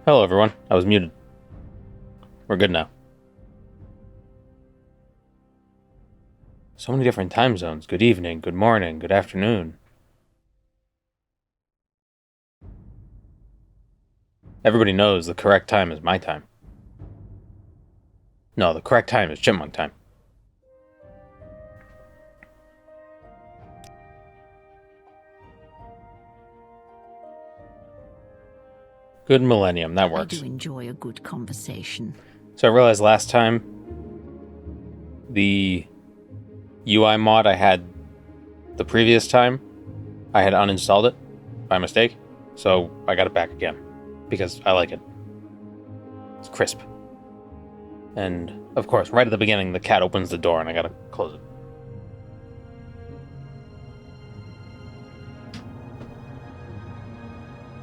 Hello, everyone. I was muted. We're good now. So many different time zones. Good evening, good morning, good afternoon. Everybody knows the correct time is my time. No, the correct time is chipmunk time. Good millennium, that works. I do enjoy a good conversation. So I realized last time the UI mod I had the previous time, I had uninstalled it by mistake. So I got it back again because I like it. It's crisp. And of course, right at the beginning, the cat opens the door and I gotta close it.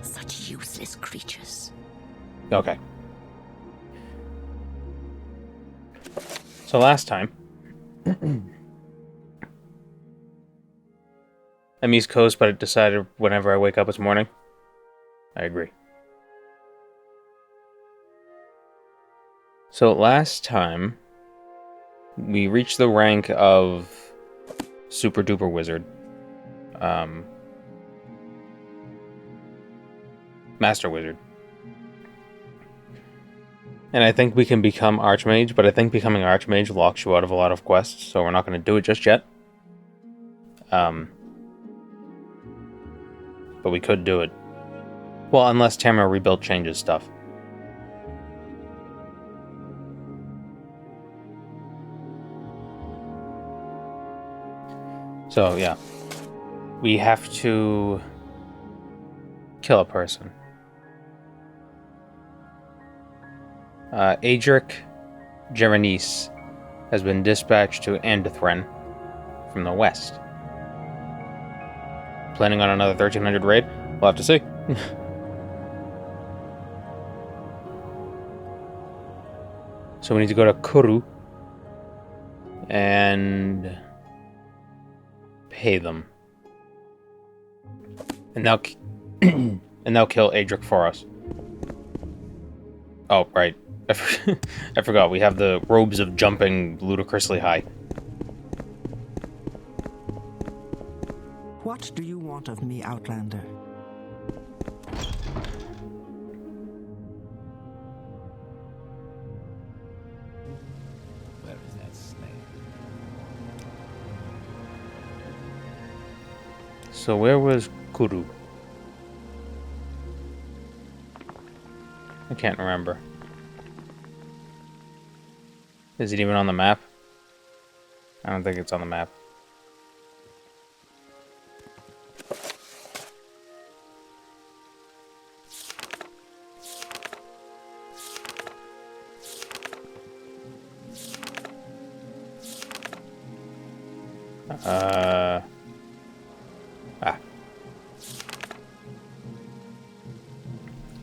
Such useless creatures. Okay. So last time, I'm East Coast, but I decided whenever I wake up this morning, I agree. So last time, we reached the rank of Super Duper Wizard. Master Wizard. And I think we can become Archmage, but I think becoming Archmage locks you out of a lot of quests, so we're not going to do it just yet. But we could do it. Well, unless Tamriel Rebuilt changes stuff. So, yeah. We have to kill a person. Adric Gerenice has been dispatched to Andithren from the west. Planning on another 1300 raid? We'll have to see. So we need to go to Kuru and pay them. And they'll kill Adric for us. Oh, right. I forgot, we have the robes of jumping ludicrously high. What do you want of me, Outlander? Where is that snake? So where was Kuru? I can't remember. Is it even on the map? I don't think it's on the map.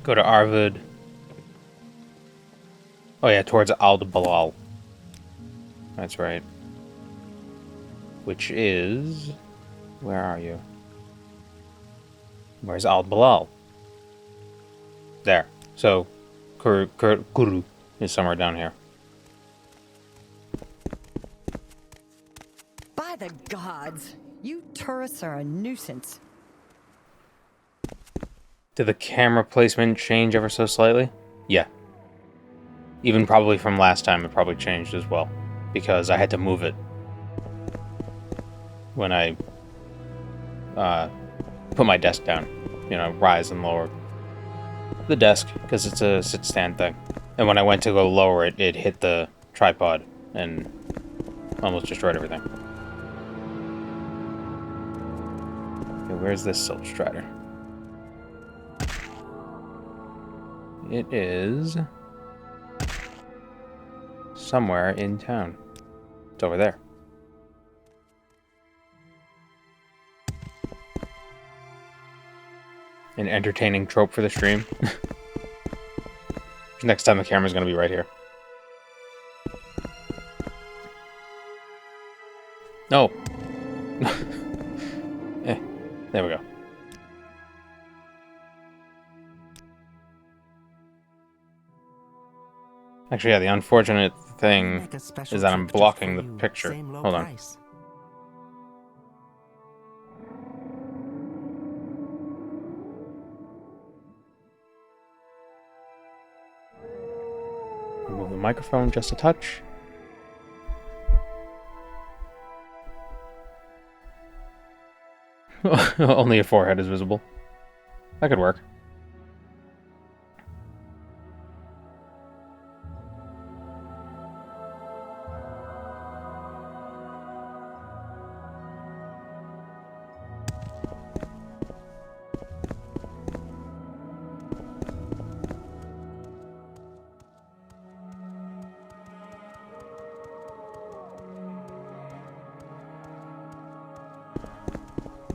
Go to Arvid. Oh yeah, towards Ald-Balal. That's right. Which is... Where are you? Where's Ald-Balal? There. So, Kuru is somewhere down here. By the gods, you tourists are a nuisance. Did the camera placement change ever so slightly? Yeah. Even probably from last time, it probably changed as well. Because I had to move it when I put my desk down. You know, rise and lower the desk, because it's a sit-stand thing. And when I went to go lower it, it hit the tripod and almost destroyed everything. Okay, where's this Silk Strider? It is somewhere in town. It's over there. An entertaining trope for the stream. Next time the camera's gonna be right here. No. There we go. Actually, yeah, the unfortunate We thing make a special is that I'm trip just blocking for the you, picture. same low Hold on. price. Move the microphone just a touch. Only a forehead is visible. That could work.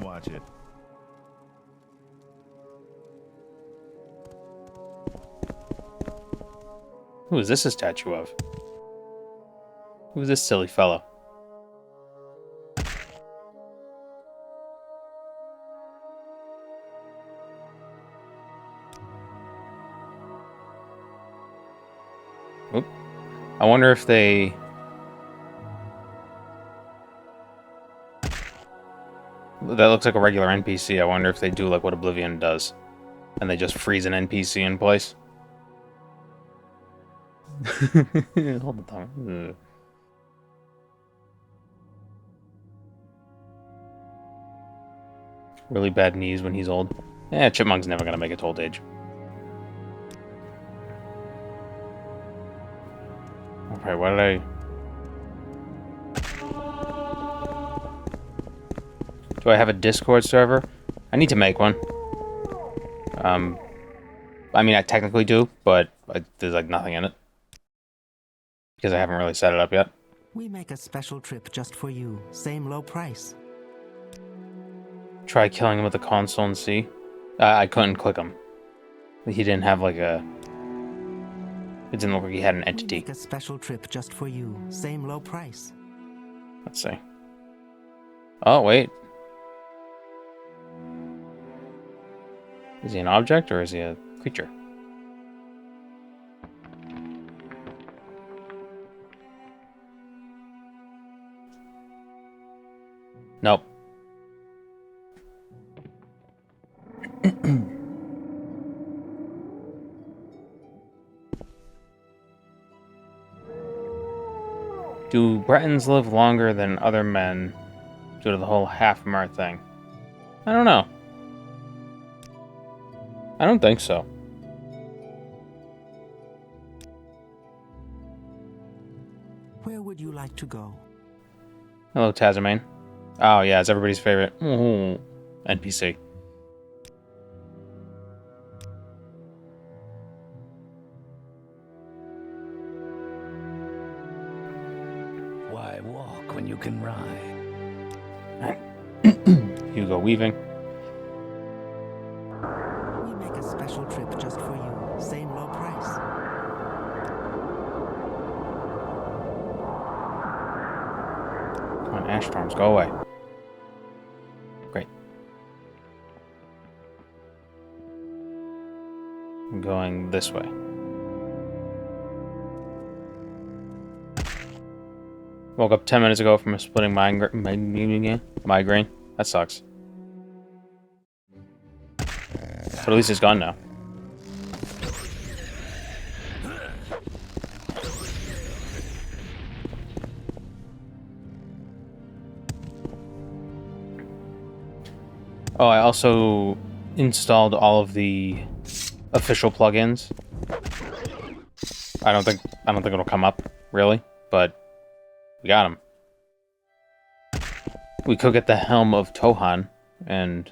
Watch it. Who is this a statue of? Who is this silly fellow? Oop. I wonder if they... That looks like a regular NPC. I wonder if they do like what Oblivion does. And they just freeze an NPC in place. Hold the time. Really bad knees when he's old. Yeah, Chipmunk's never gonna make it to old age. Okay, what did I... Do I have a Discord server? I need to make one. I mean, I technically do, but there's like nothing in it. Because I haven't really set it up yet. We make a special trip just for you, same low price. Try killing him with the console and see. I couldn't click him. He didn't have like a... It didn't look like he had an We entity. make a special trip just for you, same low price. Let's see. Oh, wait. Is he an object or is he a creature? Nope. Do Bretons live longer than other men due to the whole half-mer thing? I don't know. I don't think so. Where would you like to go? Hello, Tazamain. Oh, yeah, it's everybody's favorite. Ooh, NPC. Why walk when you can ride? Hugo Weaving. We make a special trip just for you, same low price. Come on, Ash Farms, go away. Great. I'm going this way. Woke up 10 minutes ago from a splitting migraine. That sucks. But at least it's gone now. Oh, I also installed all of the official plugins. I don't think it'll come up really, but we got them. We could get the Helm of Tohan and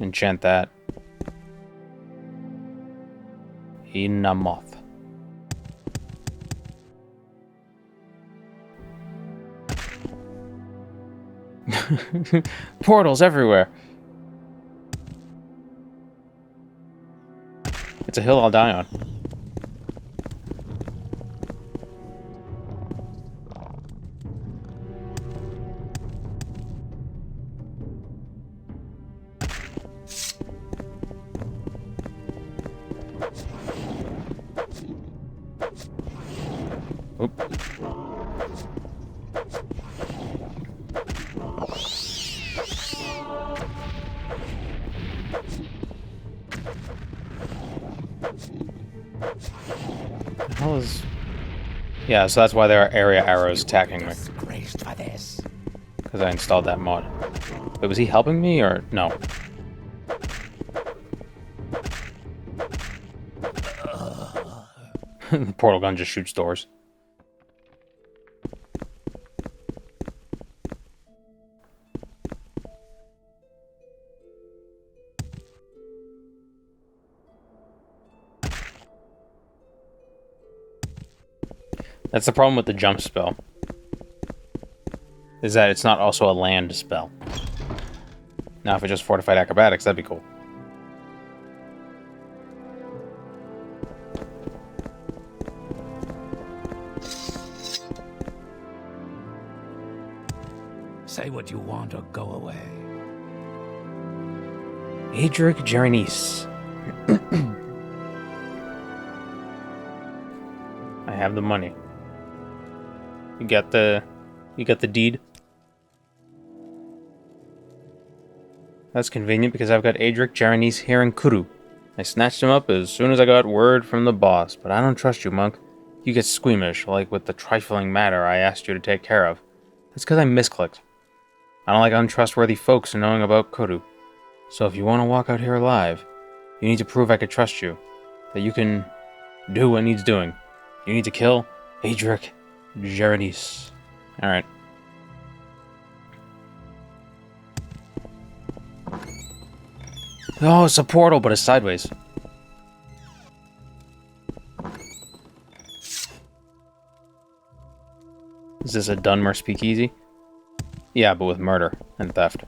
enchant that. Inamoth. Portals everywhere. It's a hill I'll die on. Oop. The hell is... Yeah, so that's why there are area arrows attacking me. Disgraced for this. Because I installed that mod. Wait, was he helping me or no? The portal gun just shoots doors. That's the problem with the jump spell. Is that it's not also a land spell. Now if it just fortified acrobatics, that'd be cool. Say what you want or go away. Adric Jerenice. I have the money. You got the deed? That's convenient because I've got Adric Jerenice here in Kuru. I snatched him up as soon as I got word from the boss, but I don't trust you, monk. You get squeamish, like with the trifling matter I asked you to take care of. That's because I misclicked. I don't like untrustworthy folks knowing about Kuru. So if you want to walk out here alive, you need to prove I could trust you. That you can do what needs doing. You need to kill Adric Jerenice. Alright. Oh, it's a portal, but it's sideways. Is this a Dunmer speakeasy? Yeah, but with murder and theft.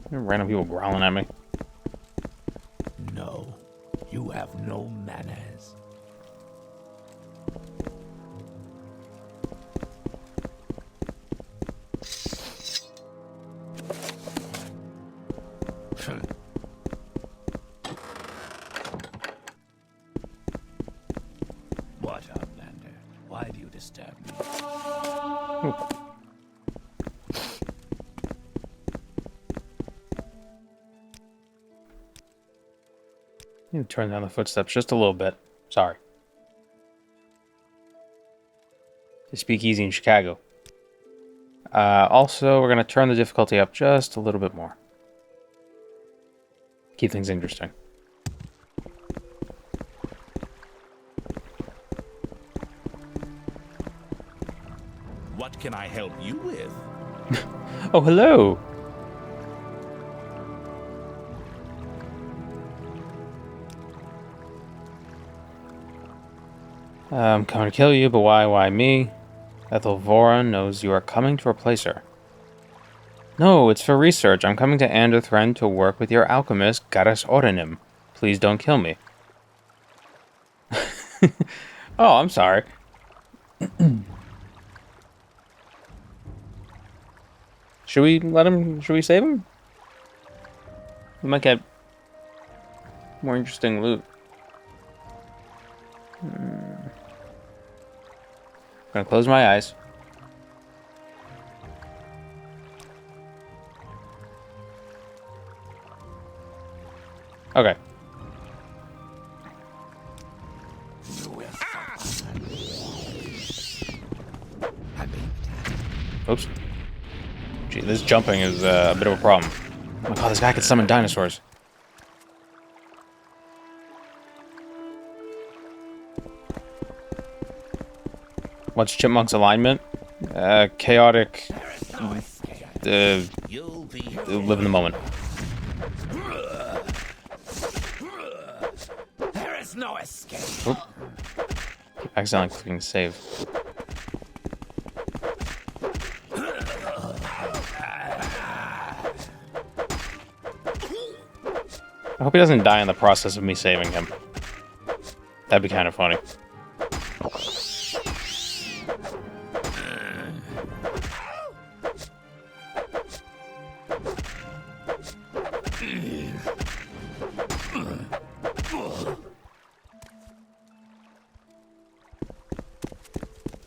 Random people growling at me. No, you have no manners. What, Outlander? Why do you disturb me? Ooh. You turn down the footsteps just a little bit. Sorry. To speak easy in Chicago. Also, we're going to turn the difficulty up just a little bit more. Keep things interesting. What can I help you with? Oh, hello! I'm coming to kill you, but why me? Ethelvora knows you are coming to replace her. No, it's for research. I'm coming to Anderthren to work with your alchemist, Garas Orenim. Please don't kill me. Oh, I'm sorry. Should we save him? We might get more interesting loot. I'm gonna close my eyes. Okay. Oops. Gee, this jumping is a bit of a problem. Oh my god, this guy can summon dinosaurs. What's Chipmunk's alignment? Chaotic. Live in the moment. There is no escape. Oop. Keep accidentally clicking save. I hope he doesn't die in the process of me saving him. That'd be kind of funny.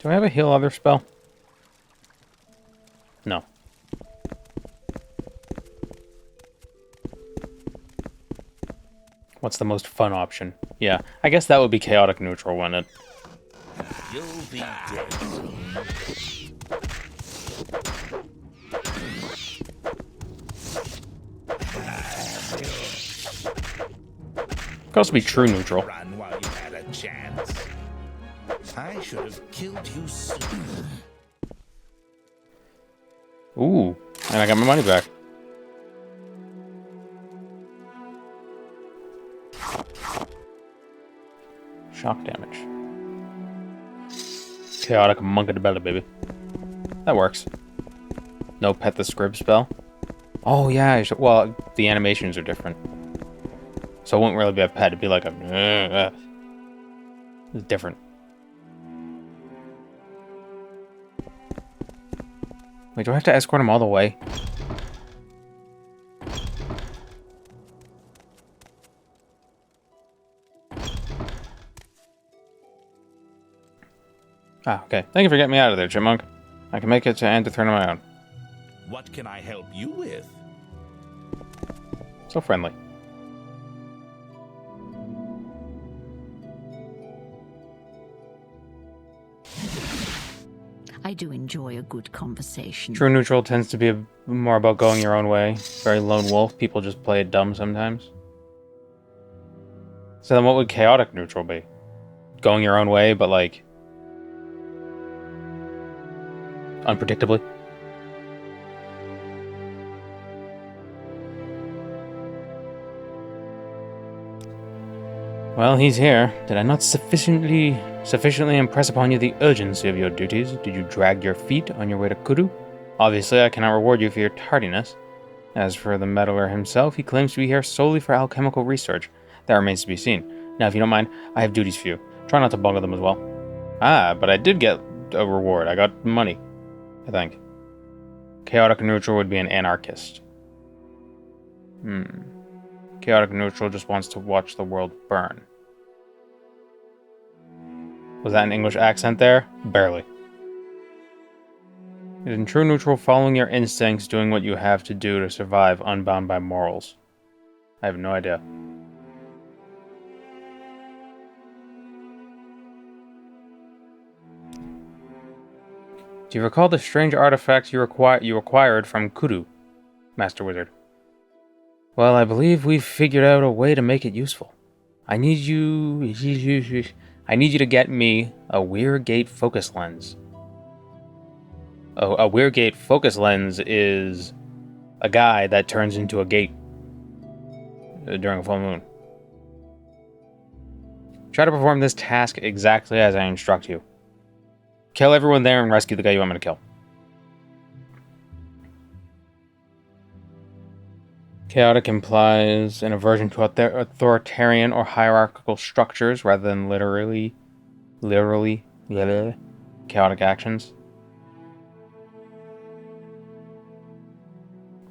Do I have a heal other spell? No. What's the most fun option? Yeah, I guess that would be chaotic neutral, wouldn't it? You'll be dead soon. Could also be true neutral. Run while you had a chance. I should have killed you sooner. Ooh, and I got my money back. Shock damage. Chaotic monk of the belly, baby. That works. No pet the scrib spell. Oh yeah, well, the animations are different. So it wouldn't really be a pet, it'd be like a... It's different. Wait, do I have to escort him all the way? Ah, okay. Thank you for getting me out of there, Chipmunk. I can make it to end the turn on my own. What can I help you with? So friendly. I do enjoy a good conversation. True neutral tends to be more about going your own way. Very lone wolf. People just play it dumb sometimes. So then what would chaotic neutral be? Going your own way, but like... unpredictably? Well, he's here. Did I not sufficiently impress upon you the urgency of your duties? Did you drag your feet on your way to Kuru? Obviously, I cannot reward you for your tardiness. As for the meddler himself, he claims to be here solely for alchemical research. That remains to be seen. Now, if you don't mind, I have duties for you. Try not to bungle them as well. Ah, but I did get a reward. I got money, I think. Chaotic neutral would be an anarchist. Chaotic neutral just wants to watch the world burn. Was that an English accent there? Barely. In true neutral, following your instincts, doing what you have to do to survive, unbound by morals. I have no idea. Do you recall the strange artifact you acquired from Kuru, Master Wizard? Well, I believe we've figured out a way to make it useful. I need you to get me a Weirgate focus lens. A Weirgate focus lens is a guy that turns into a gate during a full moon. Try to perform this task exactly as I instruct you. Kill everyone there and rescue the guy you want me to kill. Chaotic implies an aversion to authoritarian or hierarchical structures rather than literally chaotic actions.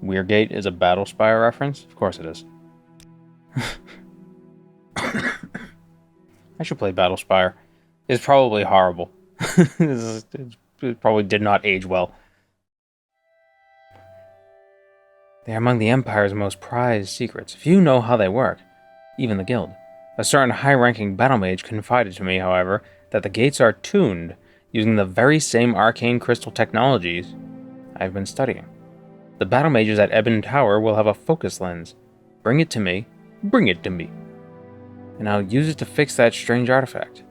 Weirgate is a Battle Spire reference? Of course it is. I should play Battle Spire. It's probably horrible. It probably did not age well. They are among the Empire's most prized secrets. Few know how they work, even the Guild. A certain high-ranking battle mage confided to me, however, that the gates are tuned using the very same arcane crystal technologies I've been studying. The battle mages at Eban Tower will have a focus lens. Bring it to me, and I'll use it to fix that strange artifact.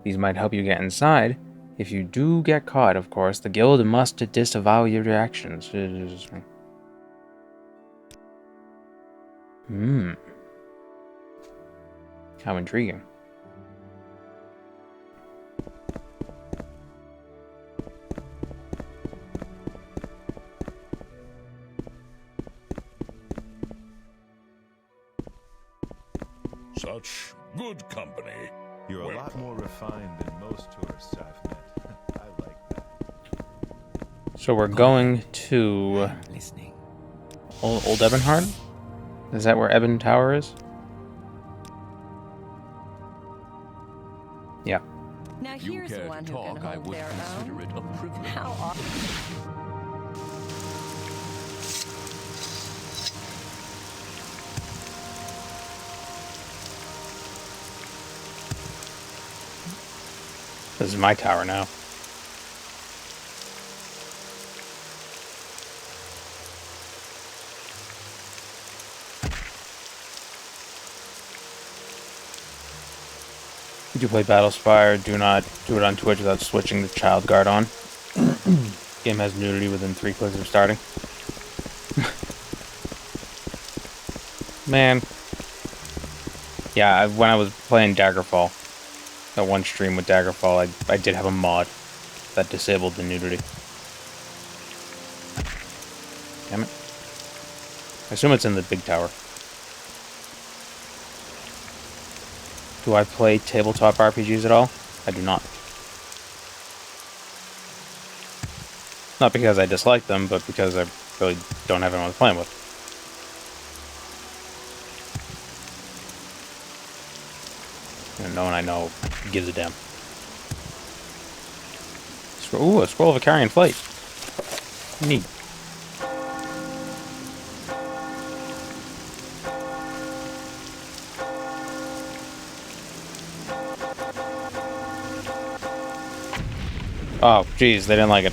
These might help you get inside. If you do get caught, of course, the Guild must disavow your actions. How intriguing. Such good company. You're a lot more refined than most tourists I've met. I like that. So we're going to Listening. Old Ebonheart? Is that where Eban Tower is? Yeah. Now If you here's care one to who can talk, I hold would their consider own. it a privilege. How often? This is my tower now. Do you play Battlespire? Do not do it on Twitch without switching the child guard on. Game has nudity within 3 clicks of starting. Man. Yeah, when I was playing Daggerfall, that one stream with Daggerfall, I did have a mod that disabled the nudity. Damn it. I assume it's in the big tower. Do I play tabletop RPGs at all? I do not. Not because I dislike them, but because I really don't have anyone to play them with. And no one I know gives a damn. Ooh, a scroll of a carrion flight. Neat. Oh, geez, they didn't like it.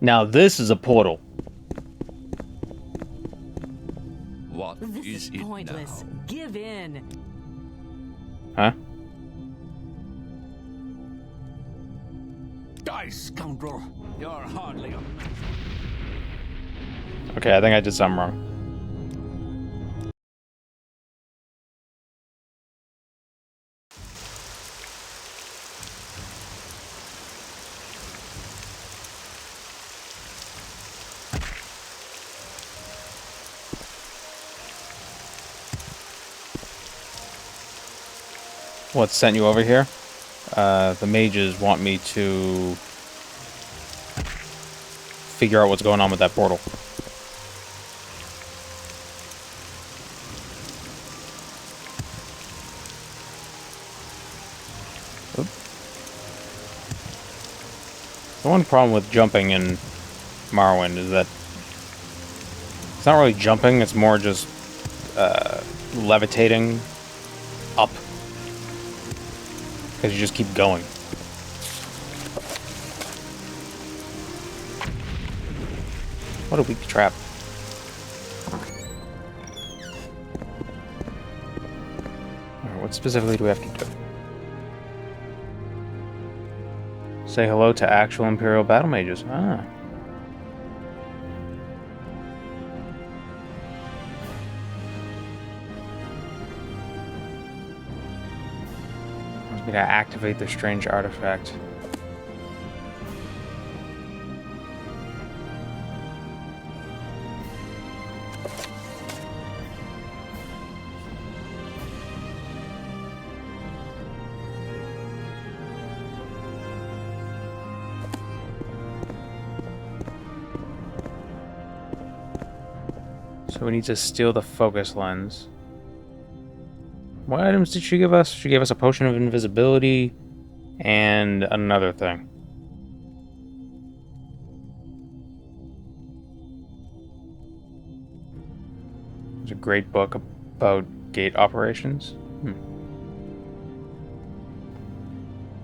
Now this is a portal. What This is is it pointless. now? Give in. Huh? Die, scoundrel! You're hardly a... Okay, I think I did something wrong. What sent you over here? The mages want me to figure out what's going on with that portal. Oop. The one problem with jumping in Morrowind is that it's not really jumping, it's more just levitating up. Because you just keep going. What a weak trap. Alright, what specifically do we have to do? Say hello to actual Imperial battle mages. Ah. Wants me to activate the strange artifact. So we need to steal the focus lens. What items did she give us? She gave us a potion of invisibility and another thing. There's a great book about gate operations.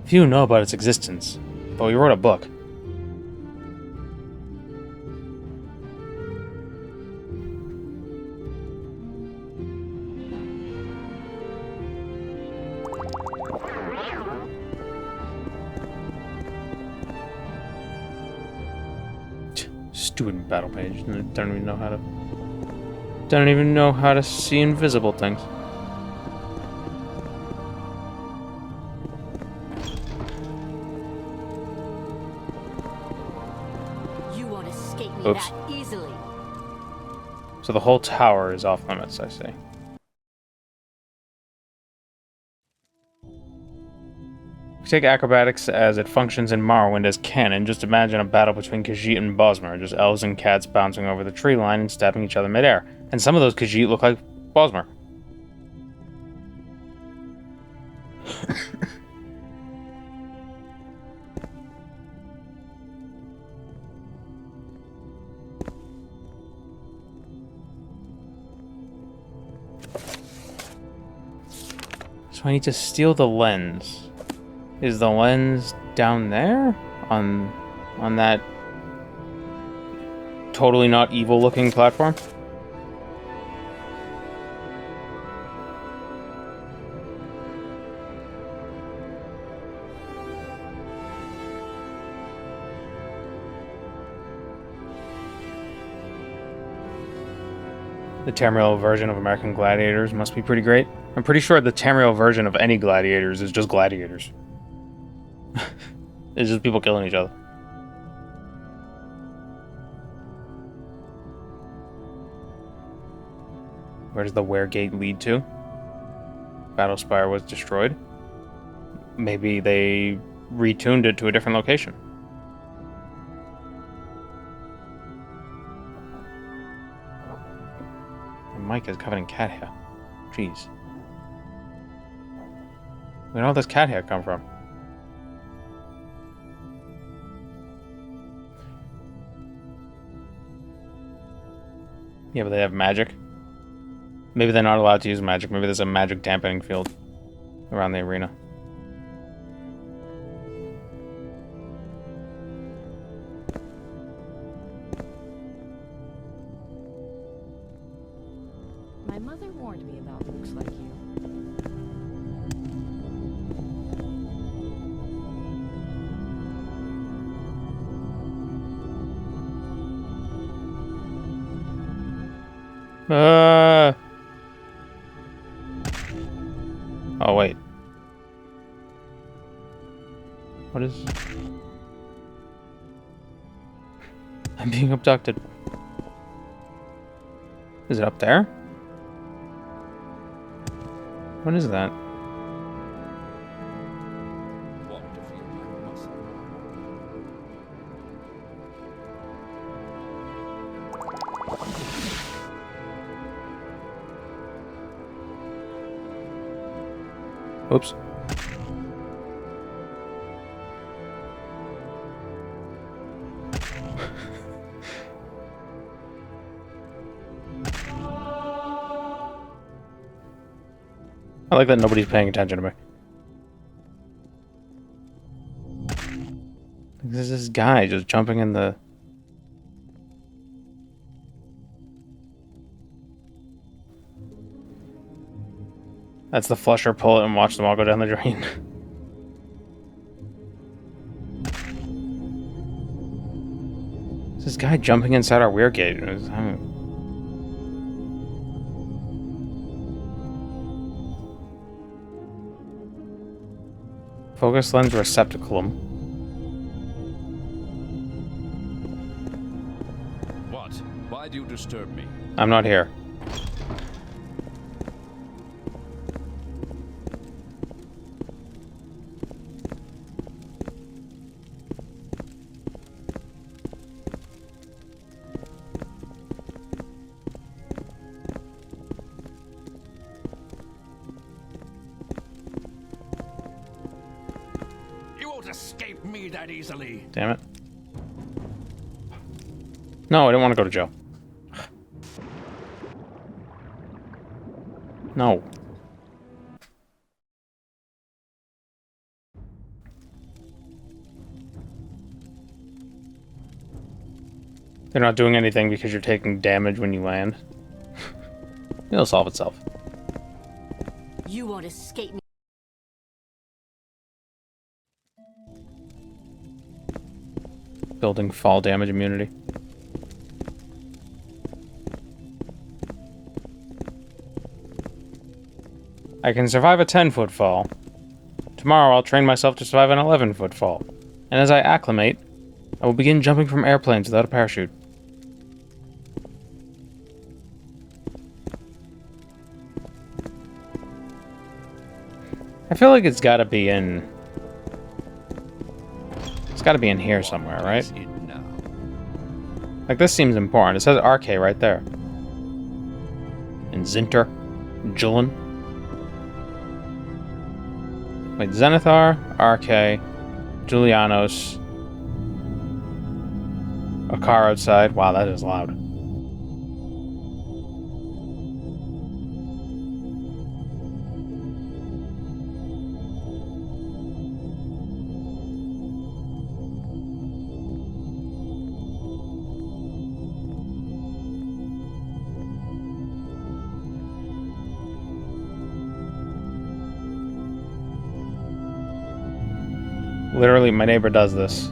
Few know about its existence, but we wrote a book. Stupid battle page. Don't even know how to see invisible things. You won't escape me Oops. that easily. So the whole tower is off limits, I see. If you take acrobatics as it functions in Morrowind as canon, just imagine a battle between Khajiit and Bosmer, just elves and cats bouncing over the tree line and stabbing each other midair. And some of those Khajiit look like Bosmer. So I need to steal the lens. Is the lens down there? On that totally not evil looking platform? The Tamriel version of American Gladiators must be pretty great. I'm pretty sure the Tamriel version of any Gladiators is just Gladiators. It's just people killing each other. Where does the Weregate lead to? Battlespire was destroyed. Maybe they retuned it to a different location. My mic is covered in cat hair. Jeez. Where did all this cat hair come from? Yeah, but they have magic. Maybe they're not allowed to use magic. Maybe there's a magic dampening field around the arena. My mother warned me about folks like you. Oh, wait. What is... I'm being abducted. Is it up there? What is that? Oops. I like that nobody's paying attention to me. There's this guy just jumping in the... That's the flusher, pull it and watch them all go down the drain. This guy jumping inside our weir gate. Focus lens receptaculum. What? Why do you disturb me? I'm not here. Escape me that easily. Damn it. No, I didn't want to go to jail. No. They're not doing anything because you're taking damage when you land. It'll solve itself. You won't escape me. Building fall damage immunity. I can survive a 10-foot fall. Tomorrow I'll train myself to survive an 11-foot fall. And as I acclimate, I will begin jumping from airplanes without a parachute. I feel like it's gotta be in... It's gotta be in here somewhere, right? Like, this seems important. It says RK right there. And Zinter. Julin. Wait, Zenithar, RK, Julianos, a car outside. Wow, that is loud. Literally, my neighbor does this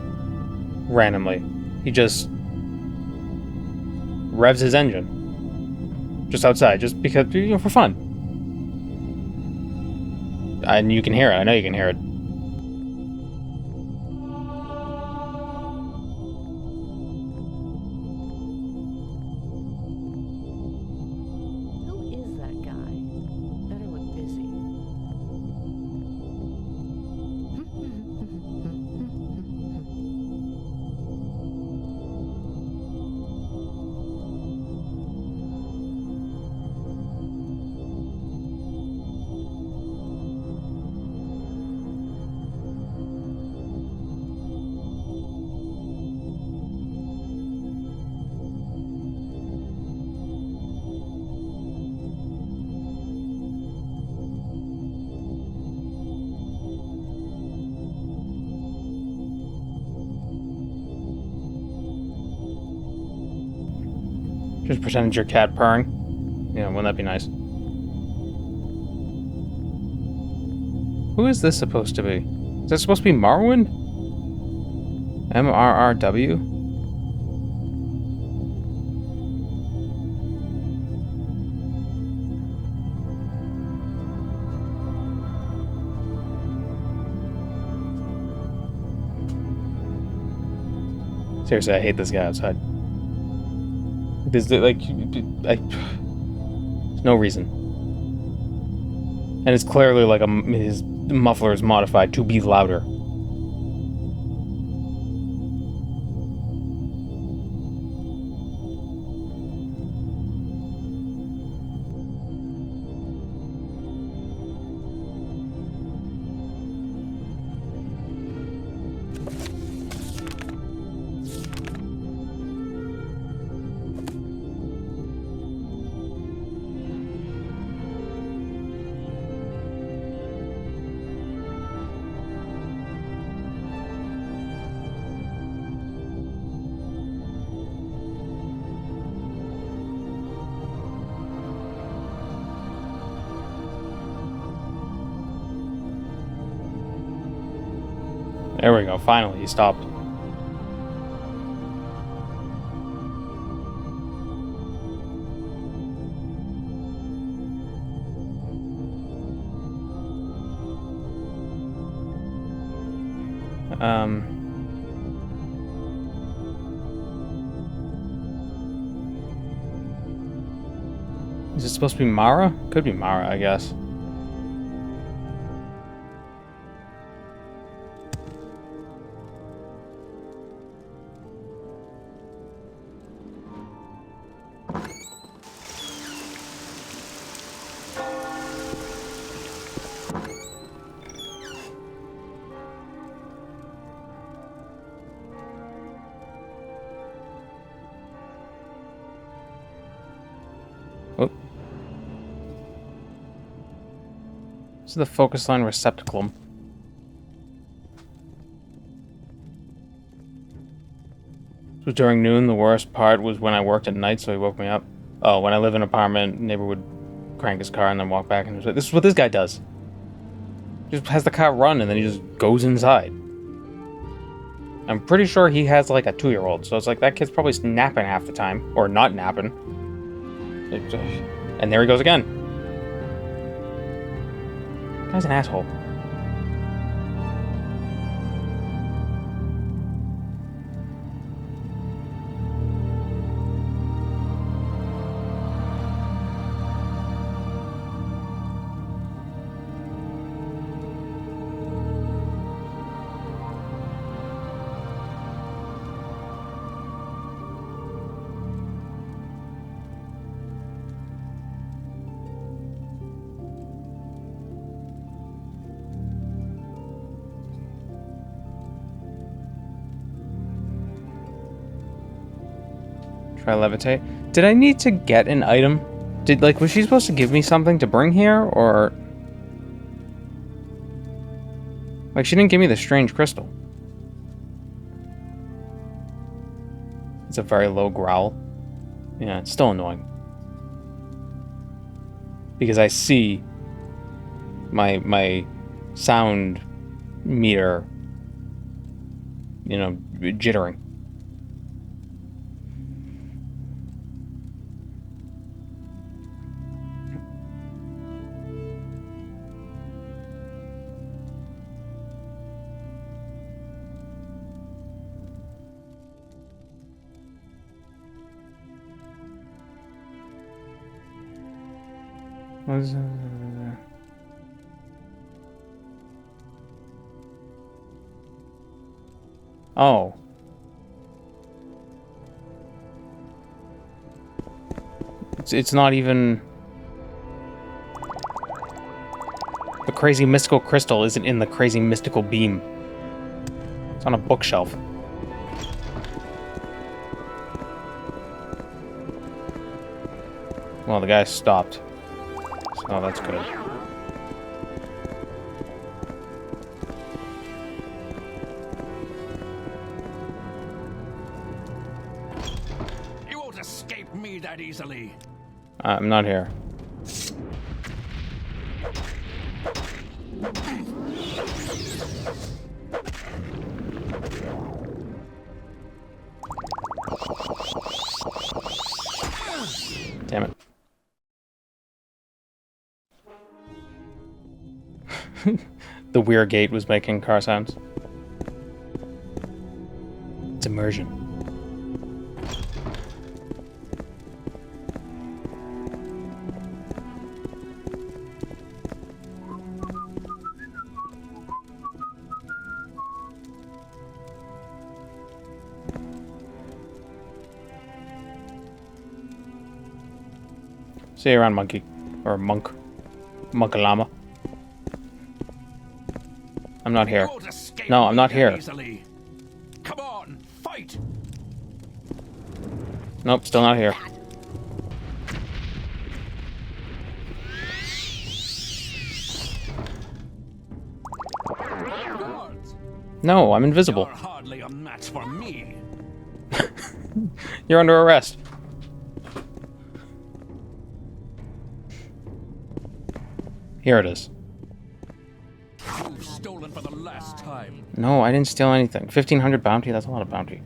randomly. He just revs his engine just outside, just because, you know, for fun. And you can hear it. I know you can hear it. Who is that guy? Better look busy. Just pretend it's your cat purring. Yeah, wouldn't that be nice? Who is this supposed to be? Is that supposed to be Morrowind? MRRW? Seriously, I hate this guy outside. There's there's no reason. And it's clearly like his muffler is modified to be louder. There we go, finally, he stopped. Is it supposed to be Mara? Could be Mara, I guess. Oh. This is the focus line receptacle. So during noon, the worst part was when I worked at night, so he woke me up. Oh, when I live in an apartment, neighbor would crank his car and then walk back. And this is what this guy does. Just has the car run and then he just goes inside. I'm pretty sure he has like a 2-year-old, so it's like that kid's probably napping half the time, or not napping. And there he goes again. Guy's an asshole. Try levitate. Did I need to get an item? Was she supposed to give me something to bring here, or... Like, she didn't give me the strange crystal. It's a very low growl. Yeah, it's still annoying. Because I see my sound meter, jittering. Oh. It's not even... The crazy mystical crystal isn't in the crazy mystical beam. It's on a bookshelf. Well, the guy stopped. So that's good. You won't escape me that easily. I'm not here. Damn it. The weird gate was making car sounds. It's immersion. See you around, monkey. Or monk. Monkalama. I'm not here. No, I'm not here. Come on, fight! Nope, still not here. No, I'm invisible. You're hardly a match for me. You're under arrest. Here it is. You've stolen for the last time. No, I didn't steal anything. 1,500 bounty? That's a lot of bounty.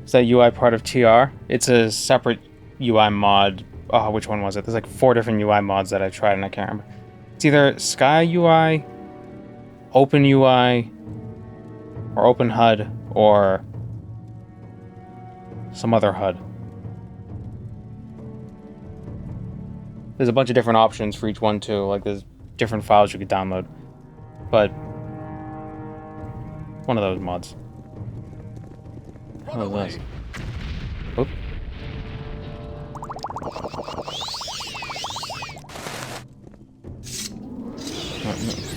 Is that UI part of TR? It's a separate UI mod. Oh, which one was it? There's like 4 different UI mods that I tried and I can't remember. It's either Sky UI, Open UI, or Open HUD, or some other HUD. There's a bunch of different options for each one too. Like there's different files you could download. But one of those mods. What was this? Oop.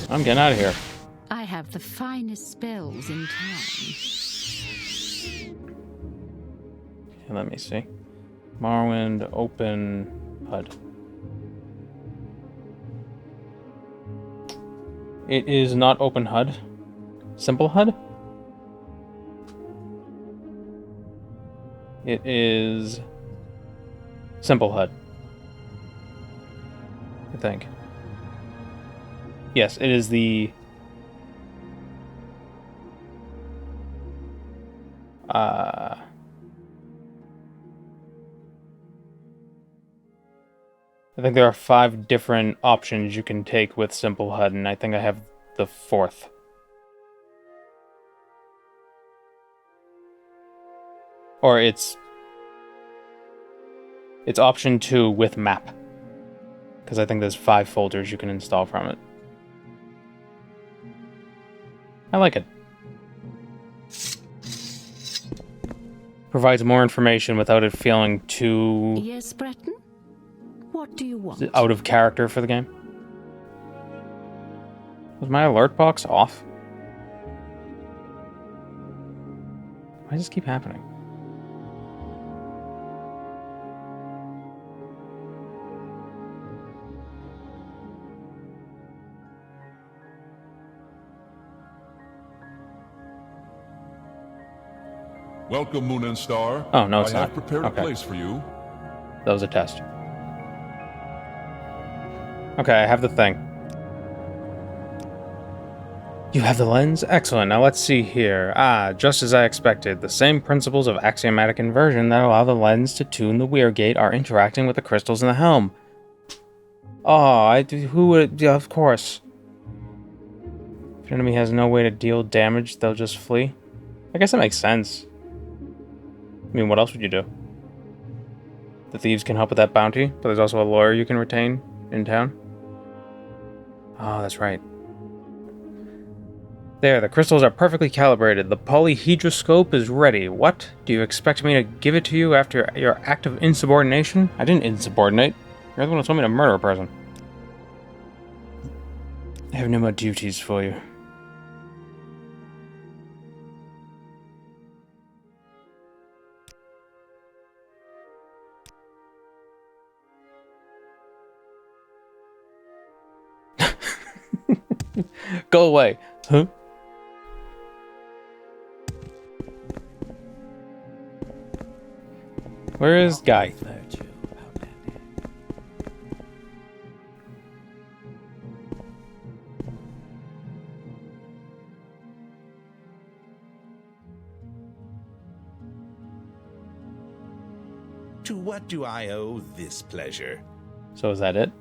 I'm getting out of here. I have the finest spells in town. Okay, let me see. Morrowind, Open HUD. It is not Open HUD. Simple HUD? It is Simple HUD. I think. Yes, it is the I think there are 5 different options you can take with Simple HUD, and I think I have the 4th. Or it's option 2 with map. Because I think there's 5 folders you can install from it. I like it. Provides more information without it feeling too... Yes, Breton? What do you want? out of character for the game. Was my alert box off? Why does this keep happening? Welcome, Moon and Star. Oh, no, it's I have not. prepared Okay. a place for you. That was a test. Okay, I have the thing. You have the lens? Excellent. Now let's see here. Ah, just as I expected. The same principles of axiomatic inversion that allow the lens to tune the weir gate are interacting with the crystals in the helm. Oh, who would... Yeah, of course. If an enemy has no way to deal damage, they'll just flee. I guess that makes sense. I mean, what else would you do? The thieves can help with that bounty, but there's also a lawyer you can retain in town. Oh, that's right. There, the crystals are perfectly calibrated. The polyhedroscope is ready. What? Do you expect me to give it to you after your act of insubordination? I didn't insubordinate. You're the one who told me to murder a person. I have no more duties for you. Go away. Huh? Where is Guy? To what do I owe this pleasure? So is that it?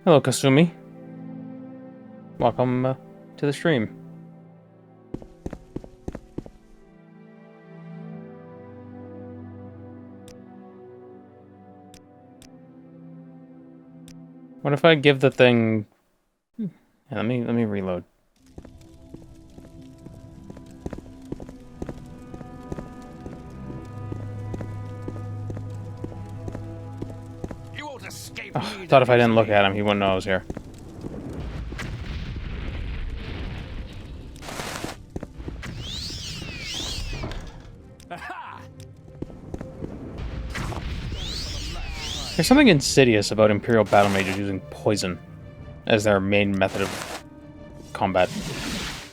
Hello, Kasumi. Welcome to the stream. What if I give the thing... Yeah, let me reload. You won't escape Oh, me. I thought if I didn't look at him, he wouldn't know I was here. There's something insidious about Imperial battle mages using poison as their main method of combat.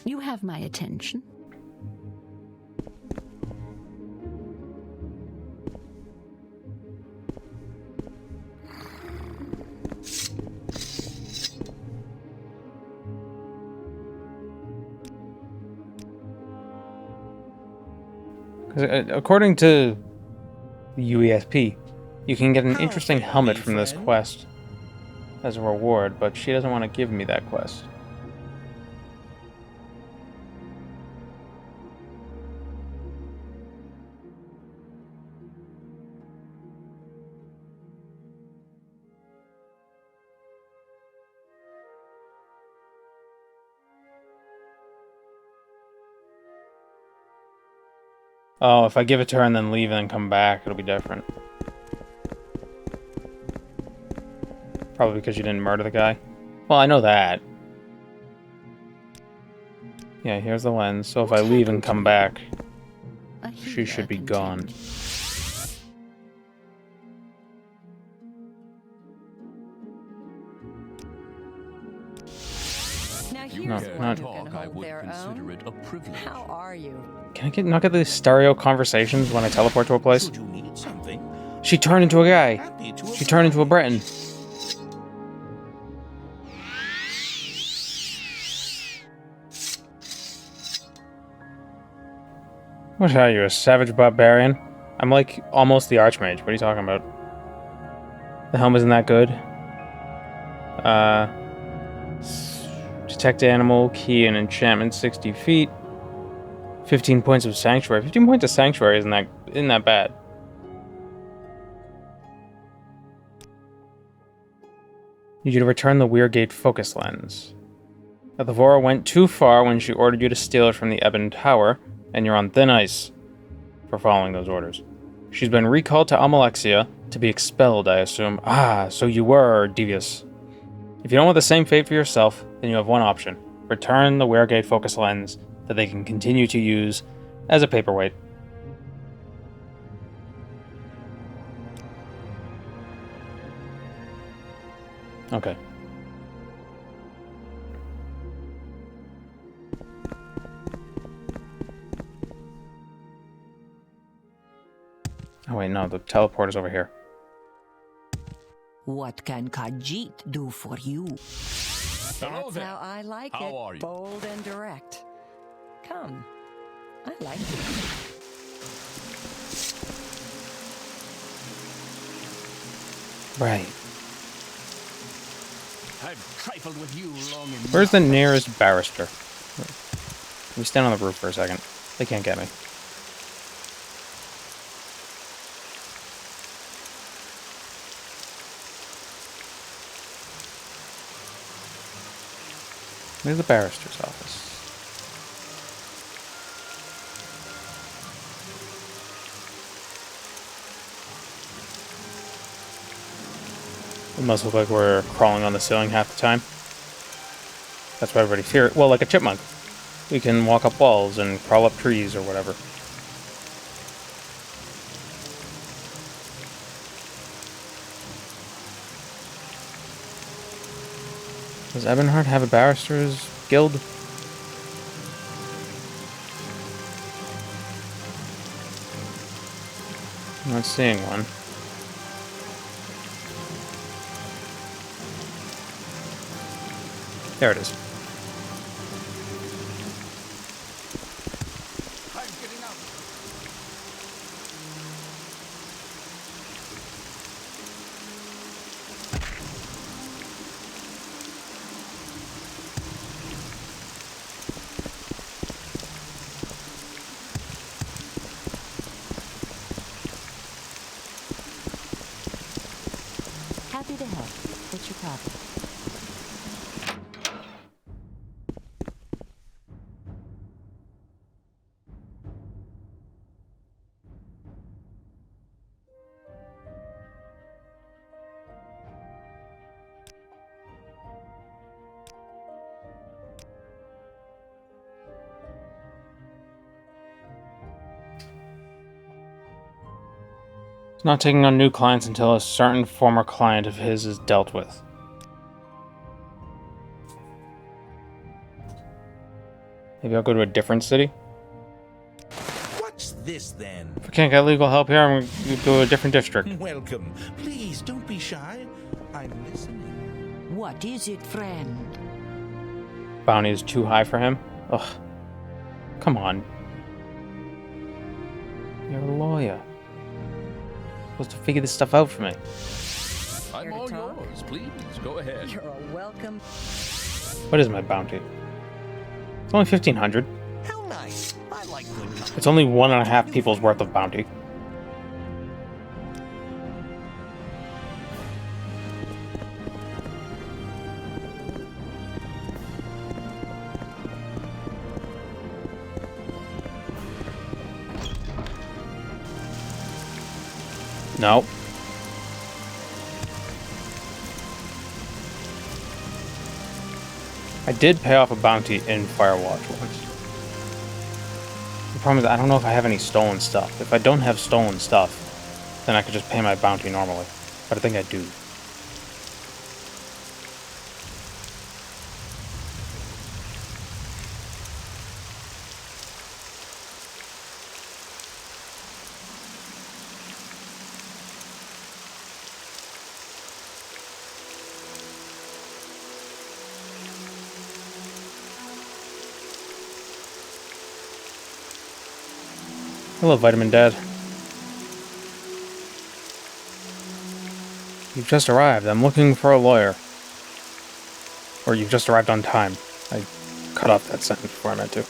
You have my attention. According to the UESP, you can get an interesting helmet from this quest as a reward, but she doesn't want to give me that quest. Oh, if I give it to her and then leave and then come back, it'll be different. Probably because you didn't murder the guy. Well, I know that. Yeah, here's the lens. So if I leave and come back, she should be gone. Now here's No, one not- who can hold their own. How are you? Can I not get these stereo conversations when I teleport to a place? Should you need something? She turned into a guy. Happy to She turned into a Breton. What are you, a savage barbarian? I'm like almost the Archmage. What are you talking about? The helm isn't that good. Detect animal, key, and enchantment 60 feet. 15 points of sanctuary. 15 points of sanctuary isn't that bad. Need you to return the Weirgate focus lens. Elvora went too far when she ordered you to steal it from the Eban Tower, and you're on thin ice for following those orders. She's been recalled to Almalexia to be expelled, I assume. Ah, so you were devious. If you don't want the same fate for yourself, then you have one option. Return the Weirgate focus lens that they can continue to use as a paperweight. Okay. Oh wait, no, the teleporter's over here. What can Khajiit do for you? Hello That's there. how I like How it. are you? Bold and direct. Come. I like it. Right. I've trifled with you long enough. Where's the nearest barrister? Let me stand on the roof for a second. They can't get me. Where's the barrister's office? It must look like we're crawling on the ceiling half the time. That's why everybody fears. Well, like a chipmunk. We can walk up walls and crawl up trees or whatever. Does Ebonheart have a barrister's guild? I'm not seeing one. There it is. I'm getting out. Happy to help. What's your problem? He's not taking on new clients until a certain former client of his is dealt with. Maybe I'll go to a different city? What's this then? If I can't get legal help here, I'm going to go to a different district. Welcome. Please don't be shy. I'm listening. What is it, friend? Bounty is too high for him? Ugh. Come on. You're a lawyer. Supposed to figure this stuff out for me. I'm Here to all talk? yours. Please, go ahead. You're a welcome. What is my bounty? It's only 1,500. How nice. I like good company. It's only 1.5 people's worth of bounty. No. I did pay off a bounty in Firewatch once. The problem is I don't know if I have any stolen stuff. If I don't have stolen stuff, then I could just pay my bounty normally. But I think I do. Hello, Vitamin Dad. You've just arrived. I'm looking for a lawyer. Or you've just arrived on time. I cut off that sentence before I meant to.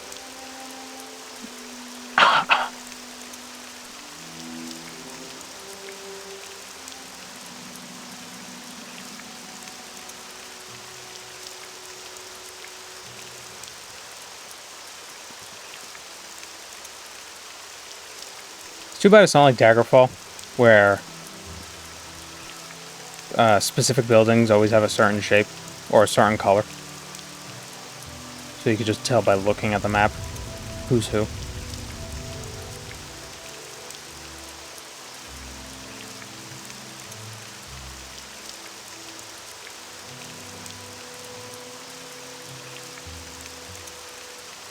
It's too bad it's not like Daggerfall, where specific buildings always have a certain shape or a certain color. So you could just tell by looking at the map who's who.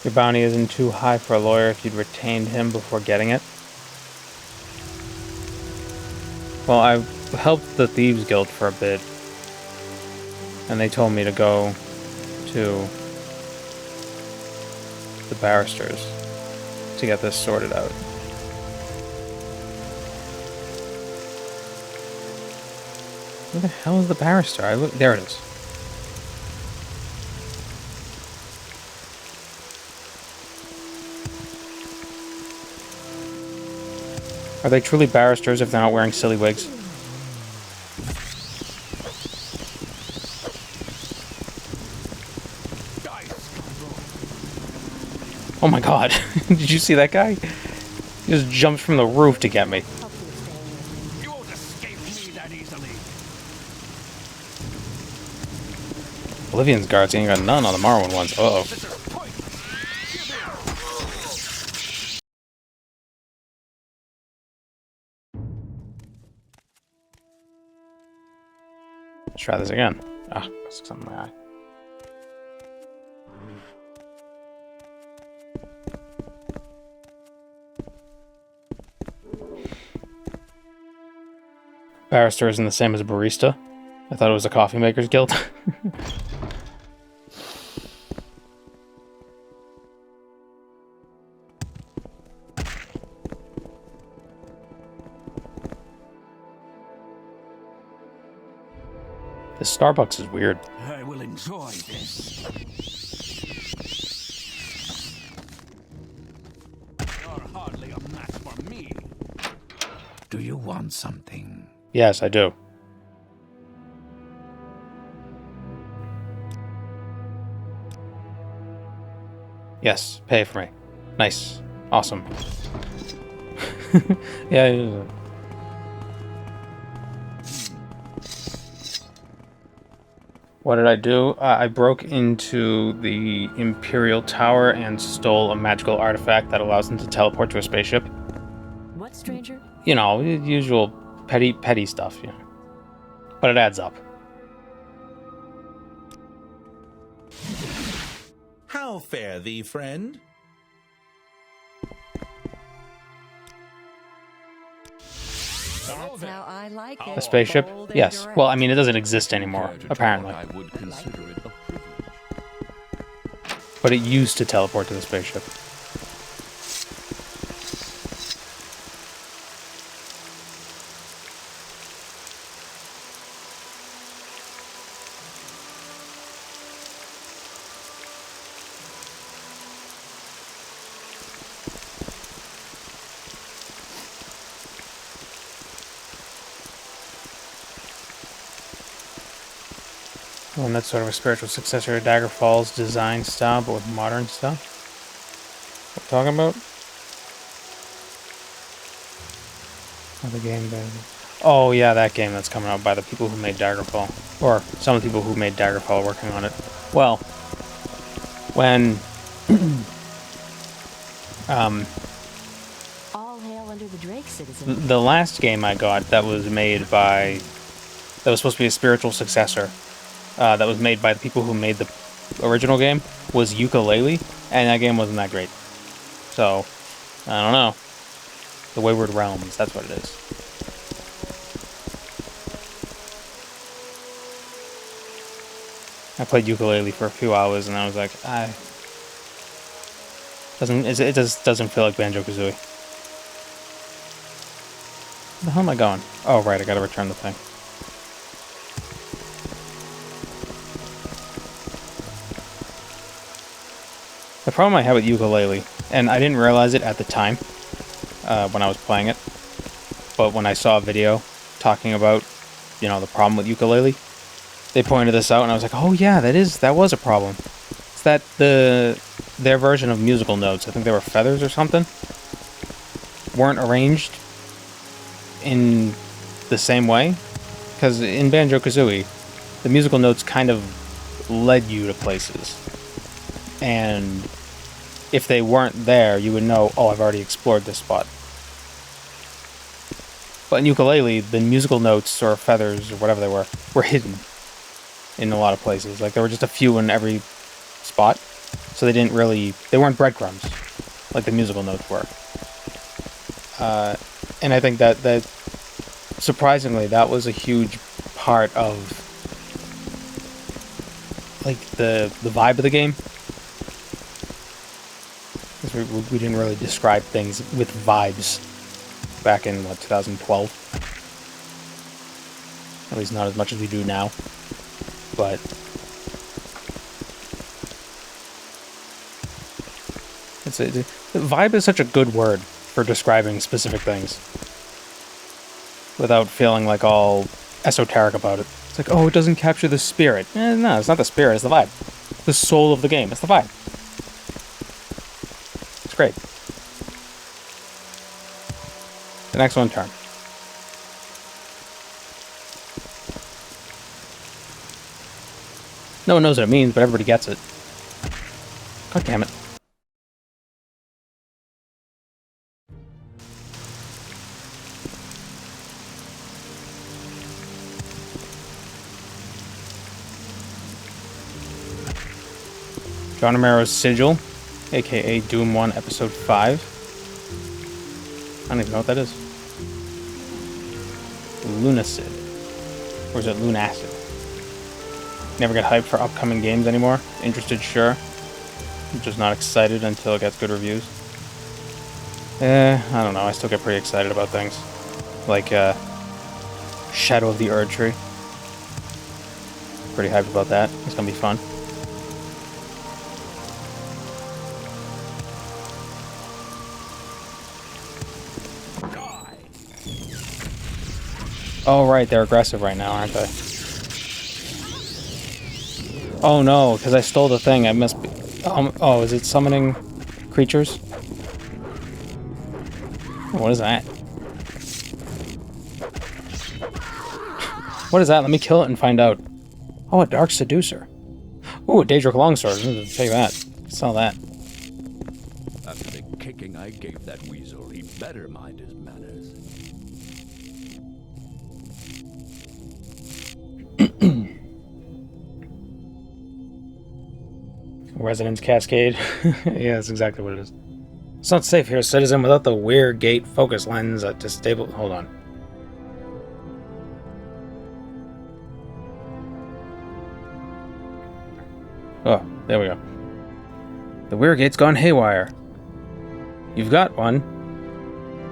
Your bounty isn't too high for a lawyer if you'd retained him before getting it. Well, I helped the Thieves Guild for a bit, and they told me to go to the barristers to get this sorted out. Where the hell is the barrister? There it is. Are they truly barristers if they're not wearing silly wigs? Oh my god. Did you see that guy? He just jumped from the roof to get me. You won't escape me that easily. Oblivian's guards ain't got none on the Morrowind ones. Uh-oh. This is pointless. Let's try this again. Ah, that's something in my eye. Barrister isn't the same as a barista. I thought it was a coffee maker's guild. This Starbucks is weird. I will enjoy this. You're hardly a match for me. Do you want something? Yes, I do. Yes, pay for me. Nice. Awesome. Yeah. What did I do? I broke into the Imperial Tower and stole a magical artifact that allows them to teleport to a spaceship. What, stranger? You know, usual petty stuff, you know. But it adds up. How fare thee, friend? That's how I like it. A spaceship? Bold and Yes. direct. Well, I mean, it doesn't exist anymore, apparently. I would consider it a privilege. But it used to teleport to the spaceship. And that's sort of a spiritual successor to Daggerfall's design style, but with modern stuff. What I'm talking about? Other game, baby. Oh yeah, that game that's coming out by the people who made Daggerfall, or some of the people who made Daggerfall are working on it. Well, when All hail under the Drake, citizen. the last game I got that was supposed to be a spiritual successor. That was made by the people who made the original game was Ukulele, and that game wasn't that great. So, I don't know. The Wayward Realms, that's what it is. I played Ukulele for a few hours, and I was like, it just doesn't feel like Banjo-Kazooie. Where the hell am I going? Oh, right, I gotta return the thing. The problem I had with ukulele, and I didn't realize it at the time when I was playing it, but when I saw a video talking about, you know, the problem with ukulele, they pointed this out, and I was like, oh yeah, that was a problem. It's that their version of musical notes, I think they were feathers or something, weren't arranged in the same way. Because in Banjo-Kazooie, the musical notes kind of led you to places. And if they weren't there, you would know, oh, I've already explored this spot. But in ukulele, the musical notes or feathers or whatever they were hidden in a lot of places. Like there were just a few in every spot. So they weren't breadcrumbs like the musical notes were. And I think that surprisingly, that was a huge part of like the vibe of the game. We didn't really describe things with vibes back in 2012. At least not as much as we do now. But vibe is such a good word for describing specific things without feeling like all esoteric about it. It's like, oh, it doesn't capture the spirit. No, it's not the spirit, it's the vibe. The soul of the game, it's the vibe. It's great. The next one, turn. No one knows what it means, but everybody gets it. God damn it. John Romero's Sigil, aka Doom 1 Episode 5. I don't even know what that is. Lunacid. Or is it Lunacid? Never get hyped for upcoming games anymore. Interested, sure. I'm just not excited until it gets good reviews. I don't know. I still get pretty excited about things. Like, Shadow of the Erd Tree. Pretty hyped about that. It's gonna be fun. Oh, right, they're aggressive right now, aren't they? Oh no, because I stole the thing, I must be... oh, is it summoning creatures? What is that? What is that? Let me kill it and find out. Oh, a Dark Seducer. Ooh, a Daedric Longsword. I'm gonna take that. Sell that. After the kicking I gave that weasel, he better mind his manners. Resonance Cascade. Yeah, that's exactly what it is. It's not safe here, citizen, without the weird gate focus lens to stable... Hold on. Oh, there we go. The weird gate's gone haywire. You've got one.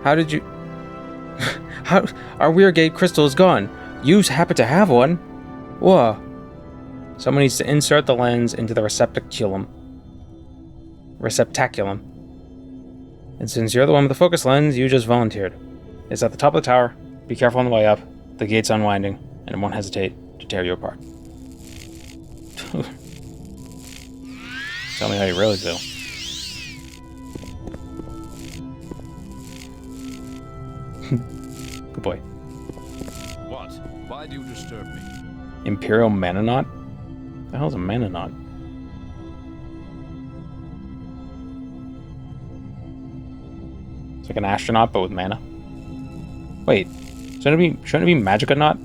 How did you... How... Our weird gate crystal is gone. You happen to have one. Whoa. Someone needs to insert the lens into the receptaculum. And since you're the one with the focus lens, you just volunteered. It's at the top of the tower. Be careful on the way up. The gate's unwinding, and it won't hesitate to tear you apart. Tell me how you really feel. Good boy. What? Why do you disturb me? Imperial Manonaut? The hell's a Manonaut? It's like an astronaut, but with mana. Wait, shouldn't it be Magiconaut?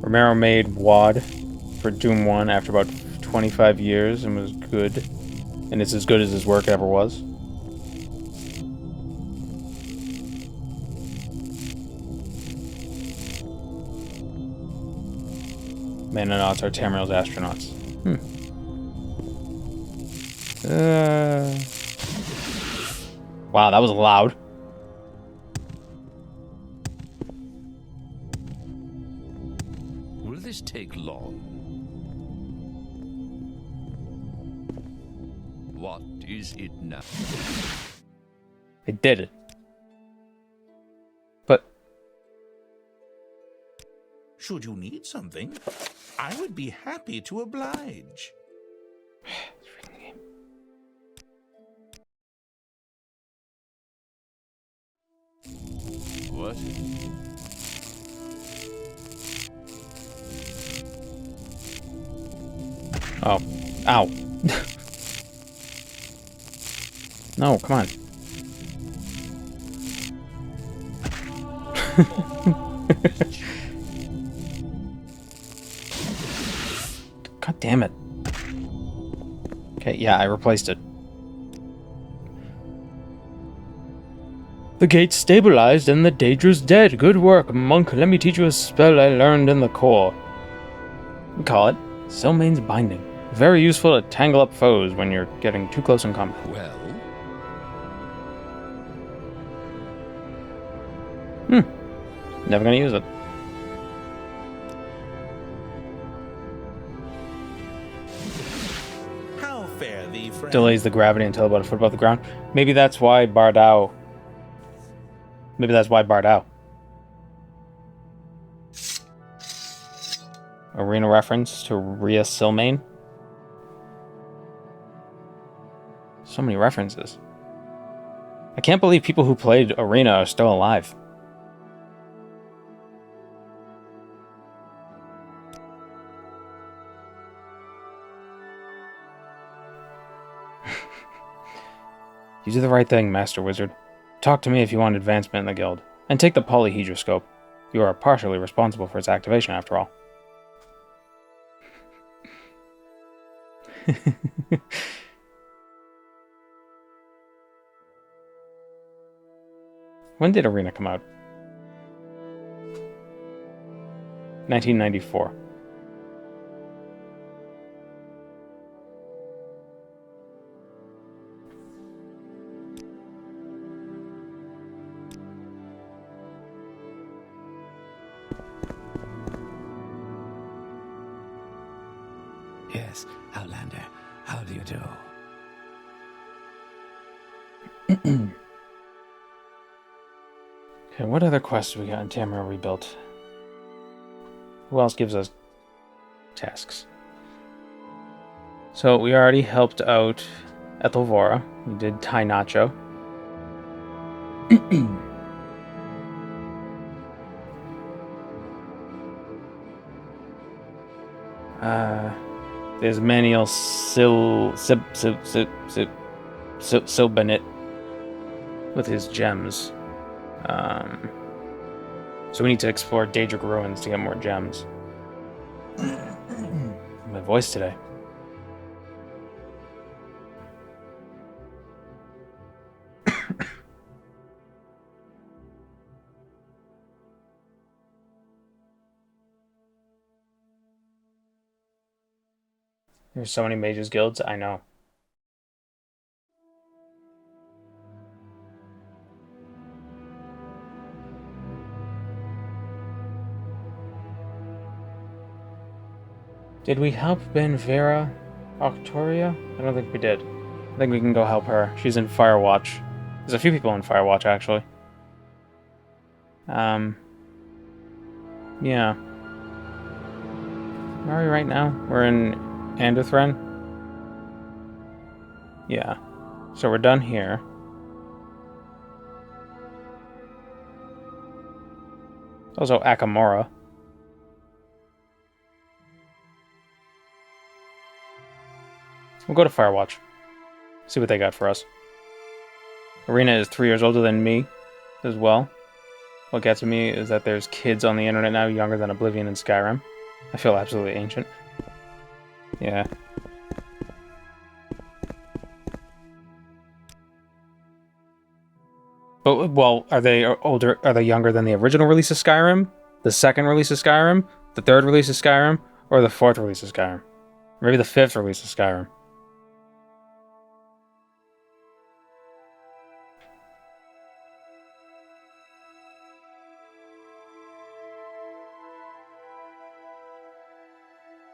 Romero made WAD for Doom 1 after about 25 years and was good. And it's as good as his work ever was. Manonauts are Tamriel's astronauts. Wow, that was loud. Will this take long? What is it now? I did it. But Should you need something, I would be happy to oblige. What? oh, ow. No, come on. God damn it. Okay, yeah, I replaced it. The gate's stabilized and the Daedra's dead. Good work, monk. Let me teach you a spell I learned in the core. We call it Sylvain's Binding. Very useful to tangle up foes when you're getting too close in combat. Well, Never gonna use it. How fare thee, friend? Delays the gravity until about a foot above the ground. Maybe that's why Bardau. Arena reference to Rhea Sylvain. So many references. I can't believe people who played Arena are still alive. You do the right thing, Master Wizard. Talk to me if you want advancement in the guild. And take the polyhedroscope. You are partially responsible for its activation, after all. When did Arena come out? 1994. Yes, Outlander. How do you do? Okay, what other quests we got in Tamriel rebuilt? Who else gives us tasks? So we already helped out Ethelvora. We did Thai Nacho. There's Maniel Silbanit with his gems. So we need to explore Daedric ruins to get more gems. My voice today. There's so many mages guilds, I know. Did we help Ben Vera Octoria? I don't think we did. I think we can go help her. She's in Firewatch. There's a few people in Firewatch, actually. Yeah. Where are we right now? We're in Andothren? Yeah. So we're done here. Also Akamora. We'll go to Firewatch. See what they got for us. Arena is 3 years older than me as well. What gets me is that there's kids on the internet now younger than Oblivion and Skyrim. I feel absolutely ancient. Yeah. But, well, are they older? Are they younger than the original release of Skyrim? The second release of Skyrim? The third release of Skyrim? Or the fourth release of Skyrim? Maybe the fifth release of Skyrim.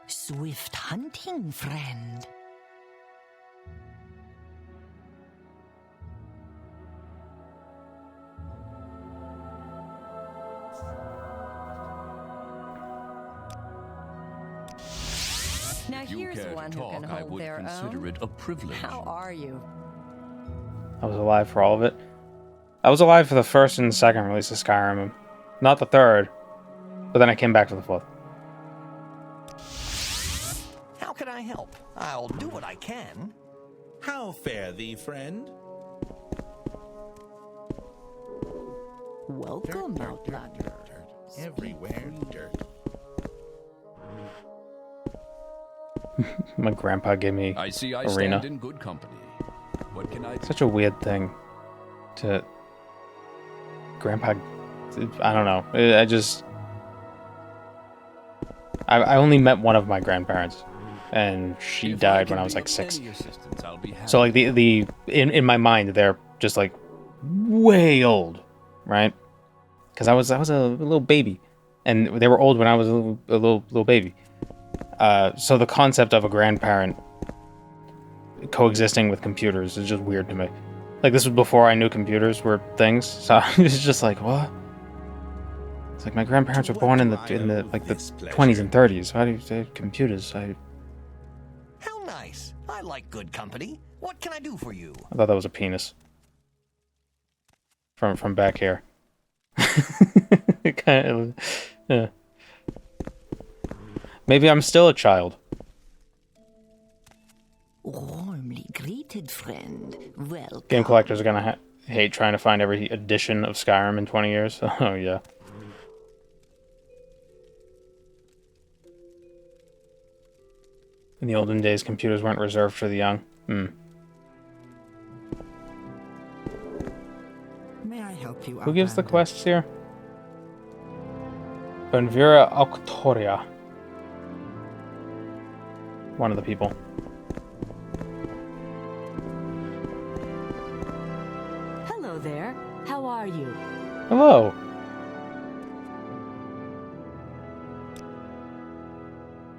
Swift hunting, friend. Now If you here's care to one who talk, can I hold would their consider own. it a privilege. How are you? I was alive for all of it. I was alive for the first and second release of Skyrim. Not the third. But then I came back for the fourth. How can I help? I'll do what I can. How fare thee, friend? Welcome, Outlander. Everywhere, dirt. My grandpa gave me I see I Arena. stand in good company. What can I do? Such a weird thing to... Grandpa... I don't know. I only met one of my grandparents. And she If died can when I was be like of 6. any assistance, I'll be happy. So like in my mind they're just like way old, right? Because I was a little baby, and they were old when I was a little baby. So the concept of a grandparent coexisting with computers is just weird to me. Like, this was before I knew computers were things, so I was just like, what? It's like my grandparents were born in the like the 20s and 30s. Why do you say computers? I How nice. I like good company. What can I do for you? thought that was a penis. From back here. It kind of, yeah. Maybe I'm still a child. Warmly greeted, friend. Welcome. Game collectors are gonna hate trying to find every edition of Skyrim in 20 years. Oh yeah. In the olden days, computers weren't reserved for the young. May I help you? Who gives the Outlander? quests here? Benvira Auctoria. One of the people. Hello there. How are you? Hello.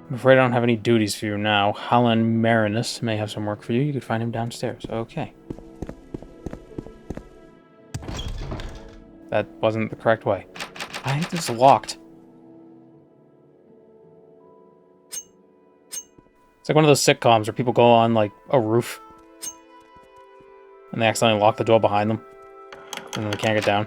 I'm afraid I don't have any duties for you now. Hallan Marinus may have some work for you. You could find him downstairs. Okay. That wasn't the correct way. I think this is locked. It's like one of those sitcoms where people go on, like, a roof. And they accidentally lock the door behind them. And then they can't get down.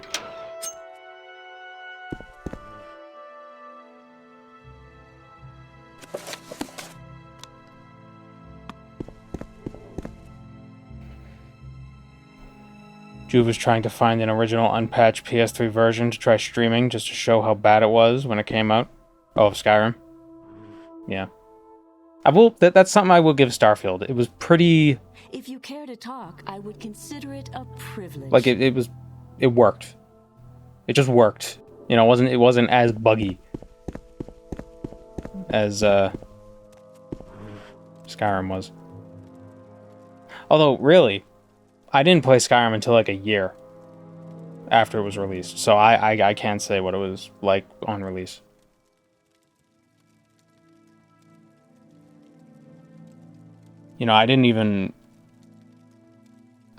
Juve was trying to find an original unpatched PS3 version to try streaming just to show how bad it was when it came out. Oh, of Skyrim. Yeah. That's something I will give Starfield. It was pretty... If you care to talk, I would consider it a privilege. Like, it worked. It just worked. You know, it wasn't as buggy as Skyrim was. Although, really, I didn't play Skyrim until like a year after it was released, so I can't say what it was like on release. You know, I didn't even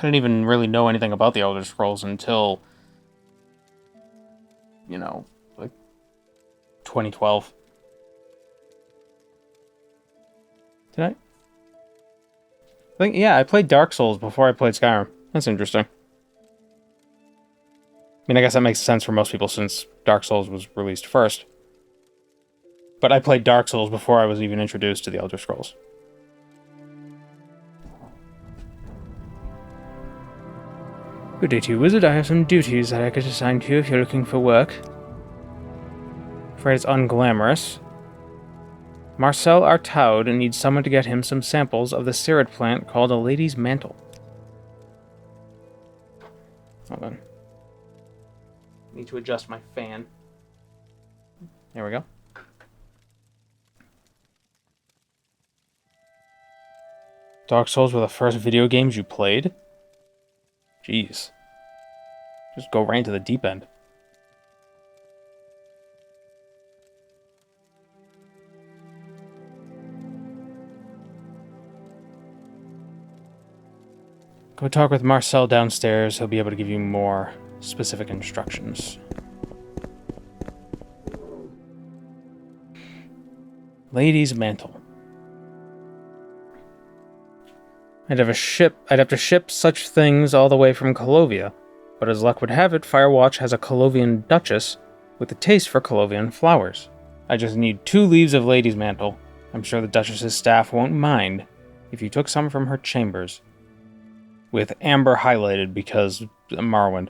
really know anything about the Elder Scrolls until, you know, like 2012. Did I think, yeah, I played Dark Souls before I played Skyrim. That's interesting. I mean, I guess that makes sense for most people since Dark Souls was released first. But I played Dark Souls before I was even introduced to the Elder Scrolls. Good day to you, wizard. I have some duties that I could assign to you if you're looking for work. Afraid it's unglamorous. Marcel Artaud needs someone to get him some samples of the Sirid plant called a lady's mantle. Hold on. Need to adjust my fan. There we go. Dark Souls were the first video games you played? Jeez. Just go right into the deep end. Go talk with Marcel downstairs. He'll be able to give you more specific instructions. Lady's mantle. I'd have to ship such things all the way from Colovia, but as luck would have it, Firewatch has a Colovian duchess with a taste for Colovian flowers. I just need 2 leaves of lady's mantle. I'm sure the duchess's staff won't mind if you took some from her chambers. With amber highlighted because Morrowind.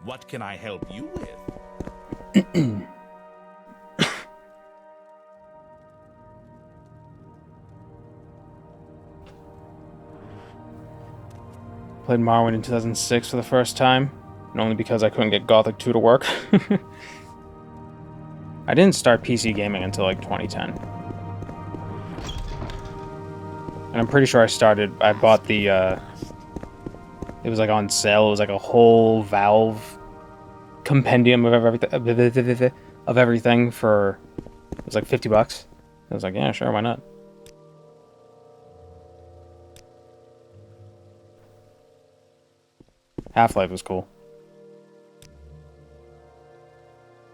What can I help you with? Played Morrowind in 2006 for the first time, and only because I couldn't get Gothic 2 to work. I didn't start PC gaming until like 2010. And I'm pretty sure I bought the, it was like on sale, it was like a whole Valve compendium of everything for, it was like $50. I was like, yeah, sure, why not? Half-Life was cool.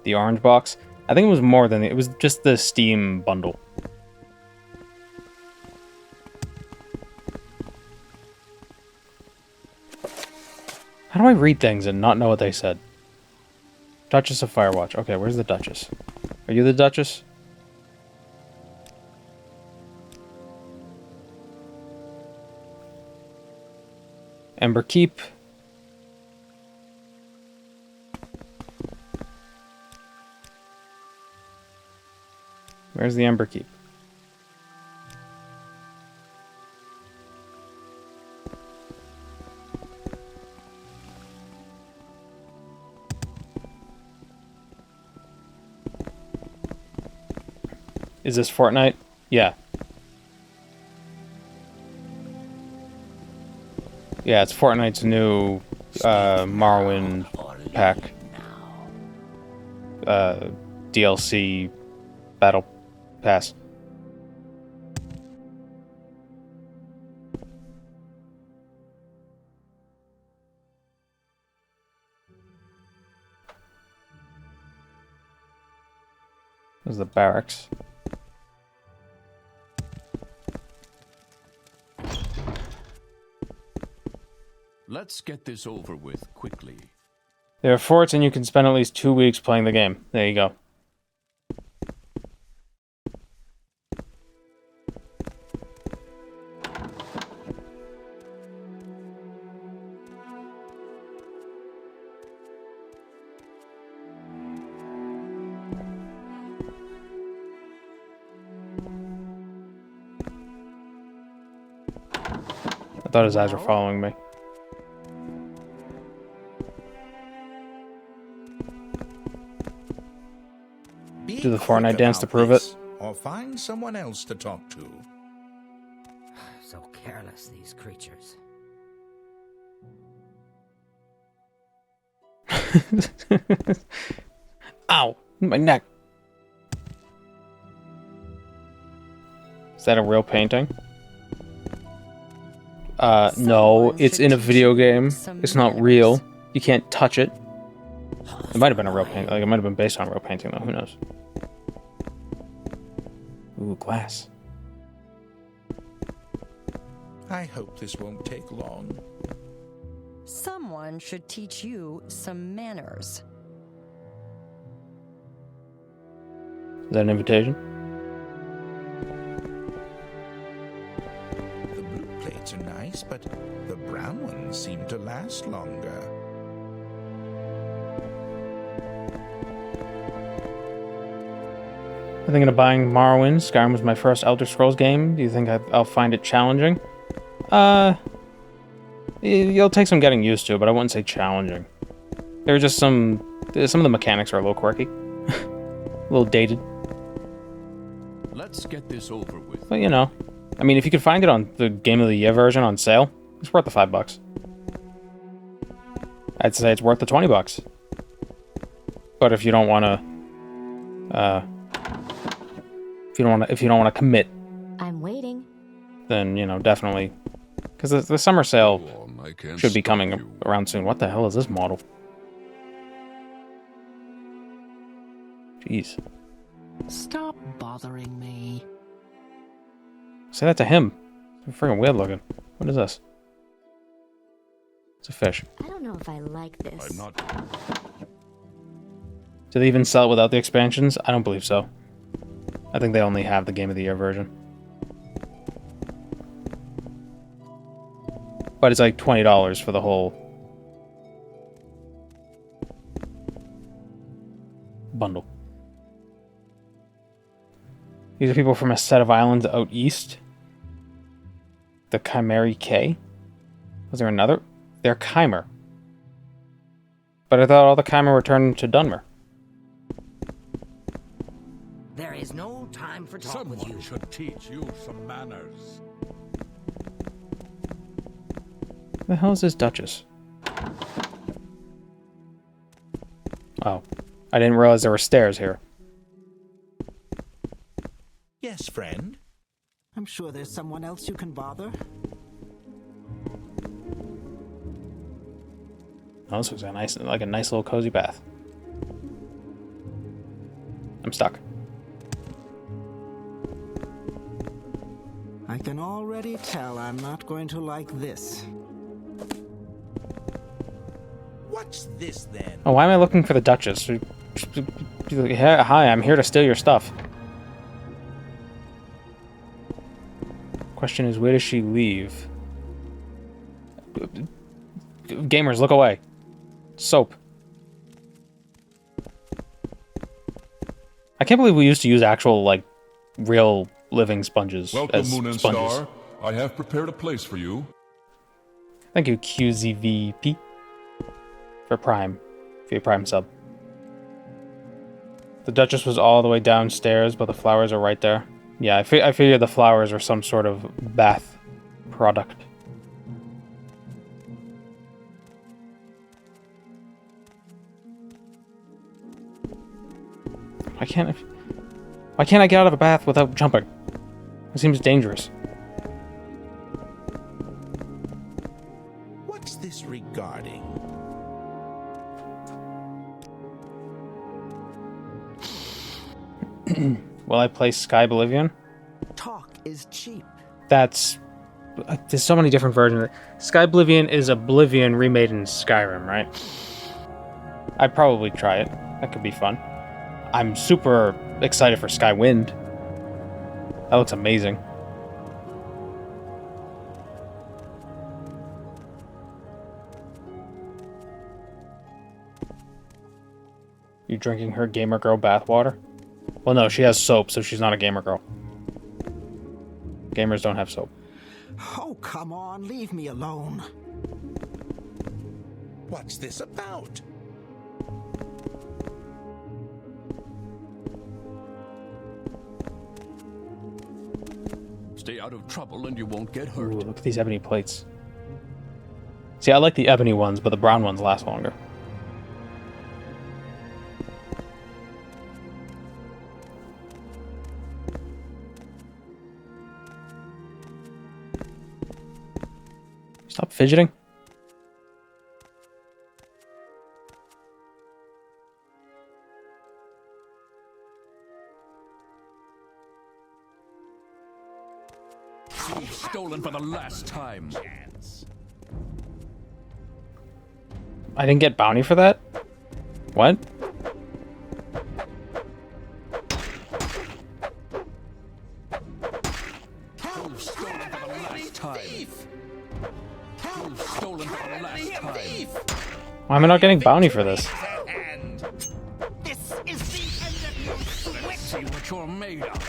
The orange box? I think it was more than it was just the Steam bundle. How do I read things and not know what they said? Duchess of Firewatch. Okay, where's the Duchess? Are you the Duchess? Ember Keep. Where's the Ember Keep? Is this Fortnite? Yeah. Yeah, it's Fortnite's new Morrowind pack. DLC battle pass. This is the barracks. Let's get this over with quickly. There are forts and you can spend at least 2 weeks playing the game. There you go. I thought his eyes were following me. Do the Fortnite dance to prove it. Or find someone else to talk to. So careless, these creatures. Ow! My neck! Is that a real painting? No, it's in a video game. It's not real. You can't touch it. It might have been a real painting. Like, it might have been based on a real painting, though. Who knows? Ooh, glass. I hope this won't take long. Someone should teach you some manners. Is that an invitation? The blue plates are nice, but the brown ones seem to last longer. I'm thinking of buying Morrowind. Skyrim was my first Elder Scrolls game. Do you think I'll find it challenging? You'll take some getting used to, but I wouldn't say challenging. There are just some of the mechanics are a little quirky. A little dated. Let's get this over with. But you know, I mean, if you could find it on the Game of the Year version on sale, it's worth the $5. I'd say it's worth the $20. But if you don't want to, if you don't want to commit, I'm waiting. then you know definitely, because the summer sale I can't should be stop coming you. around soon. What the hell is this model? Jeez. Stop bothering me. Say that to him. It's freaking weird looking. What is this? It's a fish. I don't know if I like this. I'm not. Do they even sell it without the expansions? I don't believe so. I think they only have the Game of the Year version. But it's like $20 for the whole bundle. These are people from a set of islands out east. The Chimeri K? Was there another? They're Chimer. But I thought all the Chimer returned to Dunmer. There is no time for talk with you. Someone should teach you some manners. The hell is this Duchess? Oh. I didn't realize there were stairs here. Yes, friend? I'm sure there's someone else you can bother. Oh, this looks like a nice little cozy bath. I'm stuck. I can already tell I'm not going to like this. What's this then? Oh, why am I looking for the Duchess? Hi, I'm here to steal your stuff. Question is, where does she leave? Gamers, look away. Soap. I can't believe we used to use actual, like, real living sponges Welcome, as Moon and sponges. Star. I have prepared a place for you. Thank you, QZVP, for your Prime sub. The Duchess was all the way downstairs, but the flowers are right there. Yeah, I figured the flowers are some sort of bath product. Why can't I get out of a bath without jumping? It seems dangerous. What's this regarding? Will I play Sky Oblivion? Talk is cheap. That's... there's so many different versions. Sky Oblivion is Oblivion remade in Skyrim, right? I'd probably try it. That could be fun. I'm super excited for Skywind. That looks amazing. You drinking her gamer girl bathwater? Well, no, she has soap, so she's not a gamer girl. Gamers don't have soap. Oh, come on, leave me alone. What's this about? Stay out of trouble and you won't get hurt. Ooh, look at these ebony plates. See, I like the ebony ones, but the brown ones last longer. Stop fidgeting. You've stolen for the last time. I didn't get bounty for that? What? You've stolen for the last time. You've stolen for the last time. Why am I not getting bounty for this? This is the end of you, Let's see what you're made of.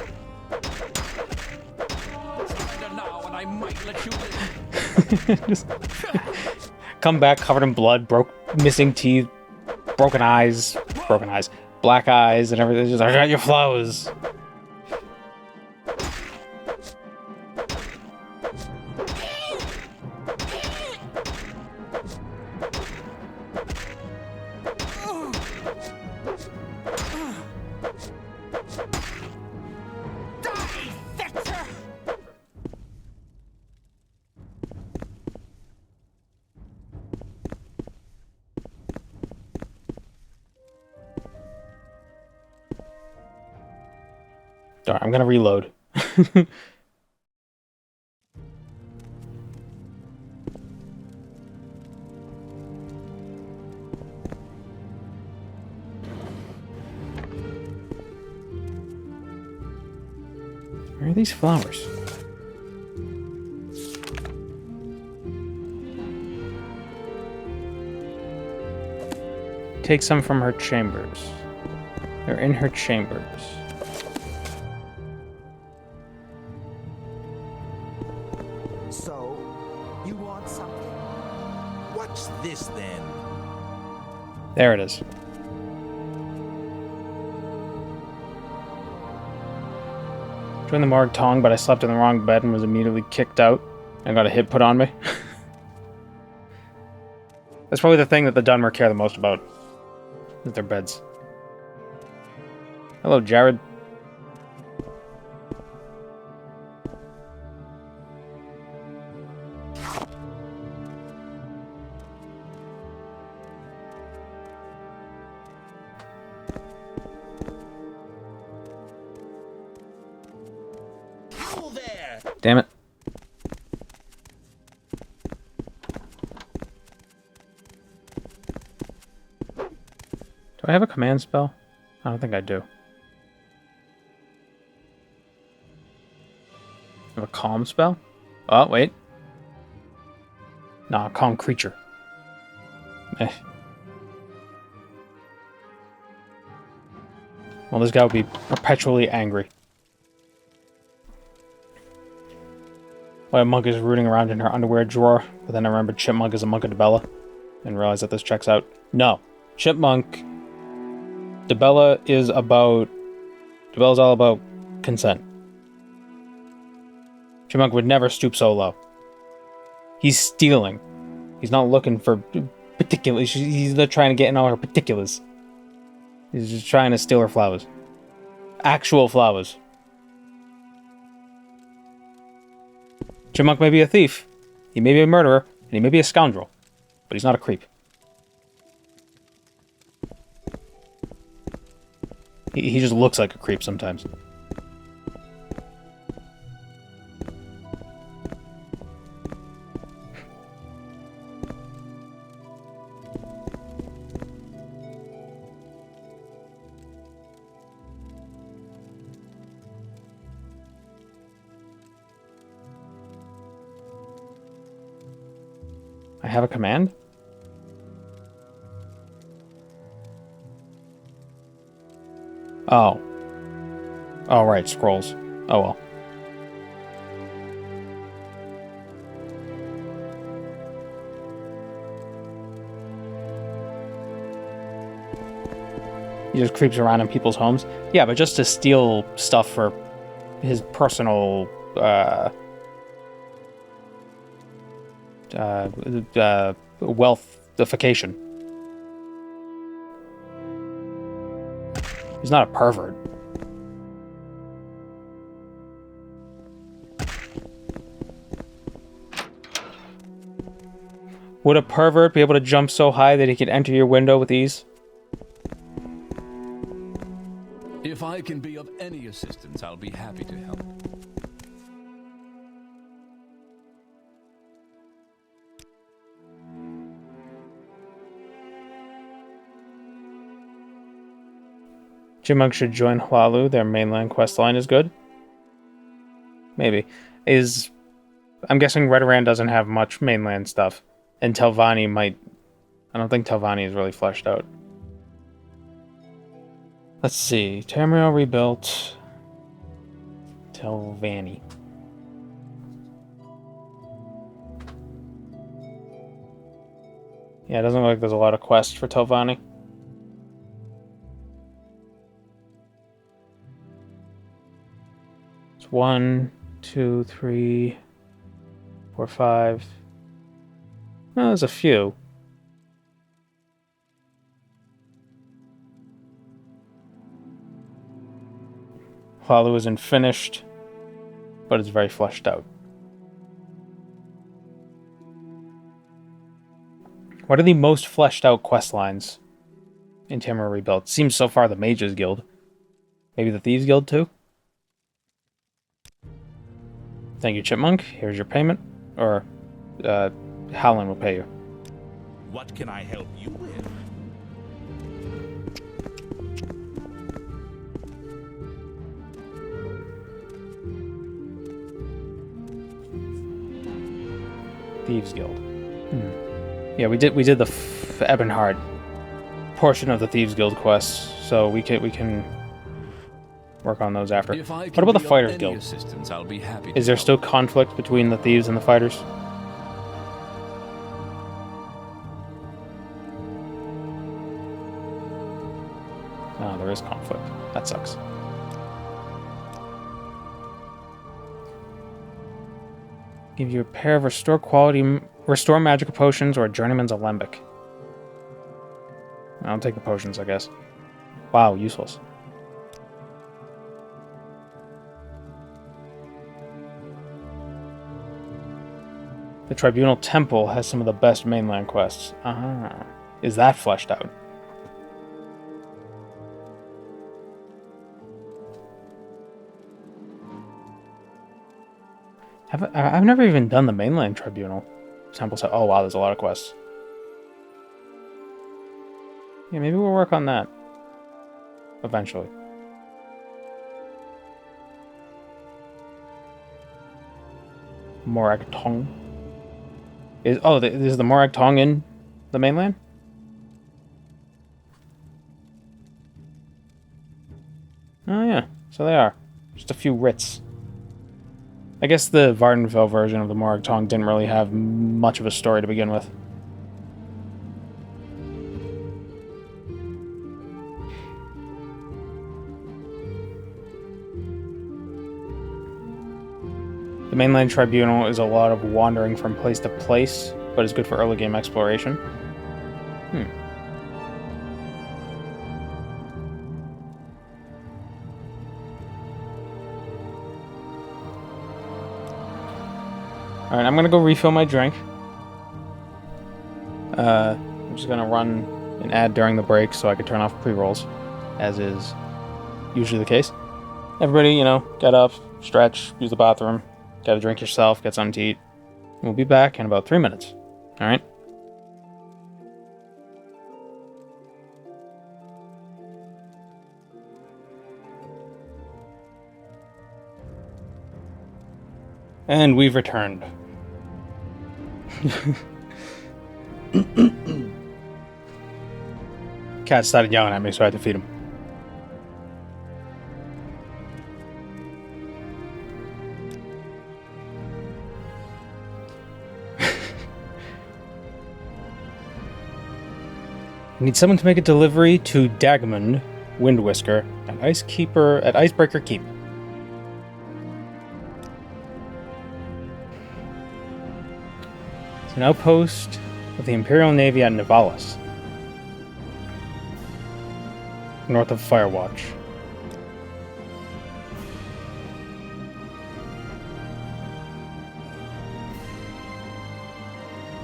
Surrender now and I might let you live. Just come back covered in blood, missing teeth, broken eyes, black eyes, and everything. Just, I got your flowers. Darn, I'm gonna reload. Where are these flowers? Take some from her chambers. They're in her chambers. So, you want something? What's this then? There it is. Joined the morgue tong, but I slept in the wrong bed and was immediately kicked out. I got a hit put on me. That's probably the thing that the Dunmer care the most about. Is their beds. Hello, Jared. Damn it. Do I have a command spell? I don't think I do. I have a calm spell? Oh, wait. Nah, calm creature. Eh. Well, this guy would be perpetually angry. Why a monk is rooting around in her underwear drawer, but then I remembered Chipmunk is a monk of Dibella, and realized that this checks out. No. Chipmunk... Dibella's all about consent. Chipmunk would never stoop so low. He's stealing. He's not looking for particulars. He's not trying to get in all her particulars. He's just trying to steal her flowers. Actual flowers. Chipmunk may be a thief, he may be a murderer, and he may be a scoundrel, but he's not a creep. He just looks like a creep sometimes. I have a command? Oh. Oh, right, scrolls. Oh well. He just creeps around in people's homes? Yeah, but just to steal stuff for his personal, wealthification. He's not a pervert. Would a pervert be able to jump so high that he could enter your window with ease? If I can be of any assistance, I'll be happy to help. Chipmunk should join Hlalu. Their mainland questline is good. Maybe. I'm guessing Redoran doesn't have much mainland stuff. And Telvanni might... I don't think Telvanni is really fleshed out. Let's see. Tamriel rebuilt. Telvanni. Yeah, it doesn't look like there's a lot of quests for Telvanni. It's 1, 2, 3, 4, 5. Oh, there's a few. Hlalu isn't finished, but it's very fleshed out. What are the most fleshed out quest lines in Tamriel Rebuilt? Seems so far the Mages Guild. Maybe the Thieves Guild too? Thank you, Chipmunk. Here's your payment. Or, Howlin will pay you. What can I help you with? Thieves Guild. Yeah, we did the Ebonheart portion of the Thieves Guild quest, so we can work on those after. What about the Fighters Guild? I'll be happy. Is there still conflict between the thieves and the fighters? Oh, there is conflict. That sucks. Give you a pair of restore magical potions or a journeyman's alembic. I'll take the potions, I guess. Wow, useless. The Tribunal Temple has some of the best mainland quests. Is that fleshed out? I've never even done the mainland Tribunal Temple. Oh wow, there's a lot of quests. Yeah, maybe we'll work on that eventually. Morag Tong. Is the Morag Tong in the mainland? Oh yeah, so they are. Just a few writs. I guess the Vardenfell version of the Morag Tong didn't really have much of a story to begin with. The mainland Tribunal is a lot of wandering from place to place, but is good for early game exploration. Alright, I'm gonna go refill my drink. I'm just gonna run an ad during the break so I can turn off pre-rolls, as is usually the case. Everybody, get up, stretch, use the bathroom, get a drink yourself, get something to eat. We'll be back in about 3 minutes. Alright? And we've returned. Cat started yelling at me, so I had to feed him. Need someone to make a delivery to Dagmund Windwhisker at Icebreaker Keep. It's an outpost of the Imperial Navy at Nivalis, north of Firewatch.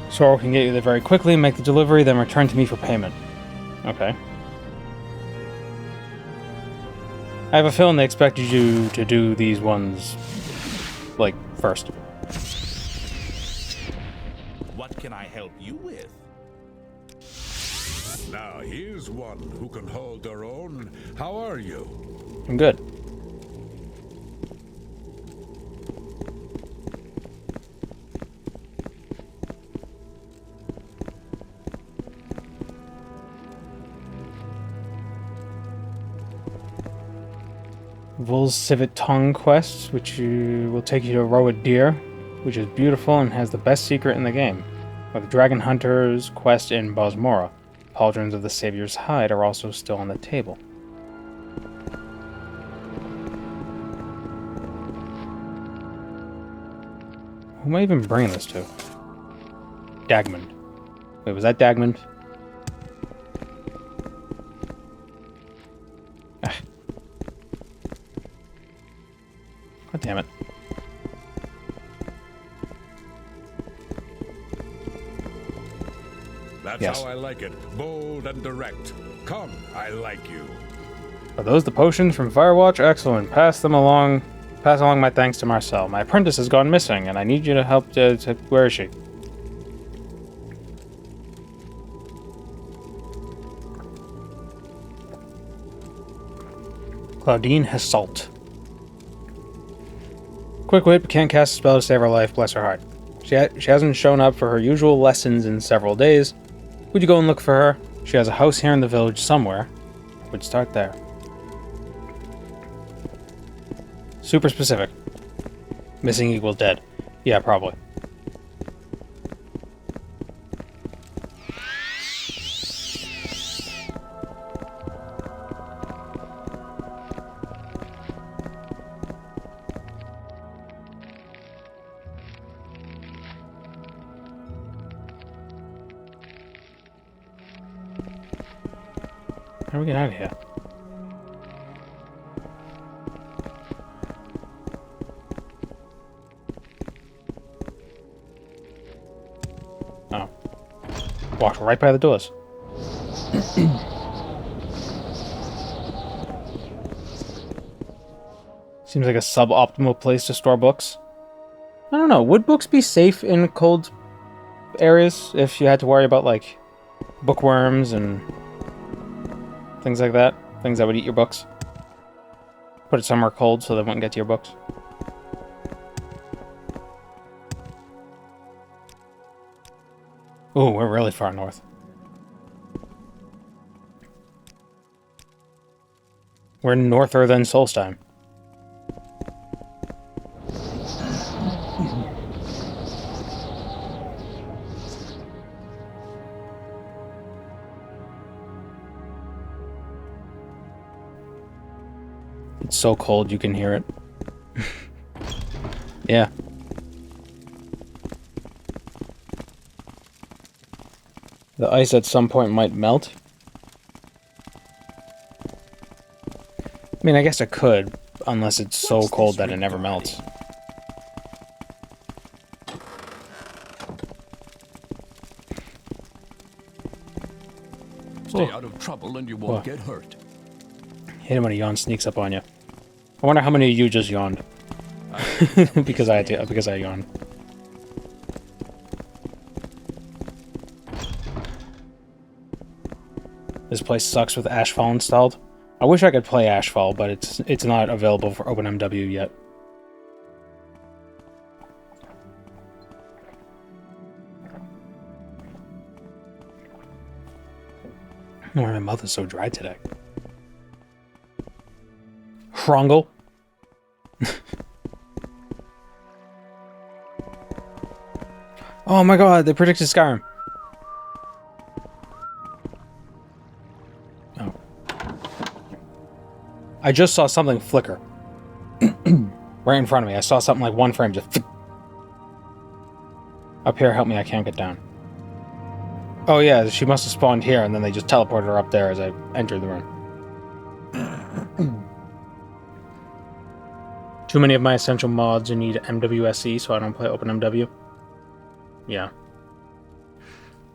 Sorrel can get you there very quickly, make the delivery, then return to me for payment. Okay. I have a feeling they expected you to do these ones, first. What can I help you with? Now here's one who can hold their own. How are you? I'm good. Vol's Civet Tongue quest, which will take you to Roa Deer, which is beautiful and has the best secret in the game. With Dragon Hunter's quest in Bosmora, Pauldrons of the Savior's Hide are also still on the table. Who am I even bringing this to? Dagmund. Wait, was that Dagmund? God damn it. That's yes. How I like it. Bold and direct. Come, I like you. Are those the potions from Firewatch? Excellent. Pass them along Pass along my thanks to Marcel. My apprentice has gone missing, and I need you to help where is she? Claudine Hassault. Quick wit, but can't cast a spell to save her life, bless her heart. She hasn't shown up for her usual lessons in several days. Would you go and look for her? She has a house here in the village somewhere. I would start there. Super specific. Missing equals dead. Yeah, probably. How do we get out of here? Oh. Walked right by the doors. Seems like a suboptimal place to store books. I don't know. Would books be safe in cold areas if you had to worry about, like, bookworms and things like that? Things that would eat your books? Put it somewhere cold so they wouldn't get to your books. Ooh, we're really far north. We're norther than Solstheim. It's so cold you can hear it. Yeah. The ice at some point might melt. I mean, I guess it could, unless it's so cold that it never melts. Stay out of trouble and you won't get hurt. Hate it when a yawn sneaks up on you. I wonder how many of you just yawned. because I yawned. This place sucks with Ashfall installed. I wish I could play Ashfall, but it's not available for OpenMW yet. Why my mouth is so dry today. Hrongel. Oh my god, they predicted Skyrim. Oh. I just saw something flicker. Right in front of me. I saw something like one frame just... Up here, help me, I can't get down. Oh yeah, she must have spawned here and then they just teleported her up there as I entered the room. Too many of my essential mods need MWSE, so I don't play OpenMW. Yeah.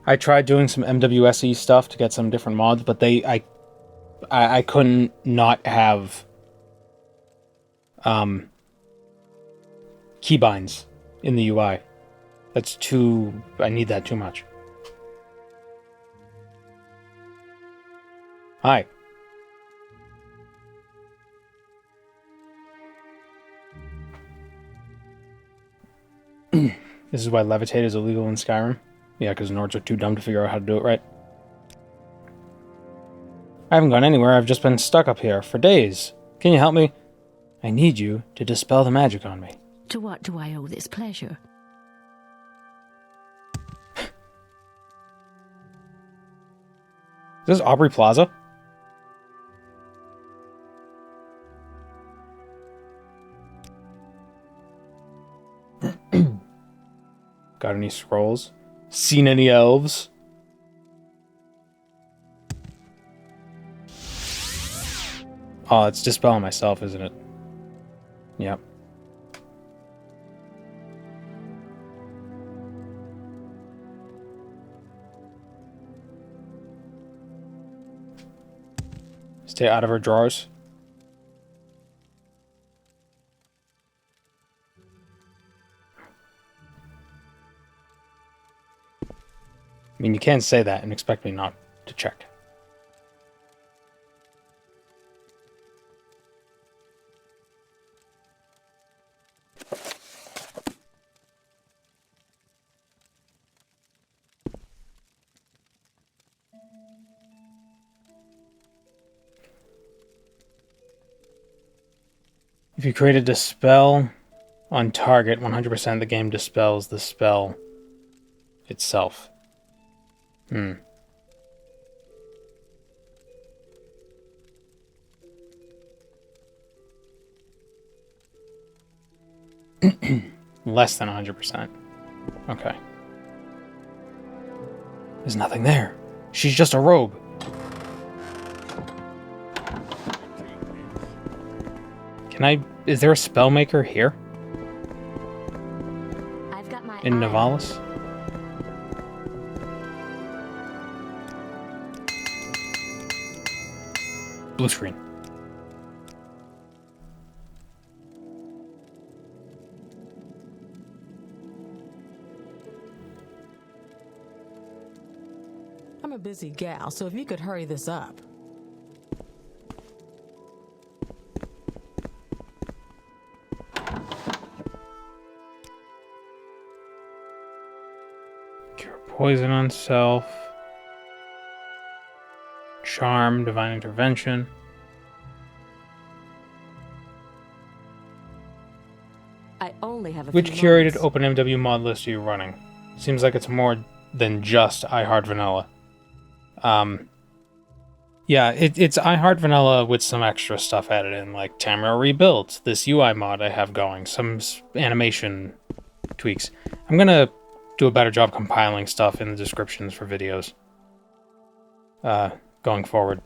I tried doing some MWSE stuff to get some different mods, but I couldn't not have keybinds in the UI. That's too... I need that too much. Hi. This is why levitate is illegal in Skyrim? Yeah, because Nords are too dumb to figure out how to do it right. I haven't gone anywhere, I've just been stuck up here for days. Can you help me? I need you to dispel the magic on me. To what do I owe this pleasure? Is this Aubrey Plaza? Got any scrolls? Seen any elves? Oh, it's dispelling myself, isn't it? Yep. Stay out of her drawers. I mean, you can't say that and expect me not to check. If you create a dispel on target, 100% of the game dispels the spell itself. Less than 100%. Okay. There's nothing there. She's just a robe. Is there a spell maker here? I've got my In Nivalis? Blue screen. I'm a busy gal, so if you could hurry this up. Cure poison on self. Charm, divine intervention. I only have a Which few curated moments. OpenMW mod list are you running? Seems like it's more than just iHeart Vanilla. Yeah, it's iHeart Vanilla with some extra stuff added in, like Tamriel Rebuilt, this UI mod I have going, some animation tweaks. I'm gonna do a better job compiling stuff in the descriptions for videos going forward,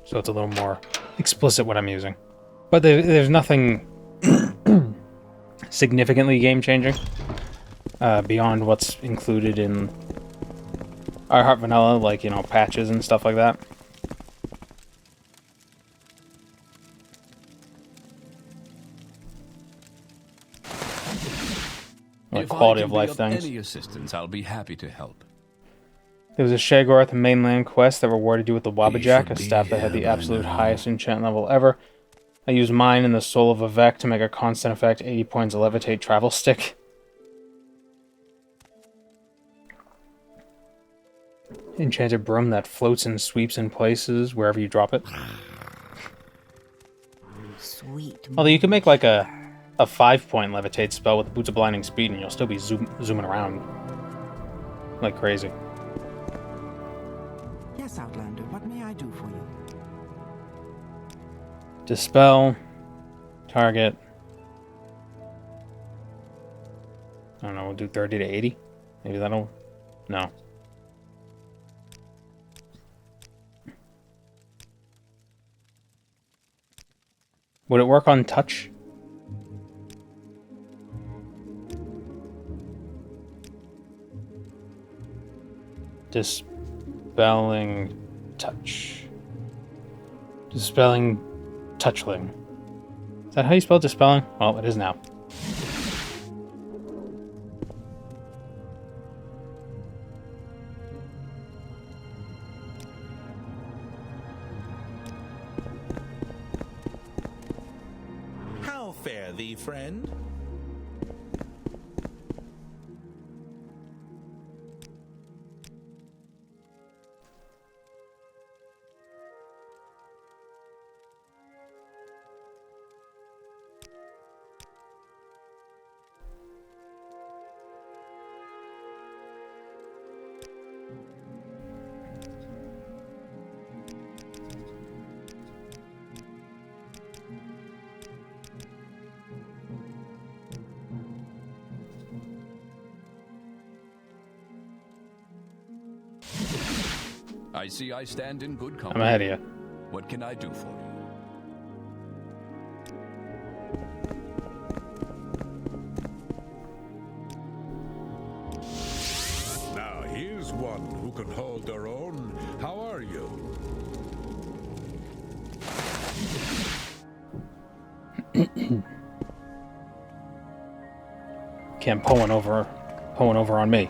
so it's a little more explicit what I'm using. But there's nothing significantly game-changing beyond what's included in iHeart Vanilla, like, you know, patches and stuff like that. Like quality of life things. Any assistance, I'll be happy to help. There was a Shagorth mainland quest that rewarded you with the Wabbajack, a staff that had the absolute highest enchant level ever. I used mine in the Soul of Vivek to make a constant effect 80 points levitate travel stick. Enchanted broom that floats and sweeps in places wherever you drop it. Sweet. Although you can make like a 5-point levitate spell with Boots of Blinding Speed and you'll still be zooming around like crazy. Yes, Outlander, what may I do for you? Dispel. Target. I don't know, we'll do 30 to 80. Maybe that'll... No. Would it work on touch? Dispelling touch. Dispelling touchling. Is that how you spell dispelling? Well, it is now. How fare thee, friend? I see I stand in good I'm company. ahead of you. What can I do for you? Now here's one who can hold their own. How are you? Can't pull one over on me.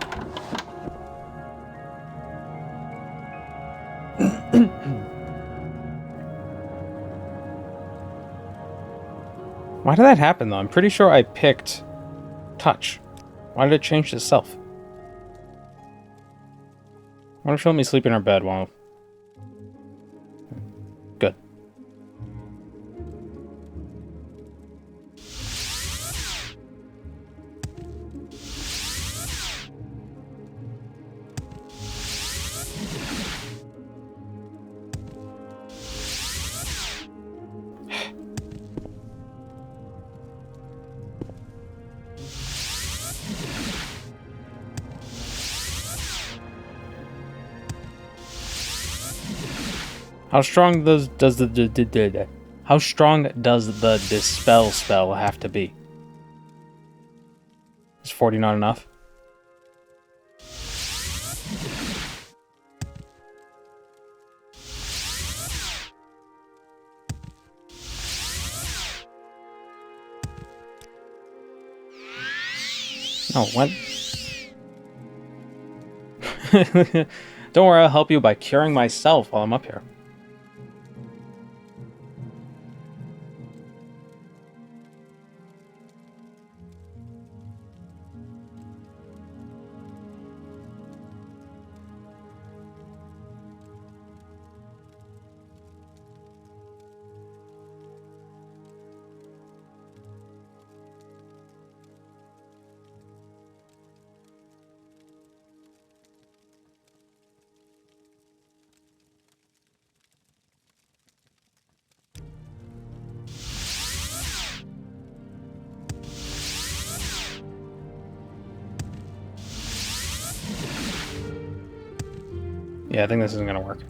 Why did that happen, though? I'm pretty sure I picked touch. Why did it change to self? Why don't you let me sleep in our bed while... Good. How strong does the how strong does the dispel spell have to be? Is 40 not enough? Oh, what? Don't worry, I'll help you by curing myself while I'm up here. Yeah, I think this isn't gonna work.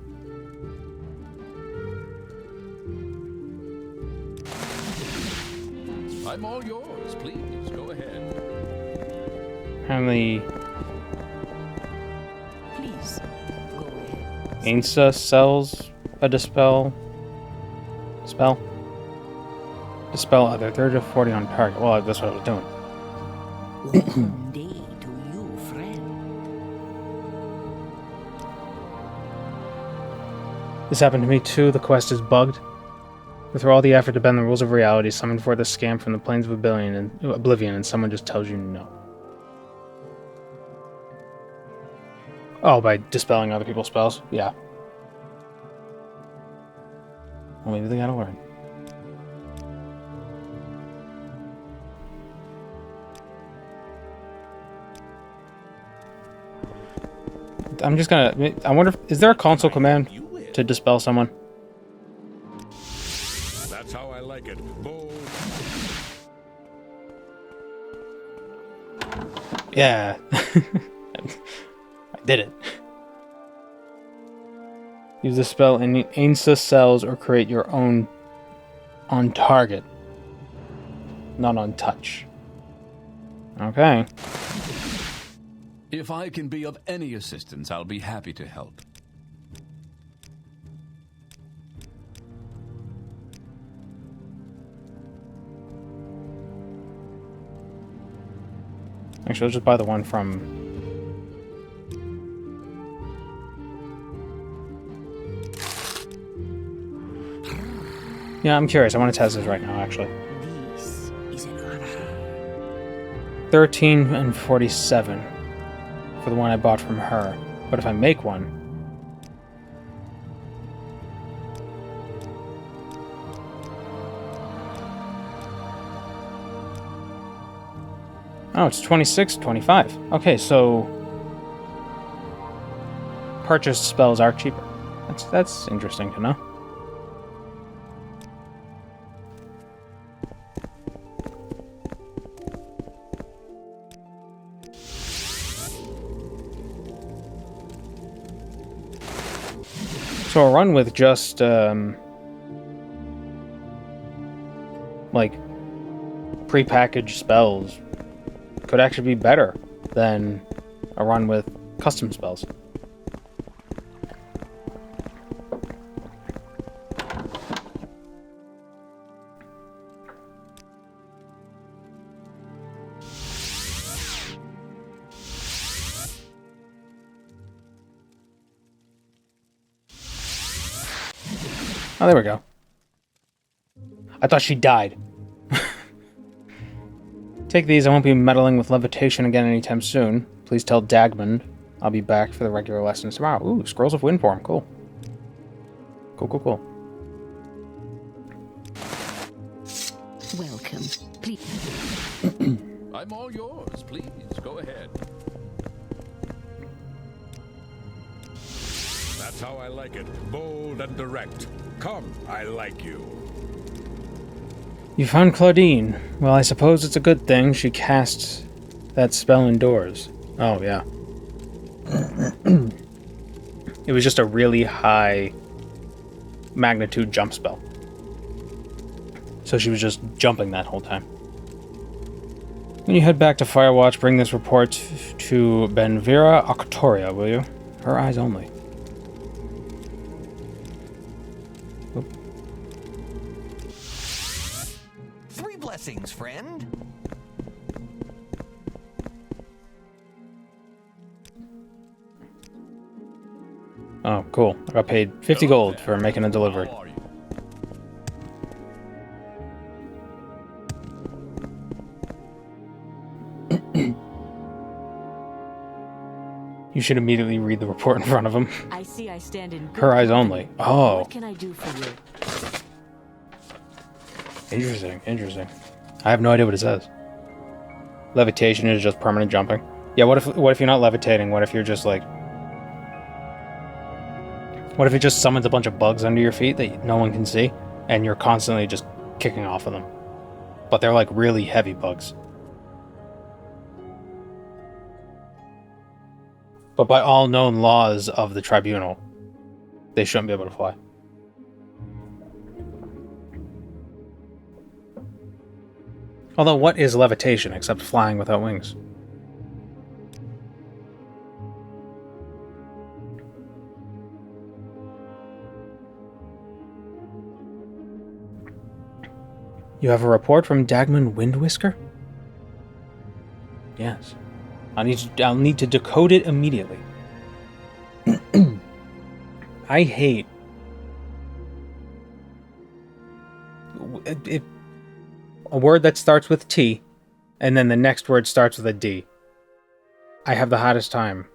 I'm all yours, please. Go ahead. Apparently, Please, go ahead. Ainsa sells a dispel spell. Dispel other 30 to 40 on target. Well, that's what I was doing. One day to you, friend. This happened to me too. The quest is bugged. Go through all the effort to bend the rules of reality, summon forth a scam from the plains of oblivion, and someone just tells you no. Oh, by dispelling other people's spells? Yeah. Well, maybe they gotta learn. I'm just gonna... I wonder if... Is there a console command to dispel someone? That's how I like it. Bold. Yeah. I did it. Use the spell in Ainsa cells or create your own on target. Not on touch. Okay. If I can be of any assistance, I'll be happy to help. Actually, I'll just buy the one from... Yeah, I'm curious. I want to test this right now, actually. This is an honor. 13 and 47 for the one I bought from her. But if I make one... Oh, it's 26, 25. Okay, so... Purchased spells are cheaper. That's interesting to know. So a run with just, like, pre-packaged spells could actually be better than a run with custom spells. Oh, there we go. I thought she died. Take these. I won't be meddling with levitation again anytime soon. Please tell Dagmund I'll be back for the regular lessons tomorrow. Ooh, Scrolls of Windform. Cool. Cool. Welcome. Please. I'm all yours. Please, go ahead. That's how I like it. Bold and direct. Come, I like you. You found Claudine. Well, I suppose it's a good thing she cast that spell indoors. Oh, yeah. It was just a really high magnitude jump spell. So she was just jumping that whole time. When you head back to Firewatch, bring this report to Benvira Octoria, will you? Her eyes only. Oop. 3 blessings, friend. Oh, cool. I got paid 50 gold for making a delivery. You should immediately read the report in front of him. I see I stand in Her eyes only. Oh. What can I do for you? Interesting. I have no idea what it says. Levitation is just permanent jumping. Yeah, what if you're not levitating? What if you're just like... What if it just summons a bunch of bugs under your feet that no one can see, and you're constantly just kicking off of them? But they're like really heavy bugs. But by all known laws of the tribunal, they shouldn't be able to fly. Although, what is levitation except flying without wings? You have a report from Dagmund Windwhisker? Yes. I'll need to decode it immediately. I hate a word that starts with T, and then the next word starts with a D. I have the hardest time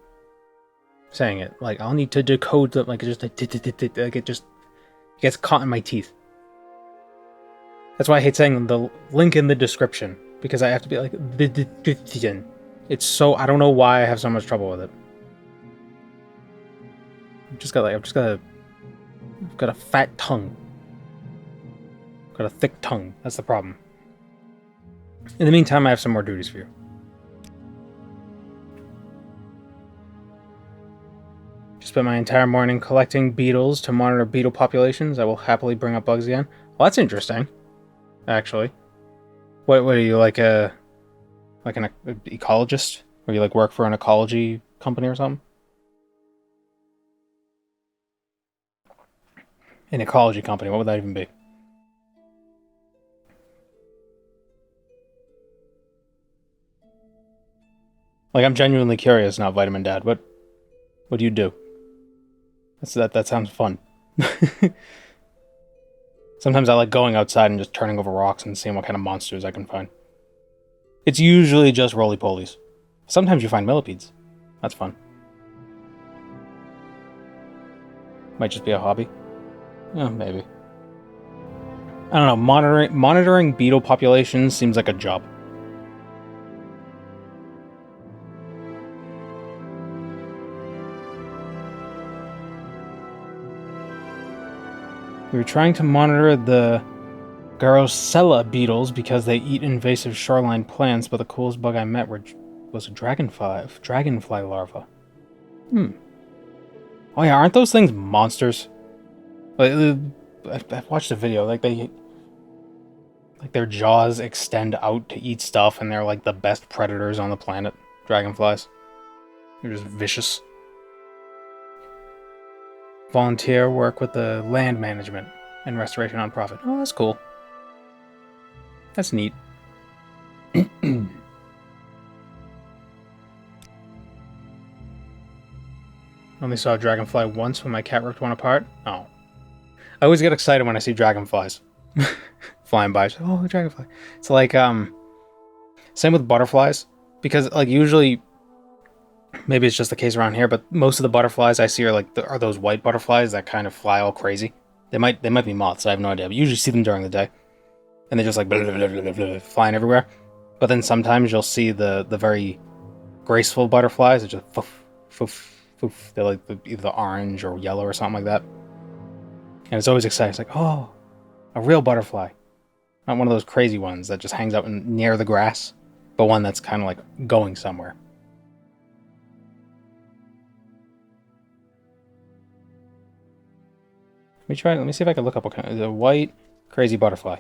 saying it. Like, I'll need to decode the, like, just like it just gets caught in my teeth. That's why I hate saying the link in the description, because I have to be like the. It's so, I don't know why I have so much trouble with it. I've got a fat tongue. Got a thick tongue. That's the problem. In the meantime, I have some more duties for you. Just spent my entire morning collecting beetles to monitor beetle populations. I will happily bring up bugs again. Well, that's interesting. Actually. What are you, like an ecologist? Or you like work for an ecology company or something? An ecology company, what would that even be? Like, I'm genuinely curious now, Vitamin Dad. What do you do? That sounds fun. Sometimes I like going outside and just turning over rocks and seeing what kind of monsters I can find. It's usually just roly-polies. Sometimes you find millipedes. That's fun. Might just be a hobby. Yeah, maybe. I don't know, monitoring beetle populations seems like a job. We were trying to monitor the Garocella beetles because they eat invasive shoreline plants, but the coolest bug I met was a dragonfly larva. Oh yeah, aren't those things monsters? Like, I've watched a video, like their jaws extend out to eat stuff, and they're like the best predators on the planet. Dragonflies. They're just vicious. Volunteer work with the land management and restoration nonprofit. Oh, that's cool. That's neat. Only saw a dragonfly once when my cat ripped one apart. Oh. I always get excited when I see dragonflies flying by. So, oh, a dragonfly. It's like, Same with butterflies, because like usually, maybe it's just the case around here, but most of the butterflies I see are like are those white butterflies that kind of fly all crazy. They might be moths. I have no idea. But you usually see them during the day, and they're just like blah, blah, blah, blah, blah, flying everywhere. But then sometimes you'll see the very graceful butterflies that just foof, foof, foof. They're like either orange or yellow or something like that. And it's always exciting. It's like, oh, a real butterfly. Not one of those crazy ones that just hangs out near the grass, but one that's kind of like going somewhere. Let me see if I can look up what kind of the white crazy butterfly.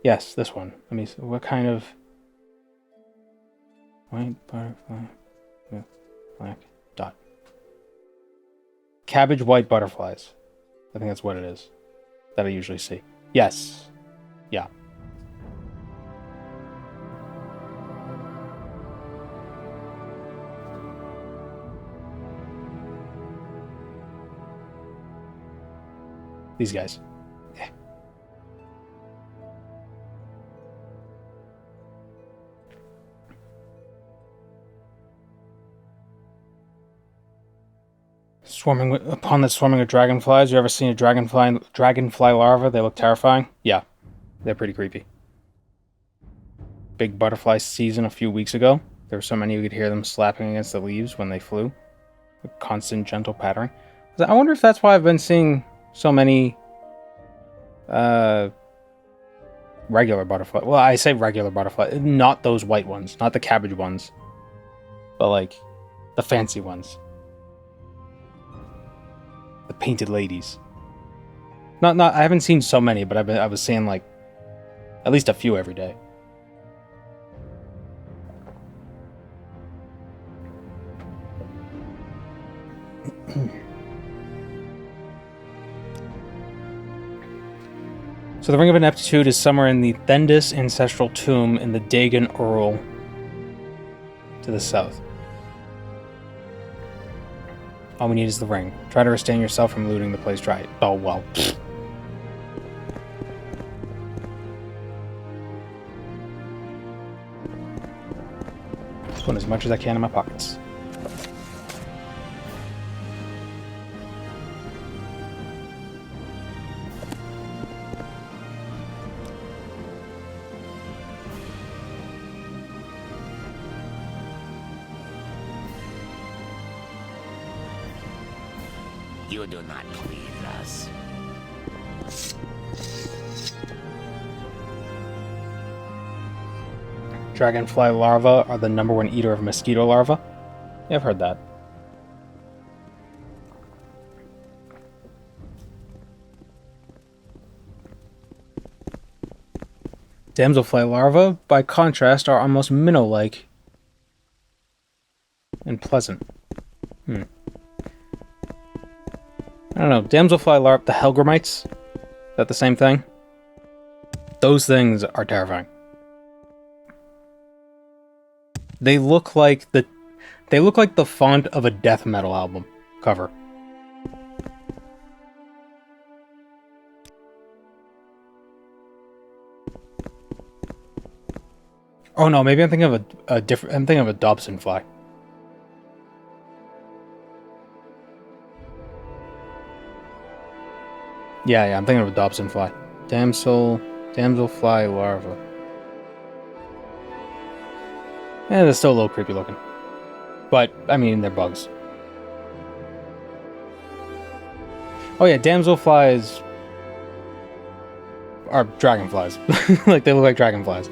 Yes, this one. Let me see what kind of white butterfly with black dot. Cabbage white butterflies. I think that's what it is that I usually see. Yes. Yeah. These guys. Yeah. Swarming with dragonflies. You ever seen a dragonfly larva? They look terrifying. Yeah, they're pretty creepy. Big butterfly season a few weeks ago. There were so many you could hear them slapping against the leaves when they flew. A constant gentle pattering. I wonder if that's why I've been seeing so many regular butterfly. Well, I say regular butterfly, not those white ones, not the cabbage ones, but like the fancy ones. The painted ladies. Not. I haven't seen so many, but I was seeing like at least a few every day. So the Ring of Ineptitude is somewhere in the Thendis ancestral tomb in the Dagon Earl to the south. All we need is the ring. Try to restrain yourself from looting the place dry. Oh, well. Put as much as I can in my pockets. You do not please us. Dragonfly larvae are the #1 eater of mosquito larvae. Yeah, I've heard that. Damselfly larvae, by contrast, are almost minnow-like and pleasant. I don't know. Damselfly larvae, the Helgramites, is that the same thing? Those things are terrifying. They look like the font of a death metal album cover. Oh no, maybe I'm thinking of a different. I'm thinking of a Dobson fly. Yeah, I'm thinking of a Dobson fly. Damselfly larva. Yeah, they're still a little creepy looking. But, I mean, they're bugs. Oh yeah, damselflies are dragonflies. Like, they look like dragonflies.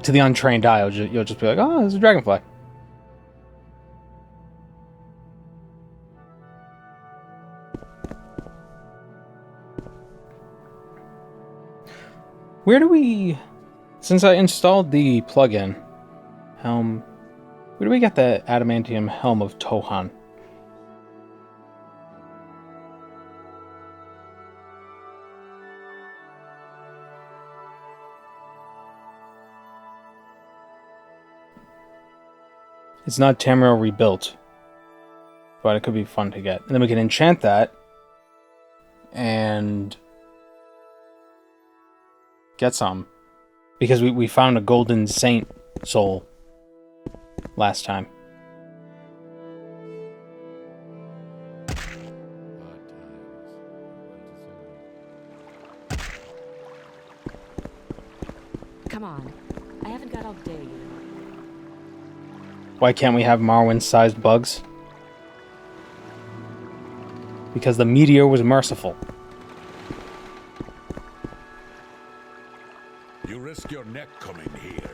To the untrained eye, you'll just be like, oh, it's a dragonfly. Where do we... Since I installed the plugin, Helm... Where do we get the Adamantium Helm of Tohan? It's not Tamriel rebuilt. but it could be fun to get. And then we can enchant that and get some. Because we found a golden saint soul last time. Come on. I haven't got all day, you know. Why can't we have Morrowind-sized bugs? Because the meteor was merciful. You risk your neck coming here.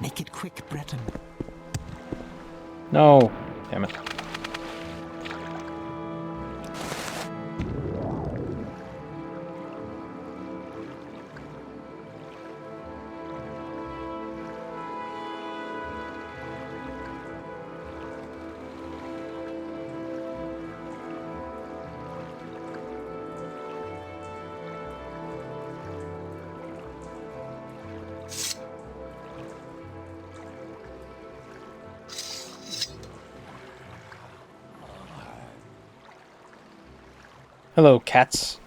Make it quick, Breton. No. Damn it. Hello, cats.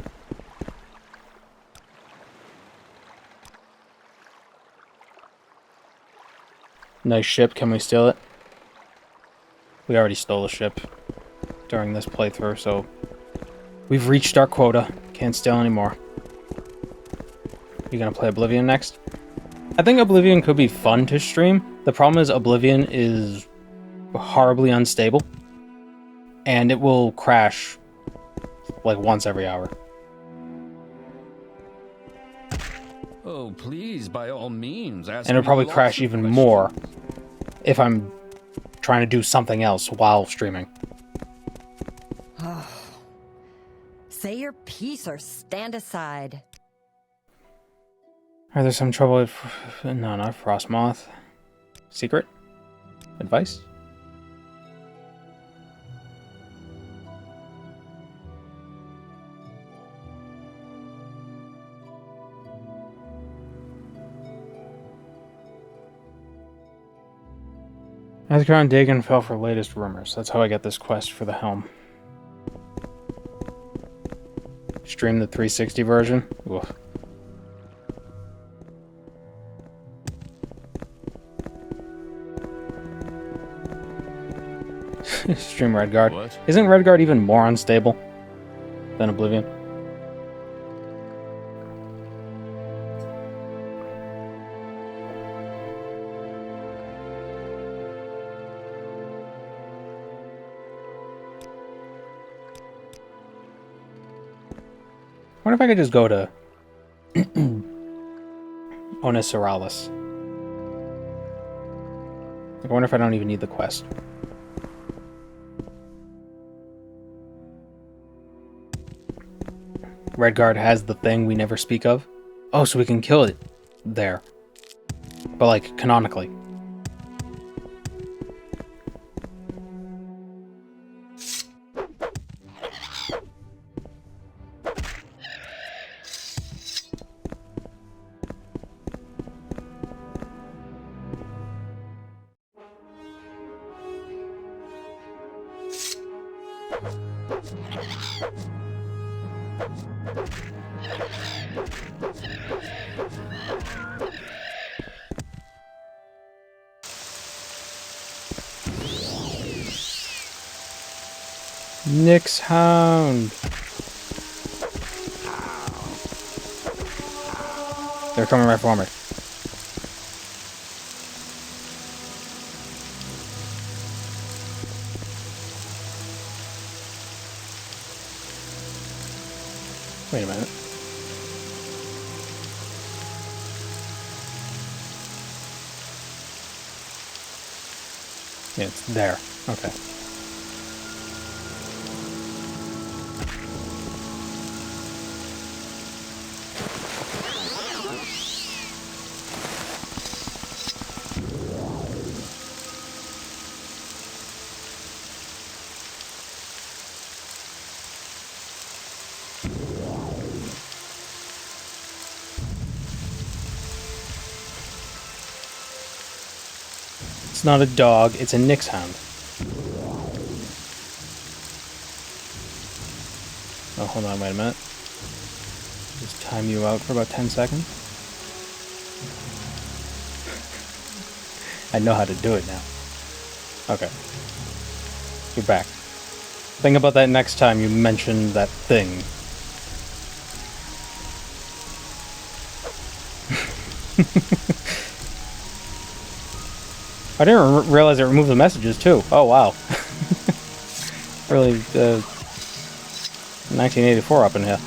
Nice ship. Can we steal it? We already stole a ship during this playthrough, so we've reached our quota. Can't steal anymore. You gonna play Oblivion next? I think Oblivion could be fun to stream. The problem is Oblivion is horribly unstable, and it will crash like once every hour. Oh, please, by all means, ask And it'll me probably lots crash of even questions. more if I'm trying to do something else while streaming. Say your piece or stand aside. Are there some trouble with... No, not Frostmoth. Secret? Advice? Asgard and Dagon fell for latest rumors. That's how I get this quest for the helm. Stream the 360 version? Oof. Stream Redguard. What? Isn't Redguard even more unstable than Oblivion? I wonder if I could just go to Onisiralis. I wonder if I don't even need the quest. Redguard has the thing we never speak of. Oh, so we can kill it there. But like, canonically. Nyx Hound. They're coming right for me. Wait a minute. Yeah, it's there. Okay. It's not a dog, it's a Nyx hound. Oh, hold on, wait a minute. Just time you out for about 10 seconds. I know how to do it now. Okay. You're back. Think about that next time you mention that thing. I didn't realize it removed the messages too. Oh wow. Really, 1984 up in here.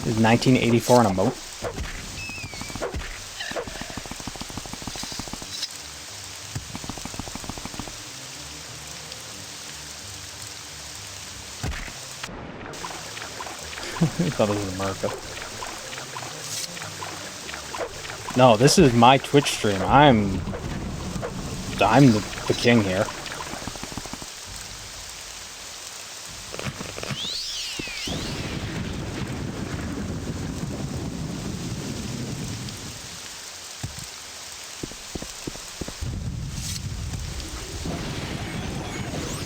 Is 1984 on a moat? I thought it was America. No, this is my Twitch stream. I'm the king here.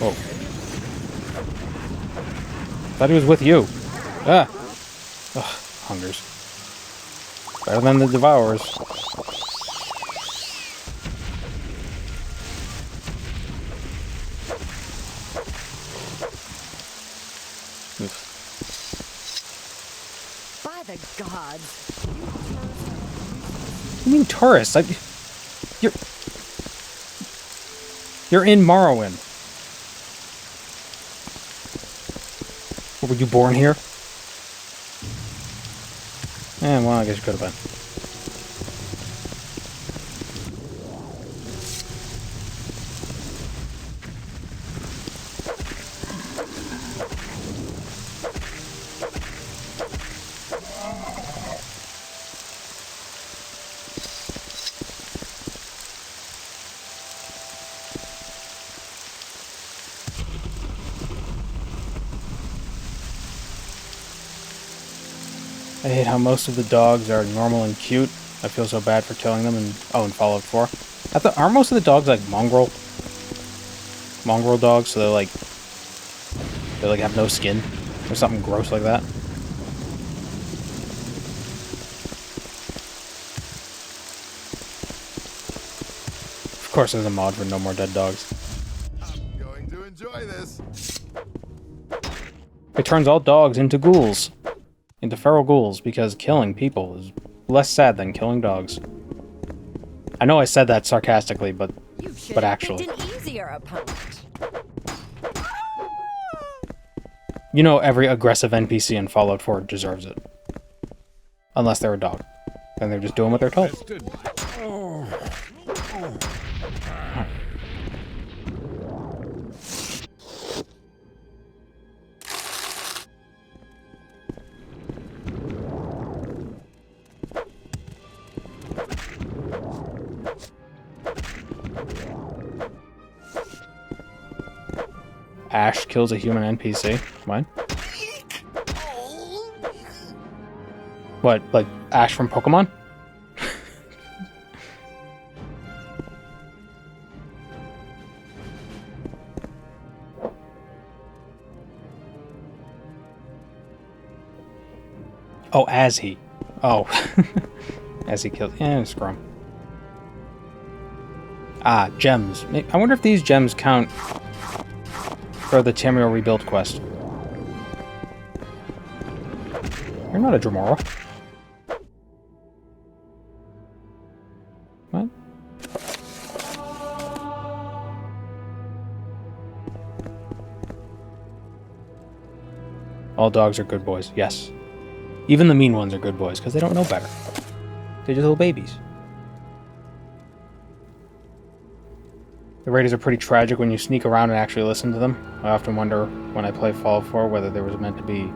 Oh. Thought he was with you. Ah! Ugh, hungers. Better than the devourers. Oof. By the gods. What do you mean tourists? You're in Morrowind. Were you born here? Well, I guess you could have been. I hate how most of the dogs are normal and cute. I feel so bad for killing them in Fallout 4. Aren't most of the dogs like mongrel dogs, so they have no skin or something gross like that? Of course there's a mod for no more dead dogs. I'm going to enjoy this. It turns all dogs into ghouls. Into feral ghouls, because killing people is less sad than killing dogs. I know I said that sarcastically, but actually. An easier opponent. You know every aggressive NPC in Fallout 4 deserves it. Unless they're a dog. Then they're just doing what they're told. Ash kills a human NPC. What? What, like Ash from Pokemon? Oh, as he. Oh. As he kills. Yeah, screw him. Ah, gems. I wonder if these gems count for the Tamriel rebuild quest. You're not a Dremora. What? All dogs are good boys, yes. Even the mean ones are good boys, because they don't know better. They're just little babies. The raiders are pretty tragic when you sneak around and actually listen to them. I often wonder when I play Fallout 4 whether there was meant to be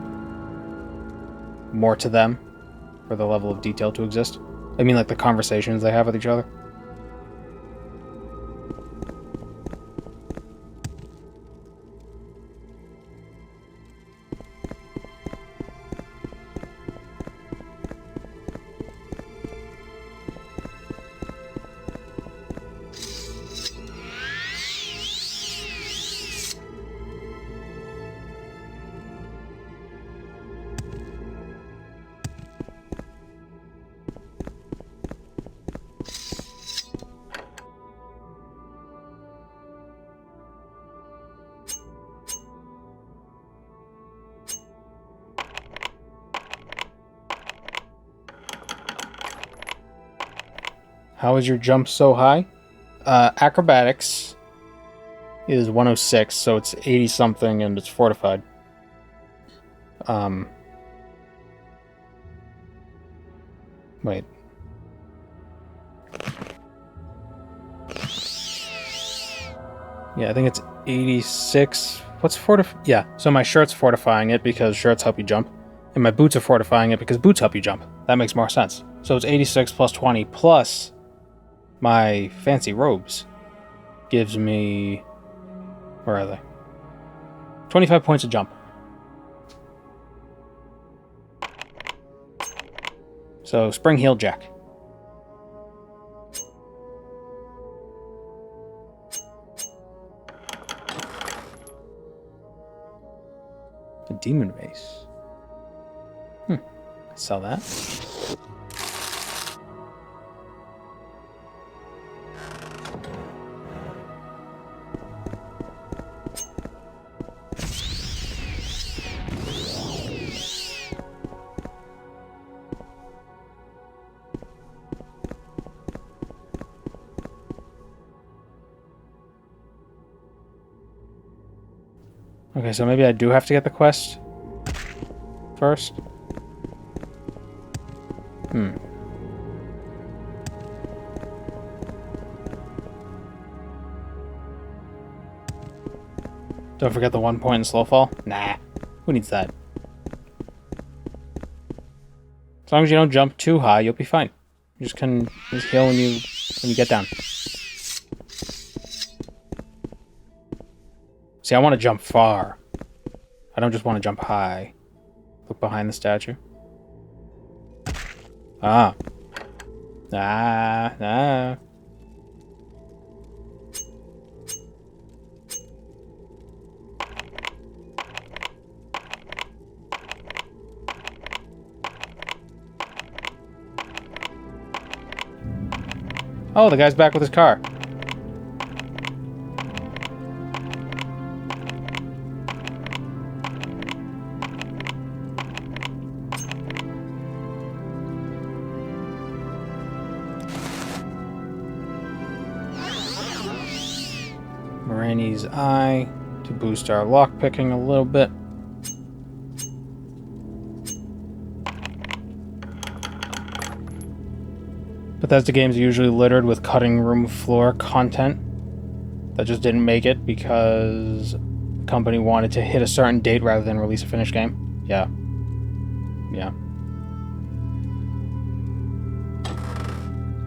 more to them for the level of detail to exist. I mean, like the conversations they have with each other. How is your jump so high? Acrobatics is 106, so it's 80 something and it's fortified. Wait. Yeah, I think it's 86. What's Yeah, so my shirt's fortifying it because shirts help you jump. And my boots are fortifying it because boots help you jump. That makes more sense. So it's 86 plus 20 plus my fancy robes gives me... Where are they? 25 points of jump. So Spring Heal Jack. A demon vase. Sell that. Okay, so maybe I do have to get the quest first. Don't forget the 1 point in slow fall. Nah, who needs that? As long as you don't jump too high, you'll be fine. You just can just heal when you get down. See, I want to jump far. I don't just want to jump high. Look behind the statue. Ah. Ah. Oh, the guy's back with his car. Morani's Eye to boost our lockpicking a little bit. Bethesda games are usually littered with cutting room floor content that just didn't make it because the company wanted to hit a certain date rather than release a finished game. Yeah.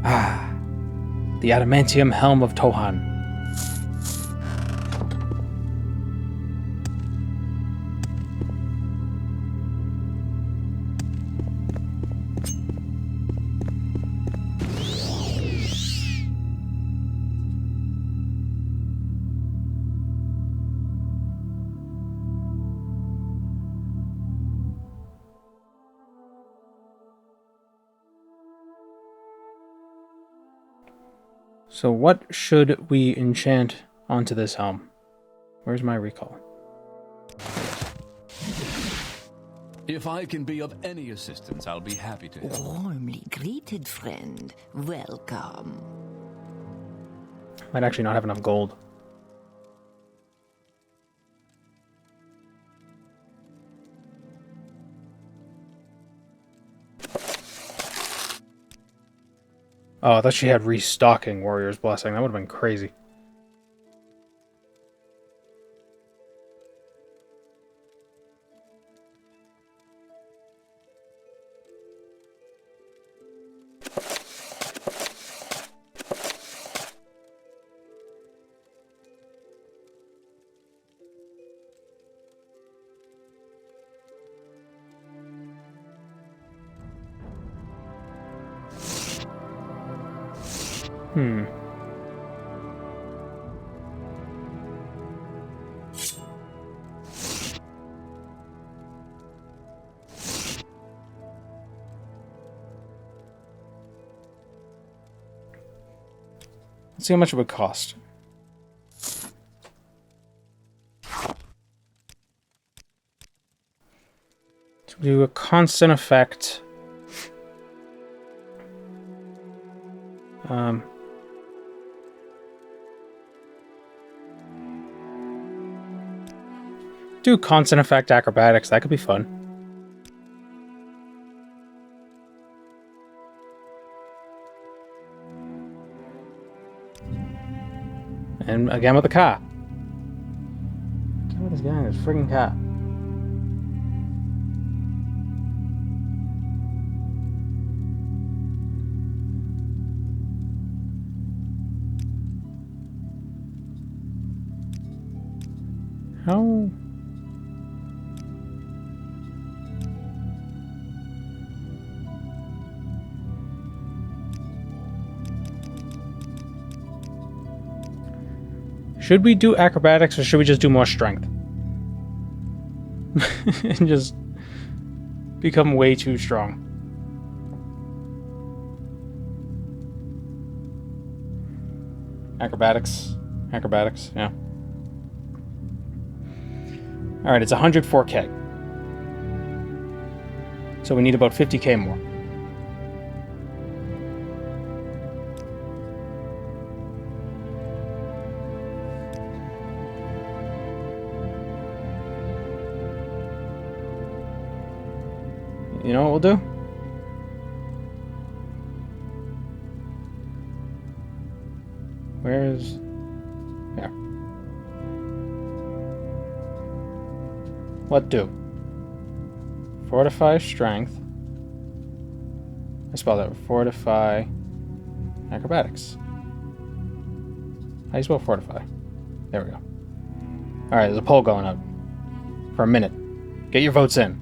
Ah. The Adamantium Helm of Tohan. So what should we enchant onto this helm? Where's my recall? If I can be of any assistance, I'll be happy to help. Warmly greeted, friend. Welcome. Might actually not have enough gold. Oh, I thought she had restocking Warrior's Blessing. That would have been crazy. Let's see how much it would cost. To do a constant effect. Do constant effect acrobatics. That could be fun. And again with the car. What is going on? This friggin' car. How? Should we do acrobatics or should we just do more strength? And just become way too strong. Acrobatics. Acrobatics, yeah. Alright, it's 104k. So we need about 50k more. You know what we'll do? Where's... Here. What do? Fortify strength. I spelled that. Fortify acrobatics. How do you spell fortify? There we go. Alright, there's a poll going up. For a minute. Get your votes in.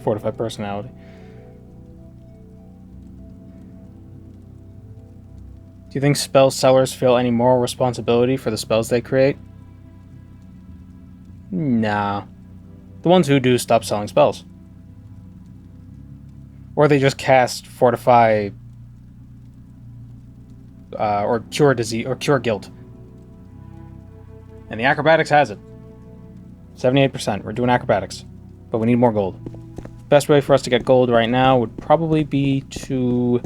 Fortify personality. Do you think spell sellers feel any moral responsibility for the spells they create? Nah. The ones who do stop selling spells. Or they just cast Fortify or Cure Disease or Cure Guilt. And the acrobatics has it. 78%. We're doing acrobatics. But we need more gold. Best way for us to get gold right now would probably be to...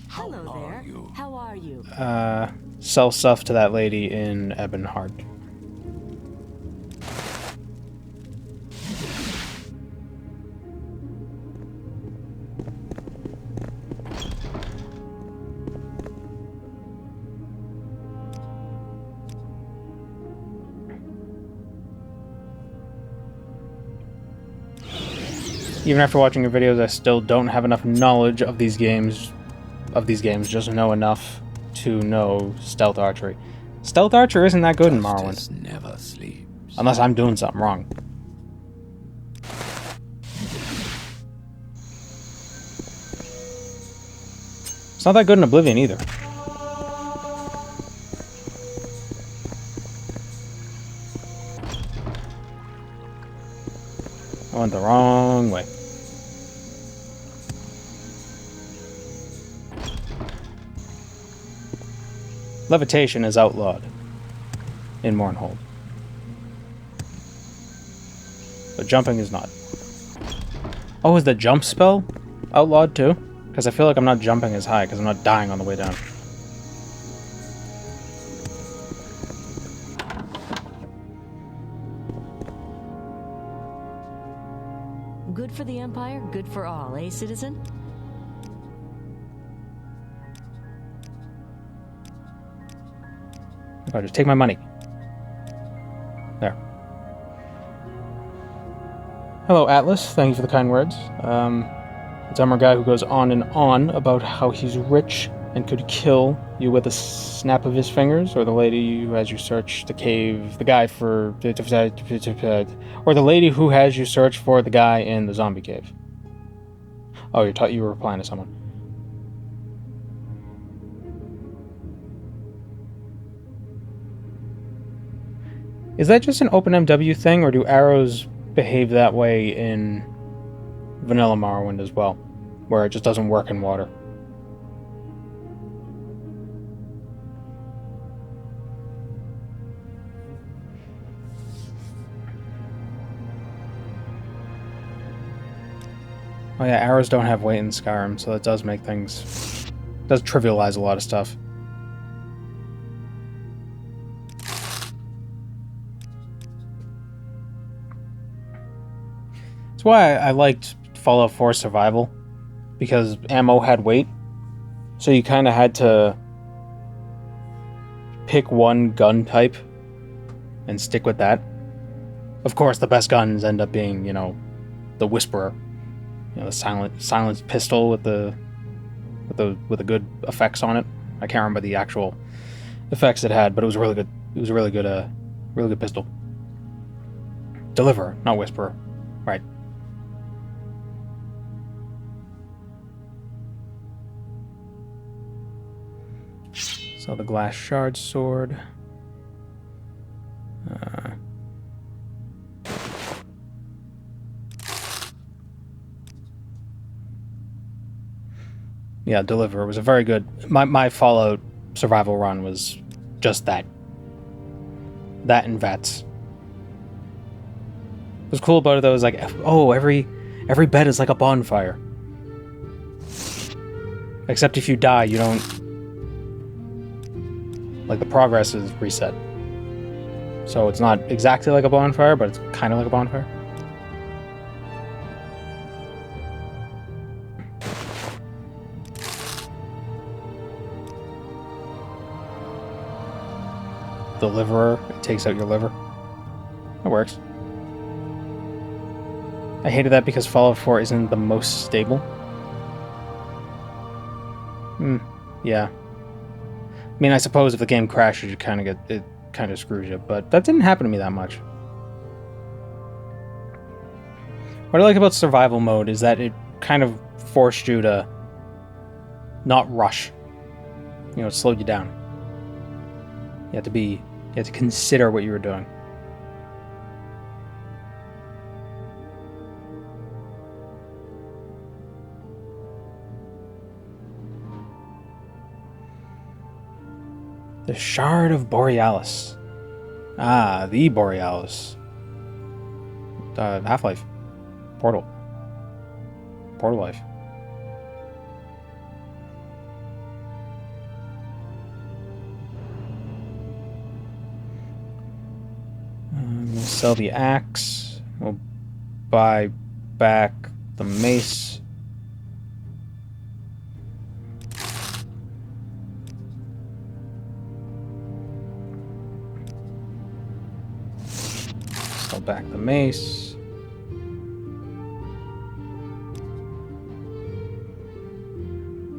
Hello there. How are you? Sell stuff to that lady in Ebonheart. Even after watching your videos, I still don't have enough knowledge of these games. Just know enough to know stealth archery. Stealth archer isn't that good in Morrowind. Never sleeps. Unless I'm doing something wrong. It's not that good in Oblivion either. I went the wrong way. Levitation is outlawed in Mournhold. But jumping is not. Oh, is the jump spell outlawed too? Because I feel like I'm not jumping as high because I'm not dying on the way down. for the Empire, good for all, eh, citizen? Oh, just take my money. There. Hello, Atlas. Thank you for the kind words. It's our guy who goes on and on about how he's rich and could kill you with a snap of his fingers, or the lady who has you search the cave, the guy for... or the lady who has you search for the guy in the zombie cave. Oh, you were replying to someone. Is that just an OpenMW thing, or do arrows behave that way in vanilla Morrowind as well, where it just doesn't work in water? Oh yeah, arrows don't have weight in Skyrim, so that does make things... does trivialize a lot of stuff. That's why I liked Fallout 4 Survival, because ammo had weight, so you kind of had to pick one gun type and stick with that. Of course, the best guns end up being, you know, the Whisperer. You know, the silent pistol with the good effects on it. I can't remember the actual effects it had, but it was really good. It was a really good pistol. Deliverer, not Whisperer. Right. So the glass shard sword. Yeah, Deliverer was a very good... My Fallout survival run was just that. That and VATS. What's cool about it, though, is like, oh, every bed is like a bonfire. Except if you die, you don't... Like, the progress is reset. So it's not exactly like a bonfire, but it's kind of like a bonfire. Deliverer, it takes out your liver. It works. I hated that because Fallout 4 isn't the most stable. Yeah. I mean, I suppose if the game crashes, it kind of screws you, but that didn't happen to me that much. What I like about survival mode is that it kind of forced you to not rush. You know, it slowed you down. You had to consider what you were doing. The Shard of Borealis. Ah, the Borealis. Half-Life. Portal Life. We'll sell the axe. We'll buy back the mace. Sell back the mace.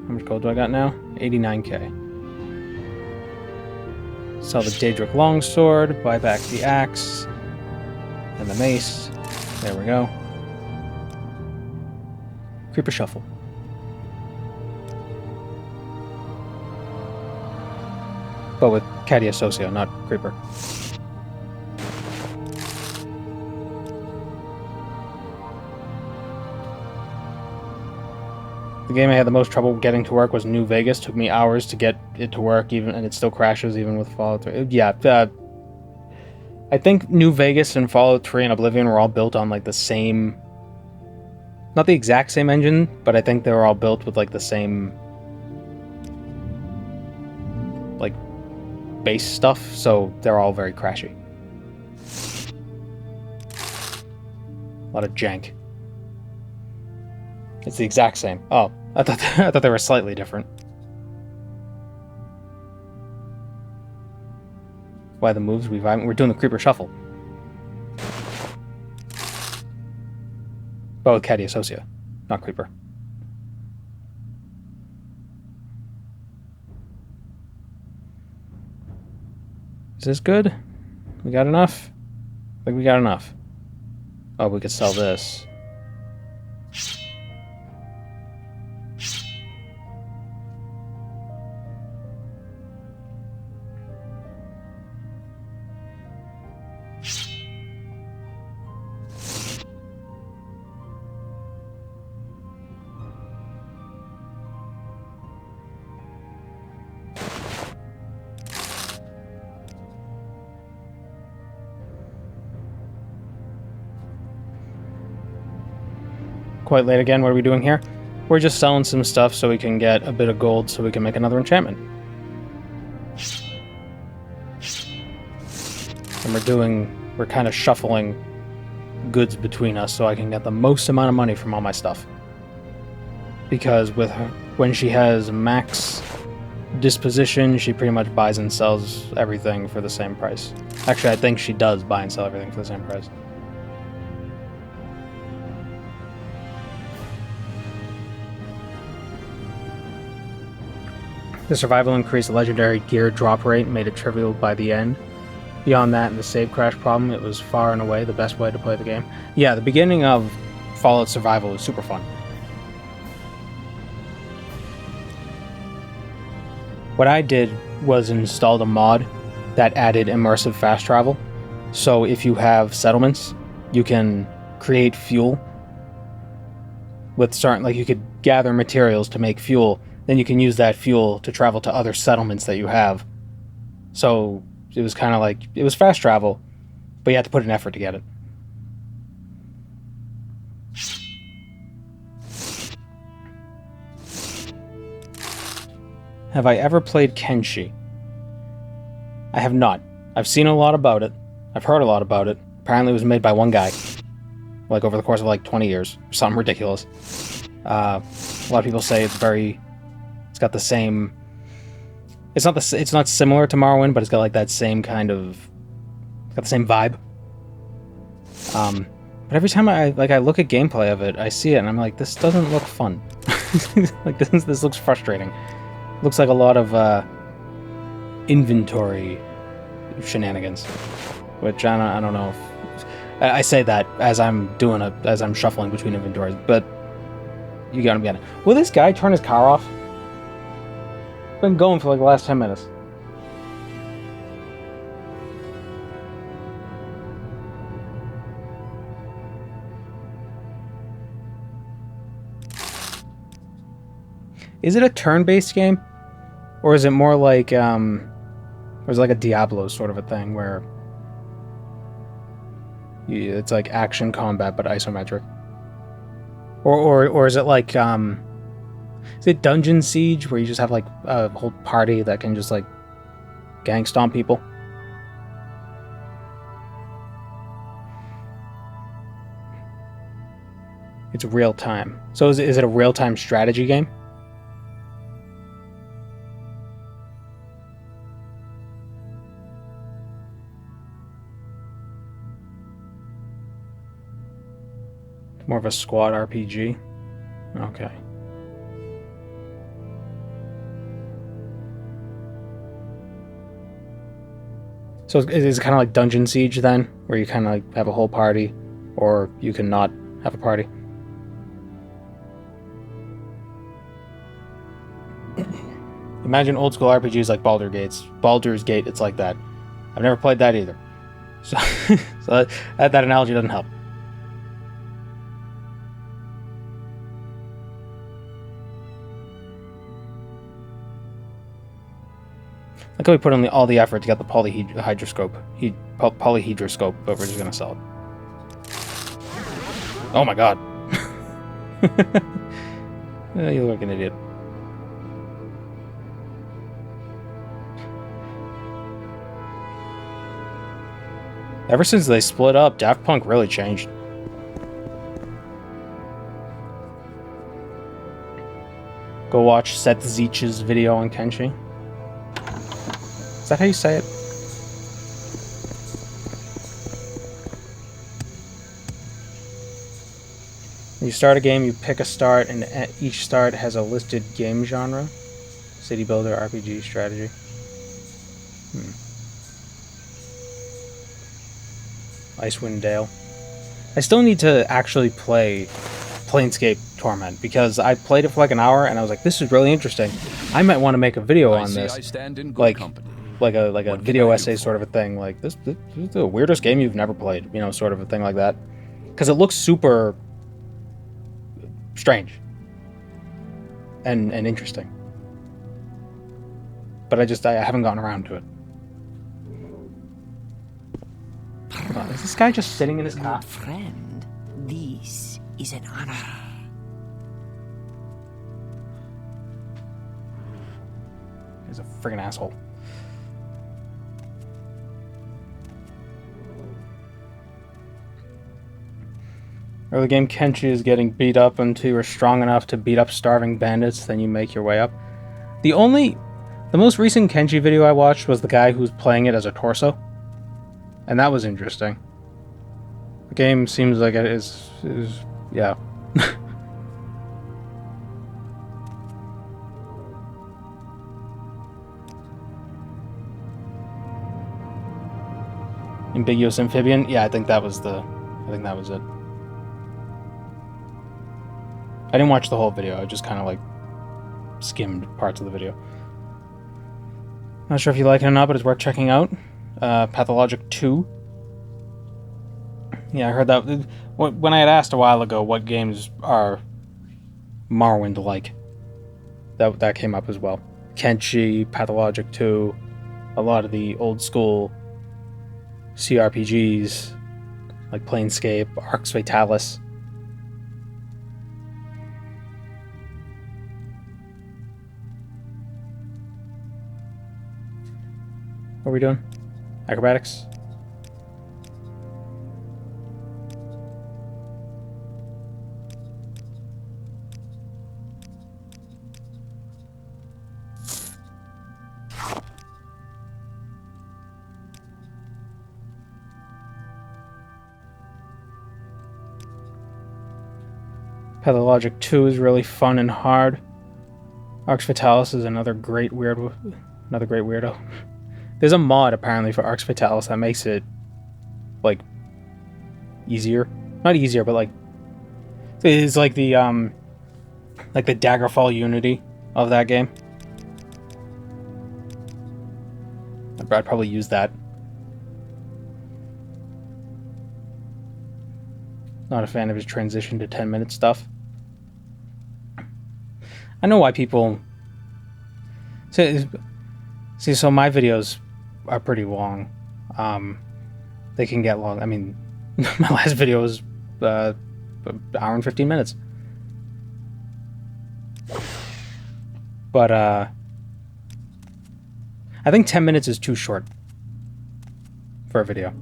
How much gold do I got now? 89k. Sell the Daedric longsword, buy back the axe, and the mace. There we go. Creeper Shuffle. But with Cadia Socio, not Creeper. The game I had the most trouble getting to work was New Vegas. Took me hours to get it to work, and it still crashes even with Fallout 3. Yeah, I think New Vegas and Fallout 3 and Oblivion were all built on like the same... Not the exact same engine, but I think they were all built with like the same... like base stuff, so they're all very crashy. A lot of jank. It's the exact same. Oh, I thought they were slightly different. Why the moves we're doing the creeper shuffle. Oh, with Caddy Associa, not creeper. Is this good? We got enough? I think we got enough. Oh, we could sell this. Quite late again. What are we doing here? We're just selling some stuff so we can get a bit of gold so we can make another enchantment. And we're kind of shuffling goods between us so I can get the most amount of money from all my stuff. Because with her, when she has max disposition, she pretty much buys and sells everything for the same price. Actually, I think she does buy and sell everything for the same price. The survival increased the legendary gear drop rate and made it trivial by the end. Beyond that and the save crash problem, it was far and away the best way to play the game. Yeah, the beginning of Fallout Survival was super fun. What I did was installed a mod that added immersive fast travel. So if you have settlements, you can create fuel with certain, like you could gather materials to make fuel. Then you can use that fuel to travel to other settlements that you have. So it was kind of like, it was fast travel, but you had to put an effort to get it. Have I ever played Kenshi? I have not. I've seen a lot about it. I've heard a lot about it. Apparently it was made by one guy. Like over the course of like 20 years. Something ridiculous. A lot of people say it's got the same... It's not similar to Morrowind, but it's got like that same kind of... It's got the same vibe. But every time I look at gameplay of it, I see it and I'm like, this doesn't look fun. Like this looks frustrating. Looks like a lot of inventory shenanigans, which I don't know if I say that as I'm shuffling between inventories, but you gotta get it. Will this guy turn his car off? Been going for like the last 10 minutes. Is it a turn-based game? Or is it more like, or is it like a Diablo sort of a thing where it's like action combat but isometric? Or is it like, is it Dungeon Siege where you just have like a whole party that can just like gang stomp people? It's real time. So is it a real-time strategy game? More of a squad RPG? Okay. So is it kind of like Dungeon Siege then? Where you kind of like have a whole party? Or you can not have a party? Imagine old school RPGs like Baldur's Gate, it's like that. I've never played that either. So, that analogy doesn't help. Look how we put in all the effort to get the polyhedroscope, but we're just gonna sell it. Oh my god. You look like an idiot. Ever since they split up, Daft Punk really changed. go watch Seth Zeech's video on Kenshi. Is that how you say it? When you start a game, you pick a start, and each start has a listed game genre. City builder, RPG, strategy. Icewind Dale. I still need to actually play Planescape Torment, because I played it for like an hour, and I was like, this is really interesting. I might want to make a video on this. Like a video essay sort of a thing. Like, this is the weirdest game you've never played, you know, sort of a thing like that. Because it looks super strange and interesting. But I haven't gotten around to it. Is this guy just sitting in his car? Good friend, this is an honor. He's a friggin' asshole. Early game Kenshi is getting beat up until you're strong enough to beat up starving bandits, then you make your way up. The most recent Kenshi video I watched was the guy who was playing it as a torso. And that was interesting. The game seems like it is yeah. Ambiguous amphibian? Yeah, I think that was it. I didn't watch the whole video, I just kind of like skimmed parts of the video. Not sure if you like it or not, but it's worth checking out. Pathologic 2. Yeah, I heard that. When I had asked a while ago what games are Morrowind like, that came up as well. Kenshi, Pathologic 2, a lot of the old school CRPGs, like Planescape, Arx Fatalis. What are we doing? Acrobatics? Pathologic 2 is really fun and hard. Arx Fatalis is another great weirdo. There's a mod apparently for Arx Fatalis that makes it like easier. Not easier, but like it's like the Daggerfall Unity of that game. I'd probably use that. Not a fan of his transition to 10-minute stuff. I know why people see, so my videos are pretty long. They can get long. I mean, my last video was an hour and 15 minutes. But I think 10 minutes is too short for a video.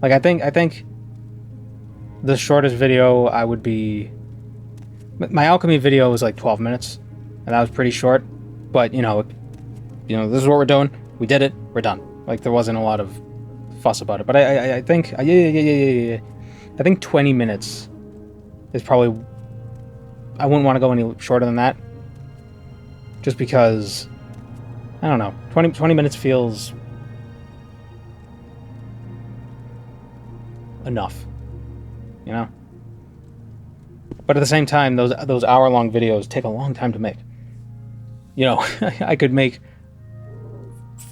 Like I think the shortest video I would be, my alchemy video was like 12 minutes, and that was pretty short. But you know, this is what we're doing. We did it. We're done. Like there wasn't a lot of fuss about it. But I think I think 20 minutes is probably. I wouldn't want to go any shorter than that. Just because, I don't know, 20 minutes feels enough, you know? But at the same time, those hour-long videos take a long time to make. You know, I could make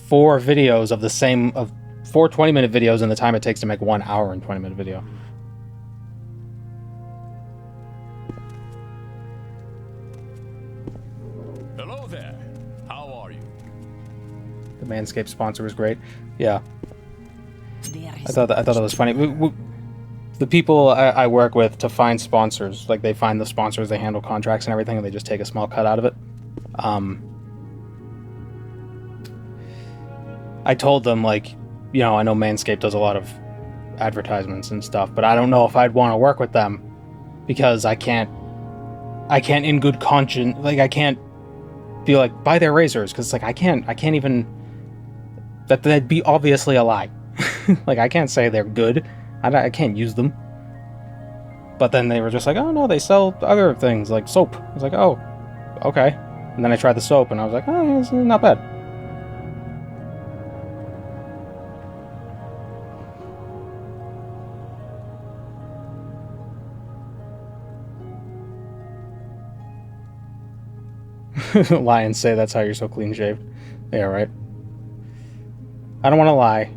4 videos of the same, of 4 20-minute videos in the time it takes to make 1 hour and 20-minute video. Hello there. How are you? The Manscaped sponsor was great. Yeah. I thought that was funny. The people I work with to find sponsors, like they find the sponsors, they handle contracts and everything, and they just take a small cut out of it. I told them, like, you know, I know Manscaped does a lot of advertisements and stuff, but I don't know if I'd want to work with them because I can't in good conscience, like I can't be like, buy their razors, because like I can't even. That'd be obviously a lie. Like I can't say they're good. I can't use them. But then they were just like, oh no, they sell other things like soap. I was like, oh, okay. And then I tried the soap and I was like, oh, it's not bad. Lions say that's how you're so clean shaved. Yeah, right. I don't want to lie.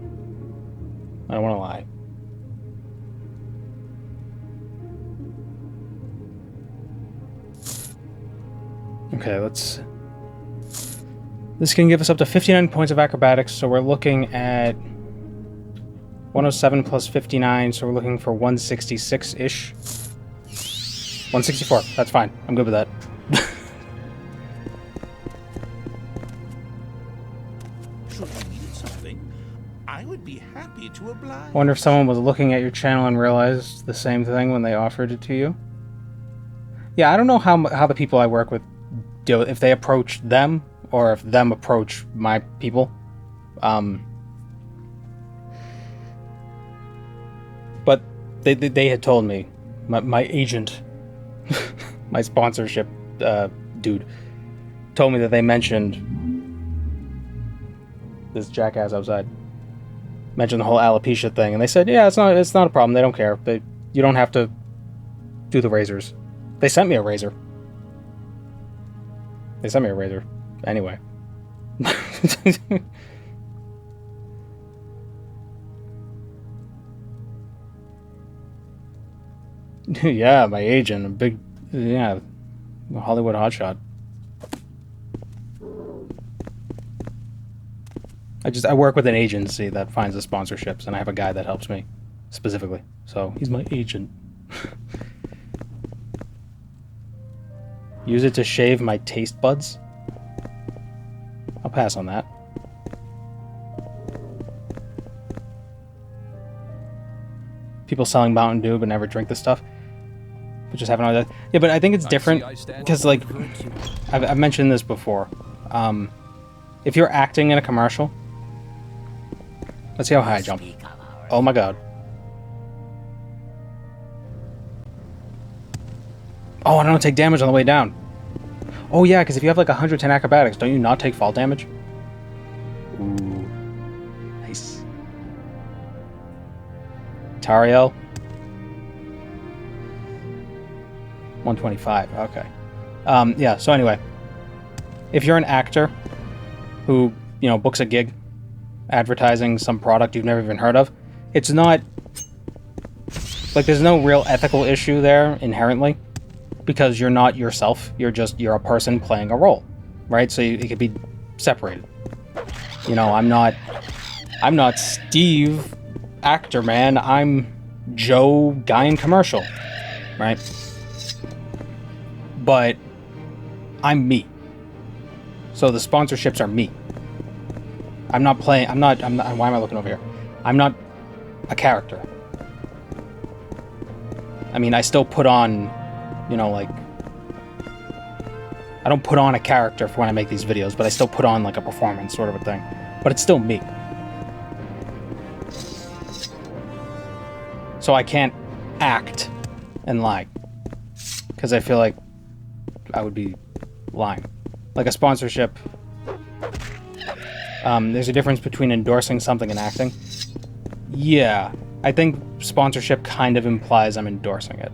I don't want to lie. Okay, let's... This can give us up to 59 points of acrobatics, so we're looking at 107 plus 59, so we're looking for 166-ish. 164, that's fine. I'm good with that. Should you need something, I would be happy to oblige. I wonder if someone was looking at your channel and realized the same thing when they offered it to you. Yeah, I don't know how the people I work with do it, if they approach them or if them approach my people. But they had told me, my agent, my sponsorship dude, told me that they mentioned this jackass outside. Mentioned the whole alopecia thing, and they said, yeah, it's not a problem. They don't care. You don't have to do the razors. They sent me a razor. They sent me a razor. Anyway. Yeah, my agent, a big, yeah, Hollywood hotshot. I work with an agency that finds the sponsorships, and I have a guy that helps me specifically. So he's my agent. Use it to shave my taste buds? I'll pass on that. People selling Mountain Dew but never drink this stuff. But just having all that. Yeah, but I think it's different because, like, I've mentioned this before. If you're acting in a commercial, let's see how high I jump. Oh my god. Oh, I don't take damage on the way down. Oh yeah, because if you have like 110 acrobatics, don't you not take fall damage? Ooh. Nice. Tamriel. 125, okay. Yeah, so anyway. If you're an actor who, you know, books a gig advertising some product you've never even heard of, it's not... Like, there's no real ethical issue there, inherently. Because you're not yourself, you're a person playing a role, right? So it could be separated. You know, I'm not Steve, actor man, I'm Joe, guy in commercial, right? But I'm me. So the sponsorships are me. I'm not, why am I looking over here? I'm not a character. I mean, I still put on, you know, like, I don't put on a character for when I make these videos, but I still put on like a performance sort of a thing. But it's still me. So I can't act and lie. Because I feel like I would be lying. Like a sponsorship. There's a difference between endorsing something and acting. Yeah, I think sponsorship kind of implies I'm endorsing it.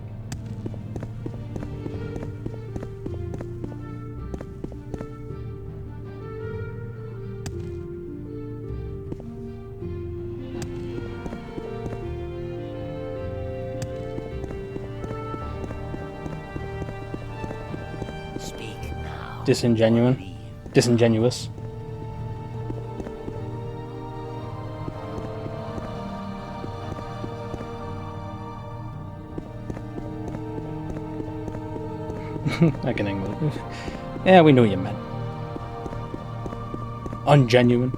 Disingenuous. I can English. Yeah, we knew you meant. Ungenuine.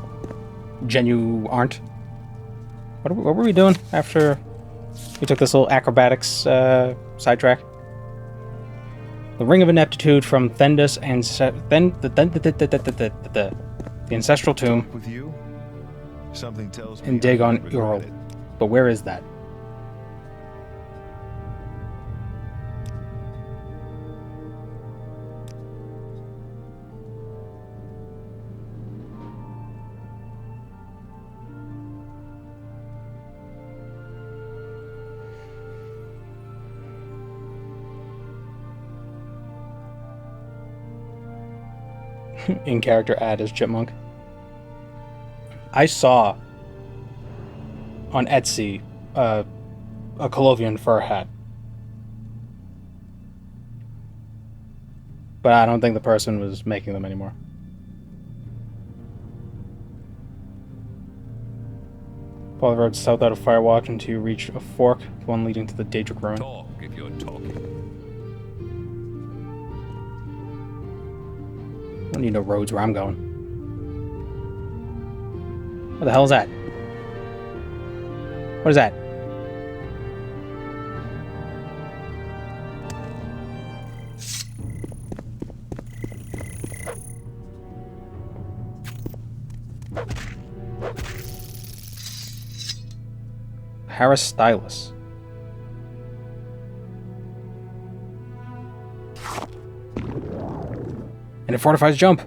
Aren't. What were we doing after we took this little acrobatics sidetrack? The Ring of Ineptitude from Thendus and the Ancestral Tomb With you, something tells me in I Dagon won't regret Ural. it. But where is that? In character ad as Chipmunk. I saw on Etsy a Colovian fur hat, but I don't think the person was making them anymore. Follow the road south out of Firewatch until you reach a fork, the one leading to the Daedric ruin. Talk if you're talking. I don't need no roads where I'm going. What the hell is that? What is that? Harris Stylus. And it fortifies jump.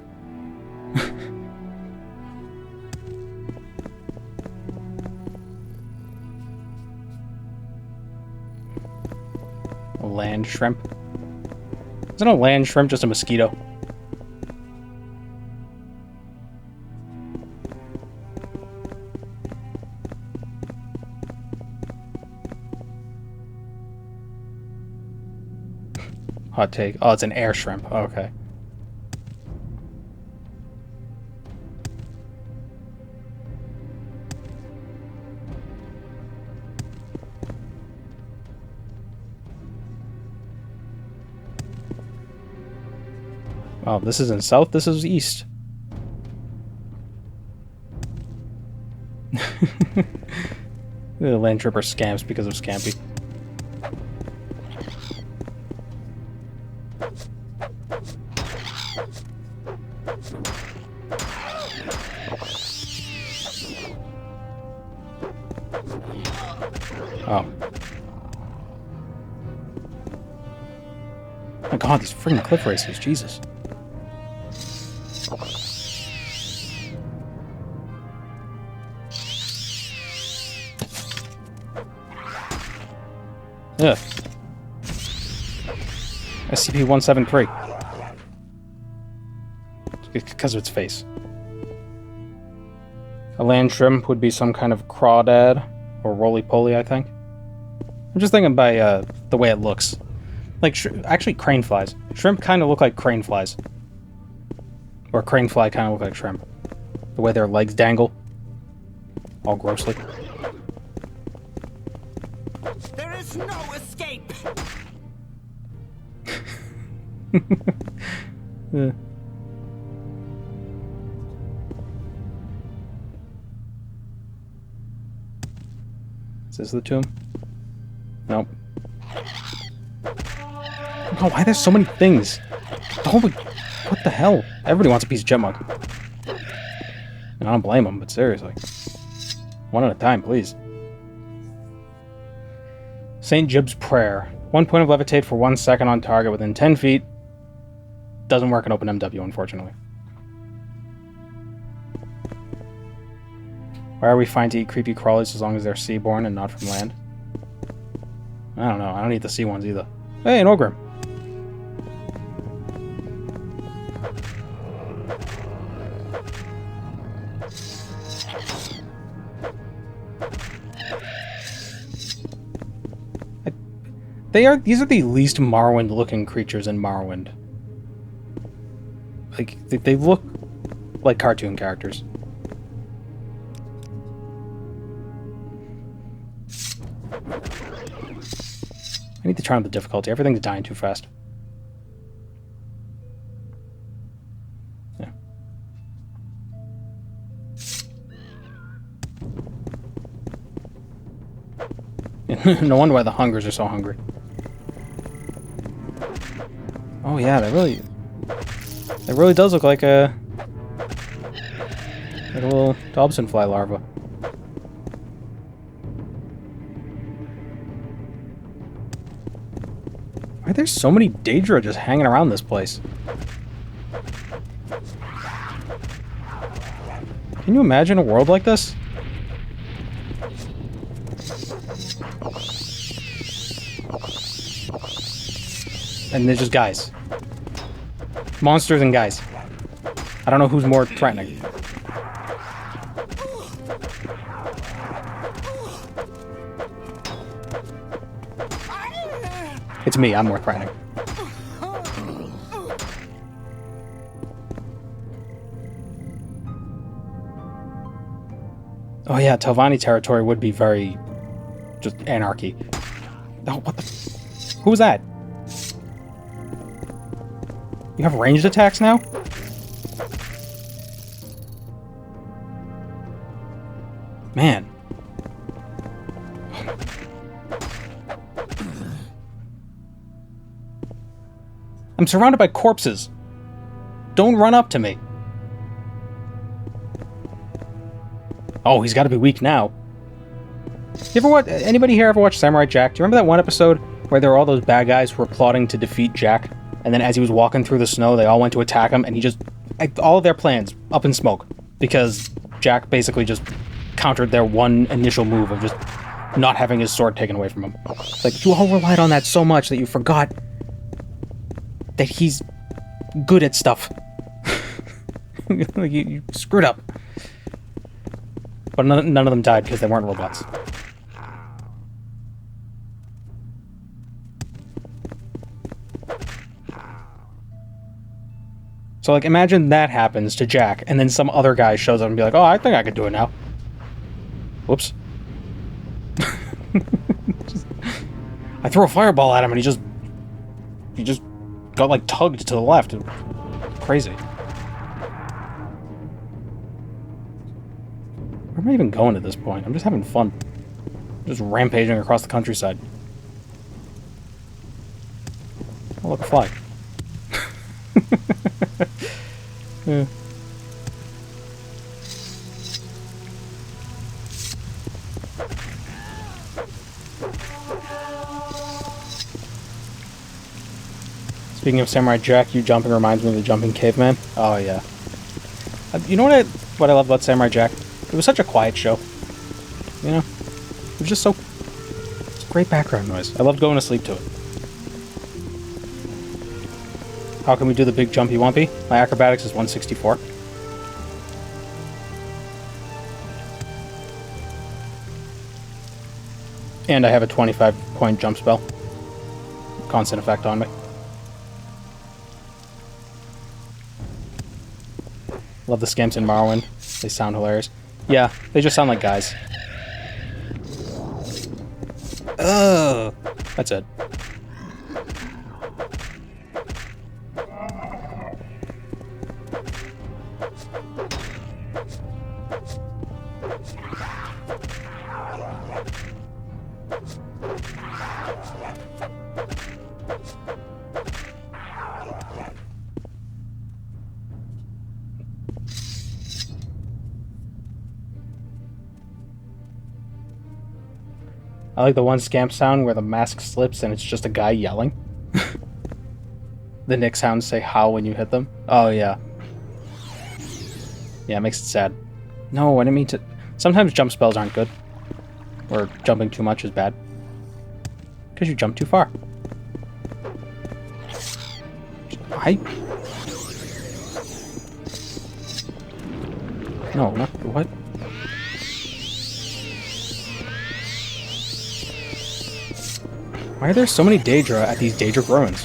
A land shrimp. Isn't a land shrimp just a mosquito? Hot take. Oh, it's an air shrimp. Oh, okay. Oh, this isn't south, this is east. The land tripper scamps because of Scampy. Oh. My god, these freaking cliff races, Jesus. Ugh. SCP-173. Because of its face. A land shrimp would be some kind of crawdad or roly-poly, I think. I'm just thinking by the way it looks. Like, actually, crane flies. Shrimp kind of look like crane flies. Or crane fly kind of look like shrimp. The way their legs dangle. All grossly. There is no escape! Yeah. Is this the tomb? Nope. Oh, why there's so many things? What the hell? Everybody wants a piece of chipmunk. And I don't blame them, but seriously. One at a time, please. St. Jib's Prayer. 1 point of levitate for 1 second on target within 10 feet. Doesn't work in OpenMW, unfortunately. Why are we fine to eat creepy crawlies as long as they're seaborne and not from land? I don't know. I don't eat the sea ones either. Hey, an Ogrim. These are the least Morrowind-looking creatures in Morrowind. Like, they look like cartoon characters. I need to turn up the difficulty. Everything's dying too fast. Yeah. No wonder why the hungers are so hungry. Oh yeah, that really does look like a little Dobson fly larva. Why are there so many Daedra just hanging around this place? Can you imagine a world like this? And they're just guys. Monsters and guys. I don't know who's more threatening. It's me, I'm more threatening. Oh yeah, Telvanni territory would be very... just anarchy. Oh, what the... Who was that? You have ranged attacks now? Man. I'm surrounded by corpses. Don't run up to me. Oh, he's got to be weak now. You ever watch? Anybody here ever watch Samurai Jack? Do you remember that one episode where there were all those bad guys who were plotting to defeat Jack, and then as he was walking through the snow, they all went to attack him, and he just... all of their plans up in smoke because Jack basically just countered their one initial move of just not having his sword taken away from him. It's like, you all relied on that so much that you forgot that he's good at stuff. Like, you screwed up. But none of them died because they weren't robots. So, like, imagine that happens to Jack, and then some other guy shows up and be like, oh, I think I could do it now. Whoops. I threw a fireball at him, and he just got, like, tugged to the left. Crazy. Where am I even going at this point? I'm just having fun. Just rampaging across the countryside. Oh, look, a fly. Yeah. Speaking of Samurai Jack, you jumping reminds me of the jumping caveman. Oh yeah. You know what I love about Samurai Jack? It was such a quiet show. You know? It was just so... It's great background noise. I loved going to sleep to it. How can we do the big jumpy wumpy? My acrobatics is 164. And I have a 25-point jump spell. Constant effect on me. Love the scamps in Morrowind. They sound hilarious. Yeah, they just sound like guys. Ugh. That's it. I like the one scamp sound where the mask slips and it's just a guy yelling. The Nick sounds say how when you hit them. Oh, yeah. Yeah, it makes it sad. No, I didn't mean to... Sometimes jump spells aren't good. Or jumping too much is bad. Because you jump too far. No, not... What? Why are there so many Daedra at these Daedra ruins?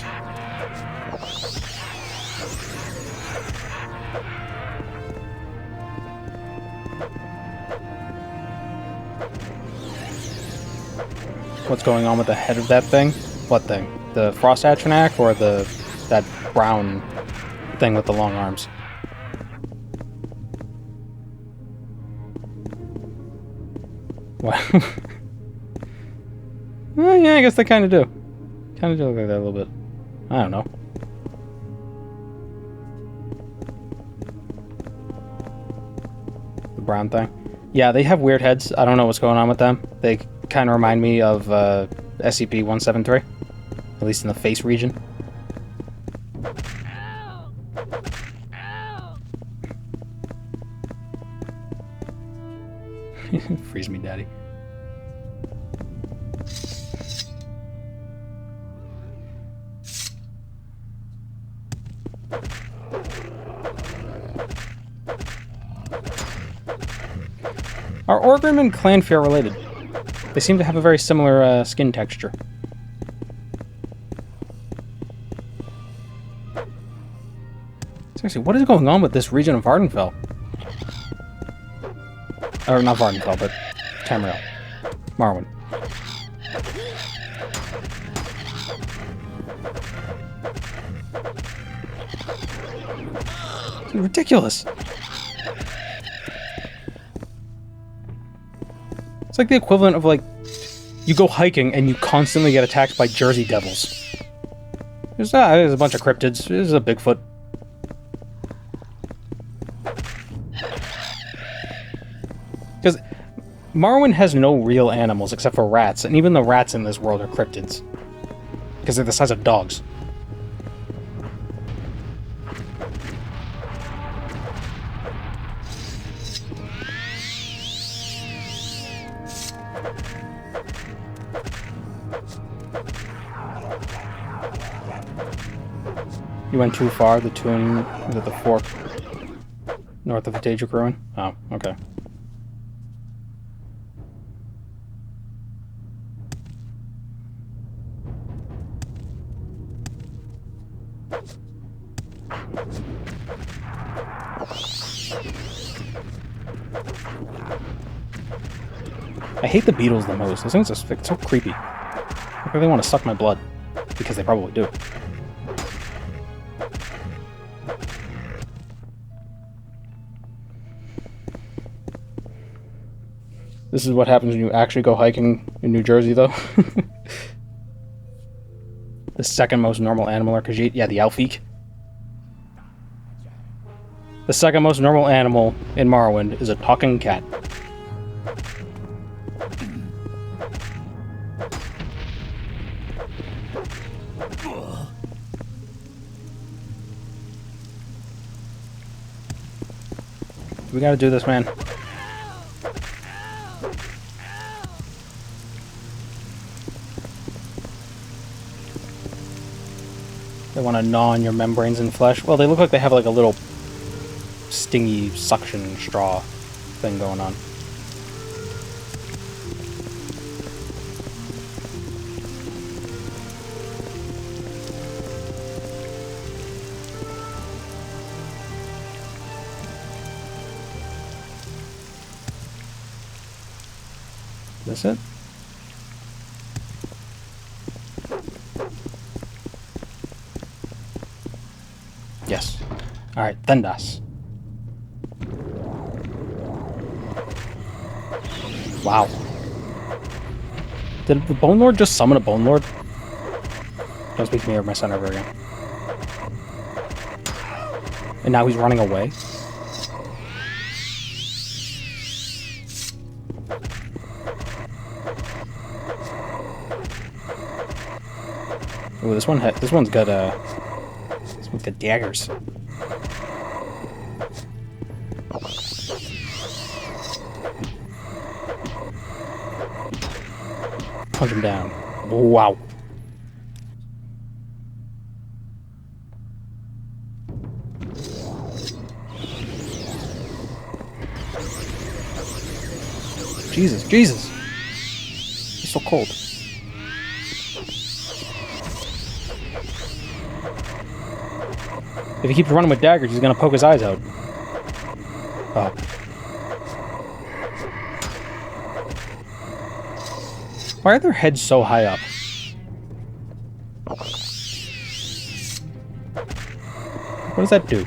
What's going on with the head of that thing? What thing? The Frost Atronach or that brown thing with the long arms? What? Well, yeah, I guess they kind of do. Kind of do look like that a little bit. I don't know. brown thing. Yeah, they have weird heads. I don't know what's going on with them. They kind of remind me of SCP-173, at least in the face region. Freeze me, daddy. Are Orgrim and Clanfear related? They seem to have a very similar skin texture. Seriously, what is going on with this region of Vardenfell? Or not Vardenfell, but Tamriel. Morrowind. It's ridiculous. It's like the equivalent of, like, you go hiking and you constantly get attacked by Jersey Devils. There's a bunch of cryptids. There's a Bigfoot. Because Morrowind has no real animals except for rats, and even the rats in this world are cryptids. Because they're the size of dogs. You went too far, the tomb is at the fork north of the Daedric Ruin? Oh, okay. I hate the beetles the most. Those things are so creepy. Like they want to suck my blood. Because they probably do. This is what happens when you actually go hiking in New Jersey, though. The second most normal animal are Khajiit. Yeah, the Alfiq. The second most normal animal in Morrowind is a talking cat. We gotta do this, man. They want to gnaw on your membranes and flesh. Well, they look like they have like a little stingy suction straw thing going on. Is this it? Yes. Alright, Thendas. Wow. Did the Bone Lord just summon a Bone Lord? Don't speak to me or my son ever again. And now he's running away? Ooh, this one's got daggers. Punch him down. Wow. Jesus, Jesus. It's so cold. If he keeps running with daggers, he's gonna poke his eyes out. Oh. Why are their heads so high up? What does that do?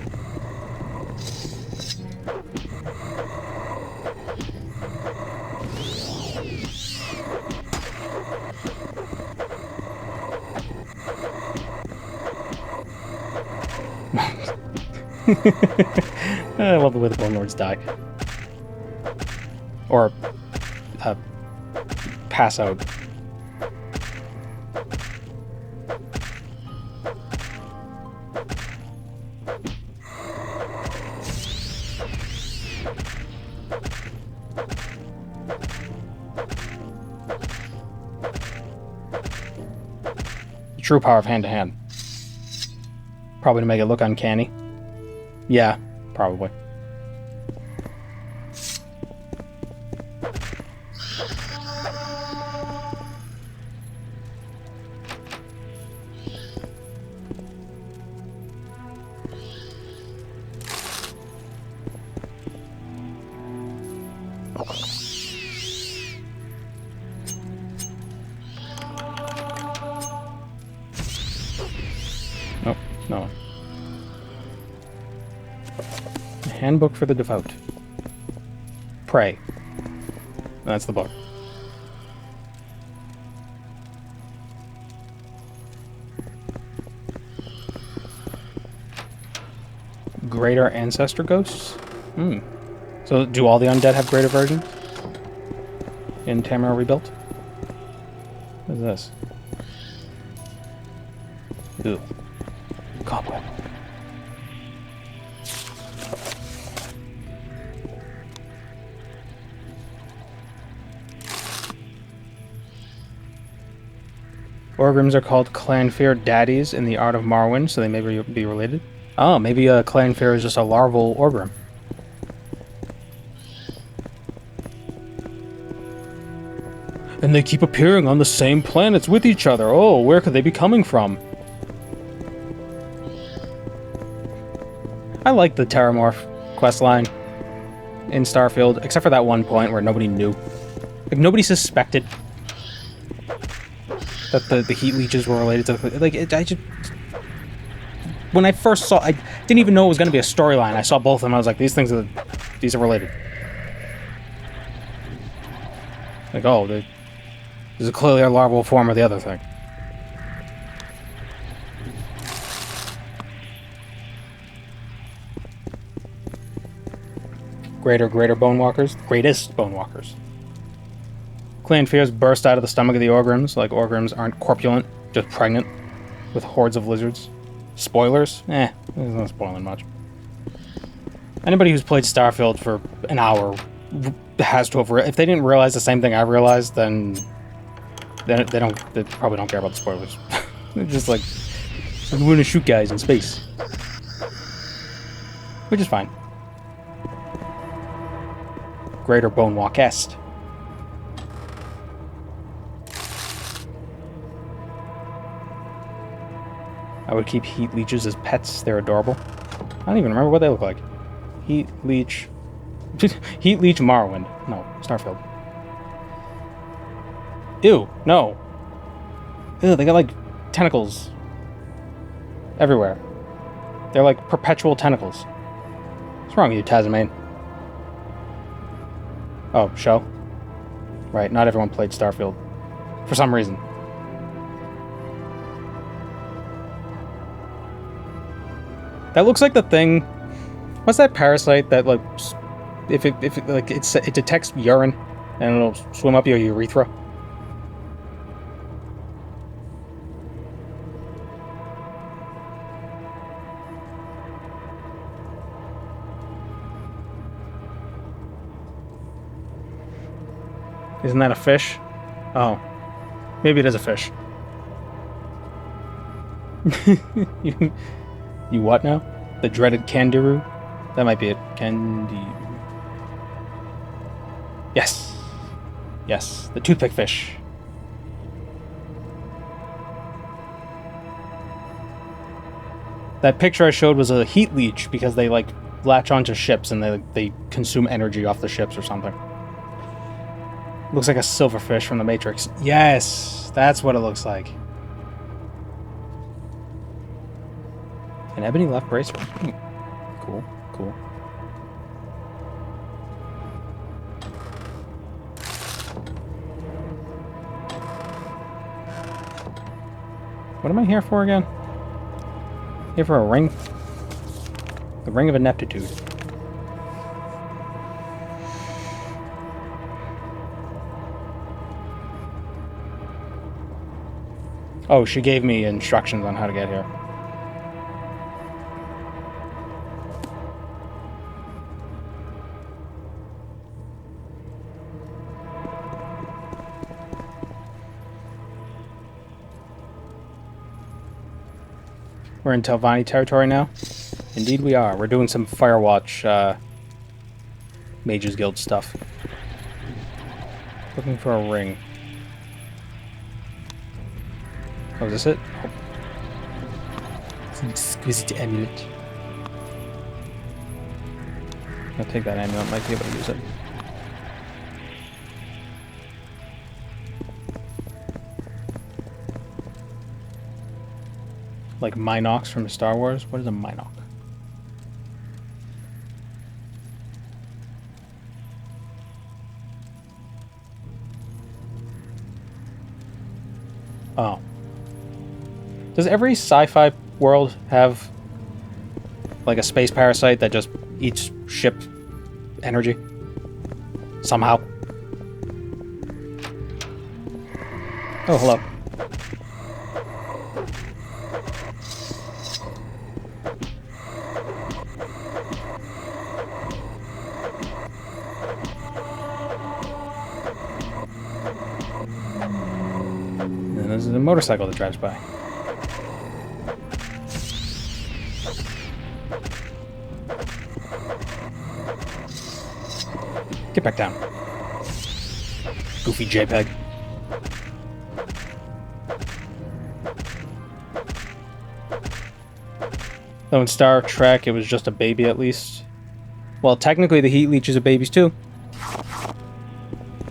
I love the way the Bone Lords die. Or pass out. True power of hand-to-hand. Probably to make it look uncanny. Yeah, probably. Nope, no. Handbook for the Devout. Pray. That's the book. Greater ancestor ghosts? Hmm. So do all the undead have greater versions? In Tamriel Rebuilt? What is this? Ew. Cobweb. Orgrims are called Clanfear daddies in the art of Morrowind, so they may be related. Oh, maybe Clanfear is just a larval Orgrim. And they keep appearing on the same planets with each other. Oh, where could they be coming from? I like the Terramorph questline in Starfield, except for that one point where nobody knew. Like, nobody suspected that the heat leeches were related to the... Like, I just... When I first saw... I didn't even know it was going to be a storyline. I saw both of them, I was like, these are related. Like, oh, this is clearly a larval form of the other thing. Greater bonewalkers. Greatest bonewalkers. Clanfears burst out of the stomach of the Orgrims, like Orgrims aren't corpulent, just pregnant, with hordes of lizards. Spoilers? There's no spoiling much. Anybody who's played Starfield for an hour has to have... If they didn't realize the same thing I realized, then they probably don't care about the spoilers. They're just like, we're gonna shoot guys in space. Which is fine. Greater bonewalkest. I would keep heat leeches as pets. They're adorable. I don't even remember what they look like. Heat leech... Heat leech Morrowind. No, Starfield. Ew, no. Ew, they got like tentacles everywhere. They're like perpetual tentacles. What's wrong with you, Tasmane? Oh, show? Right, not everyone played Starfield. For some reason. That looks like the thing... What's that parasite that, like... If it detects urine, and it'll swim up your urethra? Isn't that a fish? Oh. Maybe it is a fish. You what now? The dreaded Candiru? That might be it. Candiru. Yes. Yes. The toothpick fish. That picture I showed was a heat leech because they, like, latch onto ships and they consume energy off the ships or something. Looks like a silverfish from the Matrix. Yes! That's what it looks like. An ebony left bracelet. Cool, cool. What am I here for again? Here for a ring? The Ring of Ineptitude. Oh, she gave me instructions on how to get here. We're in Telvanni territory now. Indeed we are. We're doing some Firewatch, Mages Guild stuff. Looking for a ring. Oh, is this it? Oh. It's an exquisite amulet. I'll take that amulet, might be able to use it. Like Minox from Star Wars? What is a Minox? Oh. Does every sci-fi world have like a space parasite that just eats ship energy? Somehow. Oh, hello. And there's a motorcycle that drives by. Get back down. Goofy JPEG. Though in Star Trek, it was just a baby at least. Well, technically the heat leeches are babies too.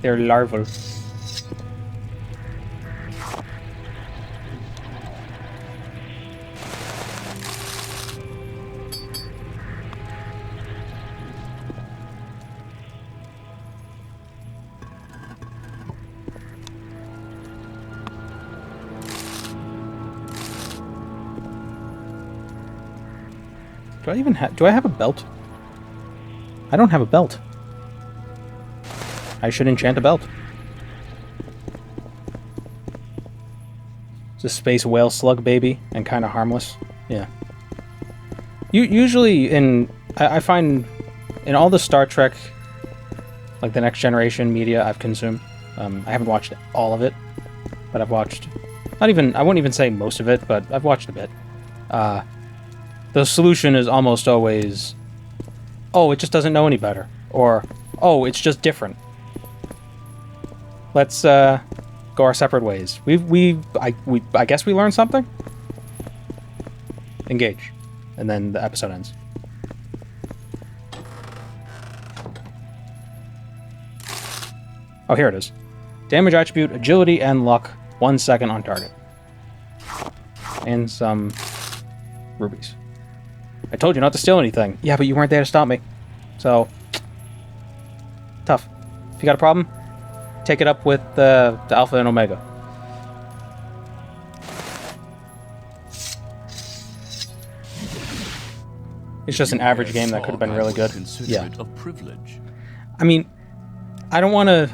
They're larval. Do I even have... Do I have a belt? I don't have a belt. I should enchant a belt. It's a space whale slug baby and kind of harmless. Yeah. Usually in... I find in all the Star Trek, like the Next Generation media I've consumed, I haven't watched all of it, but I've watched... Not even... I wouldn't even say most of it, but I've watched a bit. The solution is almost always, oh, it just doesn't know any better. Or, oh, it's just different. Let's go our separate ways. I guess we learned something? Engage. And then the episode ends. Oh, here it is. Damage attribute, agility, and luck. 1 second on target. And some rubies. I told you not to steal anything. Yeah, but you weren't there to stop me. So, tough. If you got a problem, take it up with the Alpha and Omega. It's just an average game that could have been really good. Yeah. A privilege. I mean, I don't want to.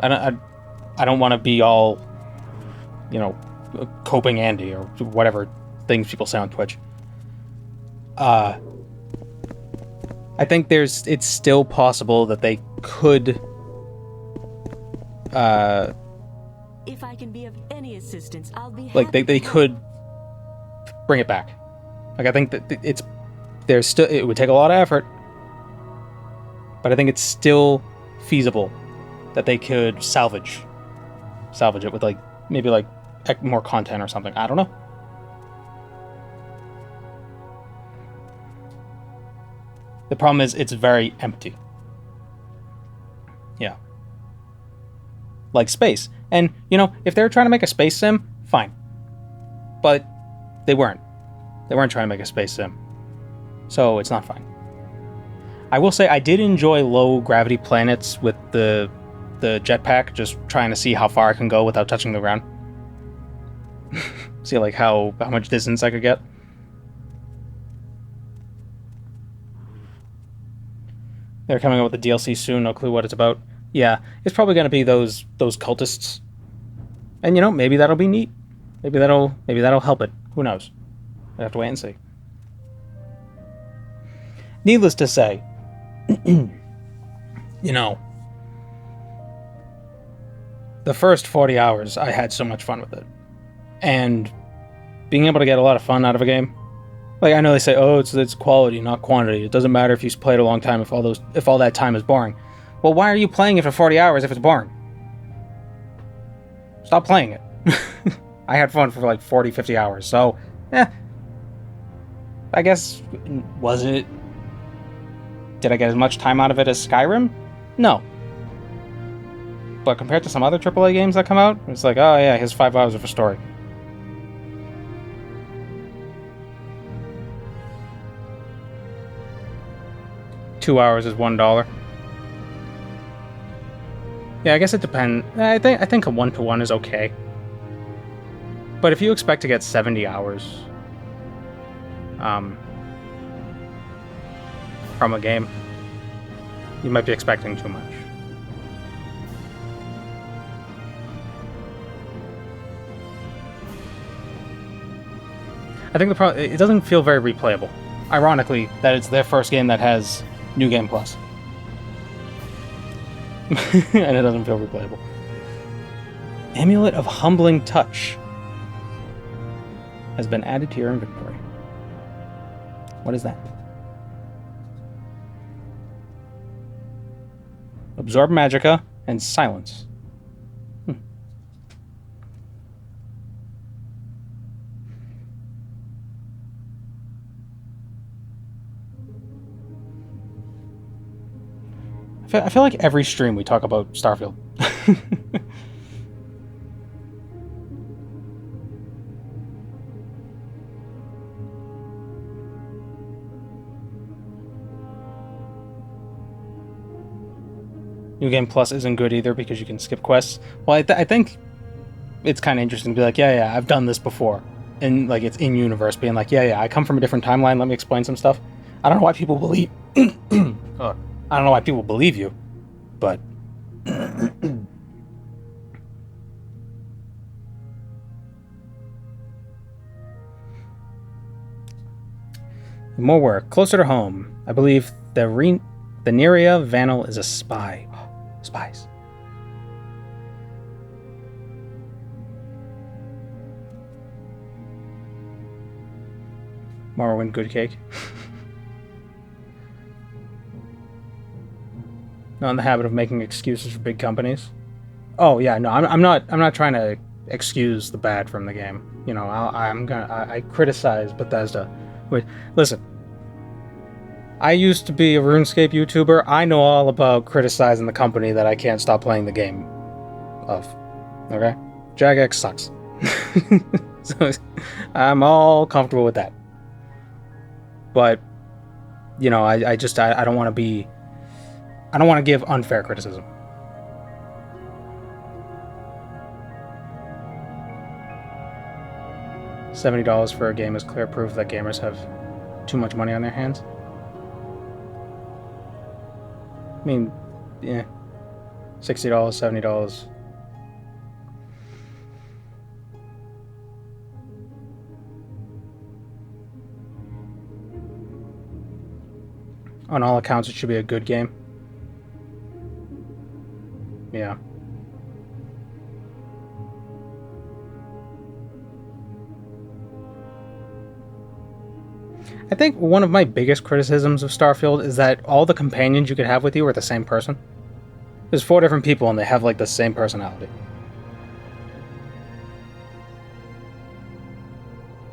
I don't want to be all, you know, coping Andy or whatever things people say on Twitch. I think it's still possible that they could, if I can be of any assistance, I'll be like they could bring it back. Like I think that it would take a lot of effort, but I think it's still feasible that they could salvage it with maybe more content or something. I don't know. The problem is it's very empty. Yeah. Like space. And, you know, if they were trying to make a space sim, fine. But they weren't. They weren't trying to make a space sim. So it's not fine. I will say I did enjoy low gravity planets with the jetpack, just trying to see how far I can go without touching the ground. See like how much distance I could get. They're coming out with the DLC soon, no clue what it's about. Yeah, it's probably going to be those cultists. And, you know, maybe that'll be neat. maybe that'll help it. Who knows? I have to wait and see. Needless to say, you know, the first 40 hours, I had so much fun with it. And being able to get a lot of fun out of a game, like I know they say, oh, it's quality, not quantity. It doesn't matter if you played a long time if all that time is boring. Well, why are you playing it for 40 hours if it's boring? Stop playing it. I had fun for like 40, 50 hours, so, I guess, did I get as much time out of it as Skyrim? No. But compared to some other AAA games that come out, it's like, oh yeah, here's 5 hours of a story. $2 is $1. Yeah, I guess it depends. I think a 1-to-1 is okay. But if you expect to get 70 hours from a game, you might be expecting too much. I think the problem, it doesn't feel very replayable. Ironically, that it's their first game that has New Game Plus. And it doesn't feel replayable. Amulet of Humbling Touch has been added to your inventory. What is that? Absorb Magicka and Silence. I feel like every stream we talk about Starfield. New Game Plus isn't good either because you can skip quests. Well, I think it's kind of interesting to be like, yeah, I've done this before. And like it's in universe being like, yeah, I come from a different timeline. Let me explain some stuff. I don't know why people believe... I don't know why people believe you, but... More work. Closer to home. I believe the Neria Vanel is a spy. Spies. Morrowind good cake. Not in the habit of making excuses for big companies. Oh yeah, no, I'm not trying to excuse the bad from the game. You know, I criticize Bethesda. Wait, listen. I used to be a RuneScape YouTuber. I know all about criticizing the company that I can't stop playing the game of. Okay? Jagex sucks. So I'm all comfortable with that. But, you know, I don't want to be... I don't want to give unfair criticism. $70 for a game is clear proof that gamers have too much money on their hands. I mean, yeah. $60, $70. On all accounts, it should be a good game. Yeah. I think one of my biggest criticisms of Starfield is that all the companions you could have with you are the same person. There's 4 different people and they have like the same personality.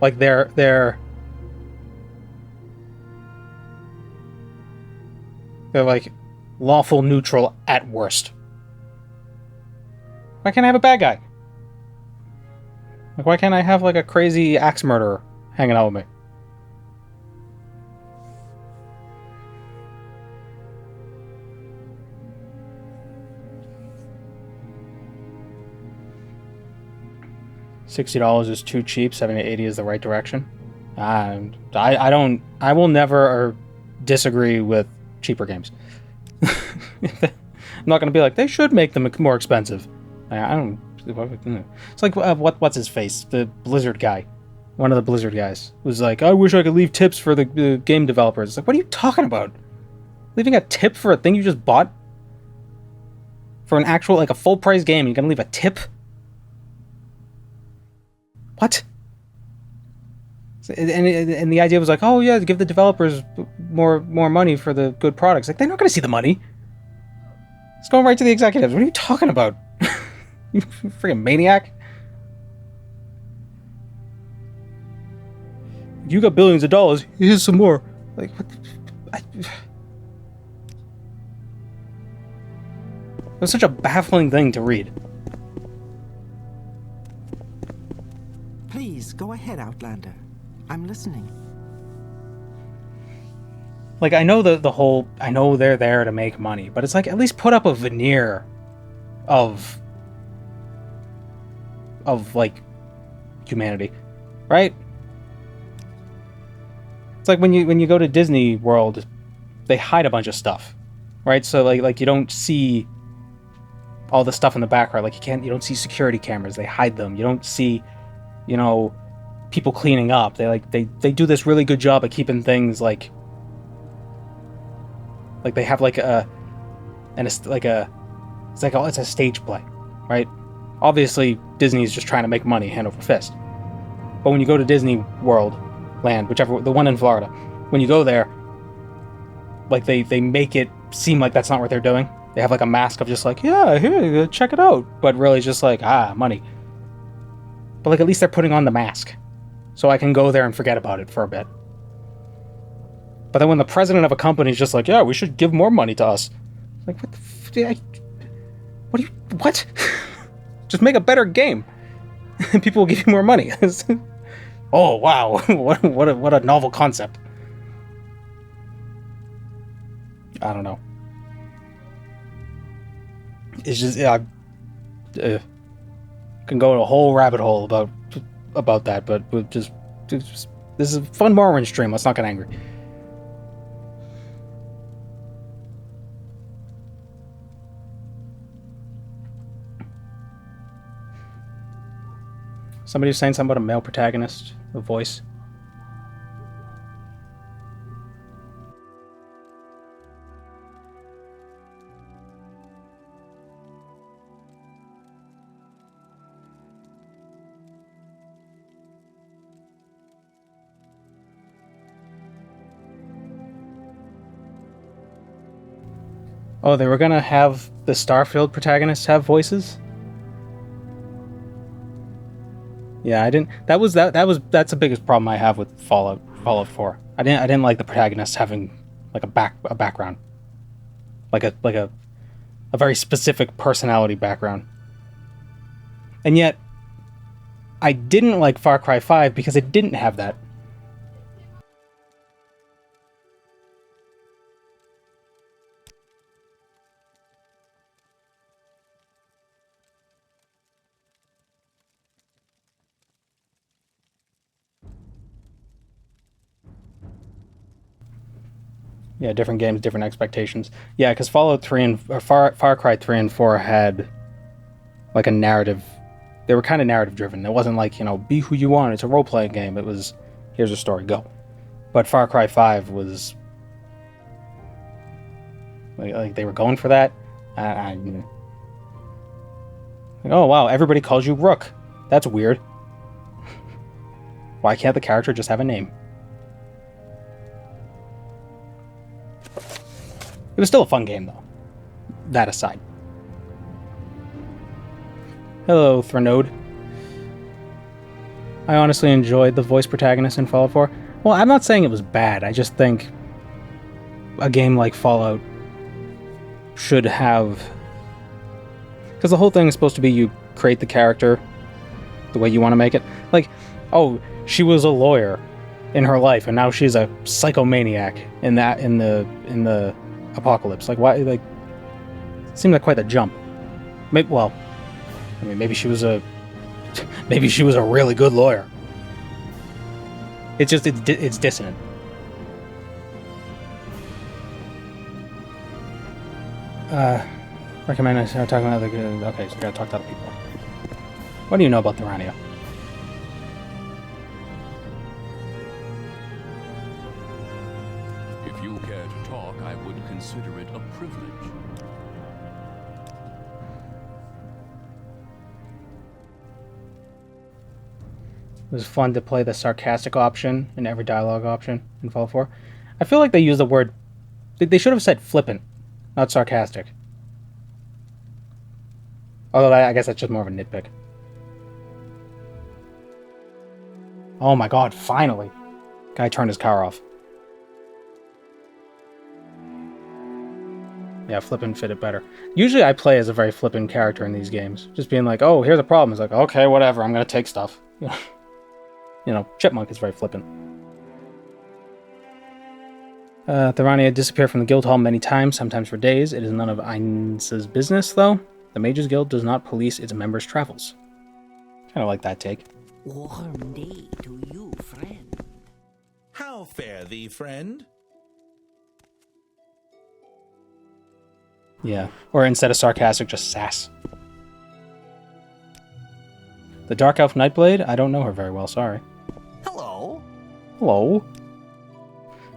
Like they're like lawful neutral at worst. Why can't I have a bad guy? Like why can't I have like a crazy axe murderer hanging out with me? $60 is too cheap. 70 to 80 is the right direction. I will never disagree with cheaper games. I'm not going to be like they should make them more expensive. I don't It's like what's his face? The Blizzard guy, one of the Blizzard guys was like, I wish I could leave tips for the game developers. It's like, what are you talking about? Leaving a tip for a thing you just bought? For an actual, like a full price game, you're gonna leave a tip? What? And the idea was like, oh yeah, give the developers more money for the good products. Like, they're not gonna see the money. It's going right to the executives. What are you talking about? You freaking maniac. You got billions of dollars. Here's some more. Like, what the... It was such a baffling thing to read. Please, go ahead, Outlander. I'm listening. Like, I know the whole... I know they're there to make money, but it's like, at least put up a veneer of like, humanity. Right? It's like when you go to Disney World, they hide a bunch of stuff. Right? So, like you don't see all the stuff in the background. Like, you don't see security cameras. They hide them. You don't see, people cleaning up. They do this really good job at keeping things like they have it's a stage play, right? Obviously, Disney's just trying to make money hand over fist. But when you go to Disney World land, the one in Florida, when you go there, like they make it seem like that's not what they're doing. They have like a mask of just like, yeah, here, check it out. But really just like, money. But like, at least they're putting on the mask. So I can go there and forget about it for a bit. But then when the president of a company is just like, yeah, we should give more money to us. Like, what? Just make a better game. And people will give you more money. Oh, wow. what a novel concept. I don't know. It's just, can go in a whole rabbit hole about that, but this is a fun Morrowind stream. Let's not get angry. Somebody was saying something about a male protagonist, a voice. Oh, they were gonna have the Starfield protagonists have voices? Yeah, I didn't. That's the biggest problem I have with Fallout 4. I didn't like the protagonists having like a background, like a very specific personality background. And yet, I didn't like Far Cry 5 because it didn't have that. Yeah, different games, different expectations. Yeah, because Fallout 3 and Far Cry 3 and 4 had like a narrative. They were kind of narrative driven. It wasn't like, be who you want. It's a role playing game. It was, here's a story, go. But Far Cry 5 was like they were going for that. Like, oh wow, everybody calls you Rook. That's weird. Why can't the character just have a name? It was still a fun game, though. That aside. Hello, Threnode. I honestly enjoyed the voice protagonist in Fallout 4. Well, I'm not saying it was bad. I just think a game like Fallout should have... Because the whole thing is supposed to be you create the character the way you want to make it. Like, oh, she was a lawyer in her life, and now she's a psychomaniac in the apocalypse. Like, why? Like, it seemed like quite a jump. Maybe she was a really good lawyer. It's just it's dissonant. Recommend I start talking about okay, so I gotta talk to other people. What do you know about Thorania? If you care to talk, I would consider it a privilege. It was fun to play the sarcastic option in every dialogue option in Fallout 4. I feel like they used the word... They should have said flippant, not sarcastic. Although I guess that's just more of a nitpick. Oh my god, finally! Guy turned his car off. Yeah, flippant fitted better. Usually I play as a very flippant character in these games. Just being like, oh, here's a problem. It's like, okay, whatever, I'm gonna take stuff. You know, Chipmunk is very flippant. Thorania disappeared from the guild hall many times, sometimes for days. It is none of Ainz's business, though. The Mages Guild does not police its members' travels. Kind of like that take. Warm day to you, friend. How fare thee, friend? Yeah, or instead of sarcastic, just sass. The Dark Elf Nightblade? I don't know her very well, sorry. Hello. Hello.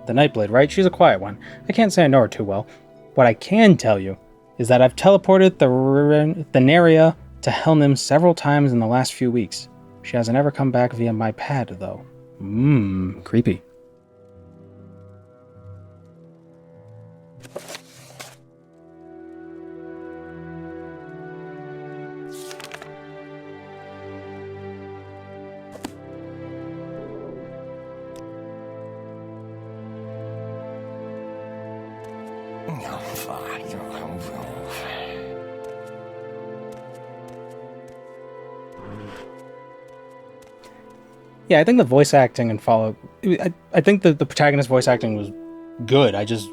The Nightblade, right? She's a quiet one. I can't say I know her too well. What I can tell you is that I've teleported the Neria to Helnim several times in the last few weeks. She hasn't ever come back via my pad, though. Creepy. Yeah, I think the voice acting in Fallout... I think the protagonist voice acting was good. I just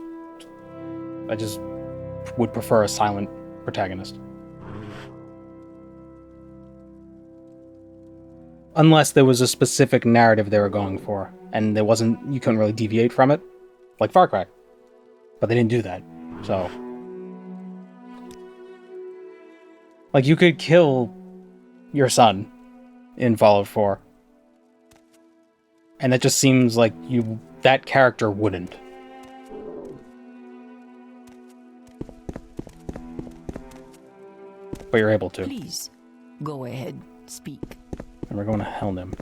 would prefer a silent protagonist. Unless there was a specific narrative they were going for, and you couldn't really deviate from it. Like Far Cry. But they didn't do that, so... Like, you could kill your son in Fallout 4. And it just seems like that character wouldn't. But you're able to. Please, go ahead, speak. And we're going to Helnim.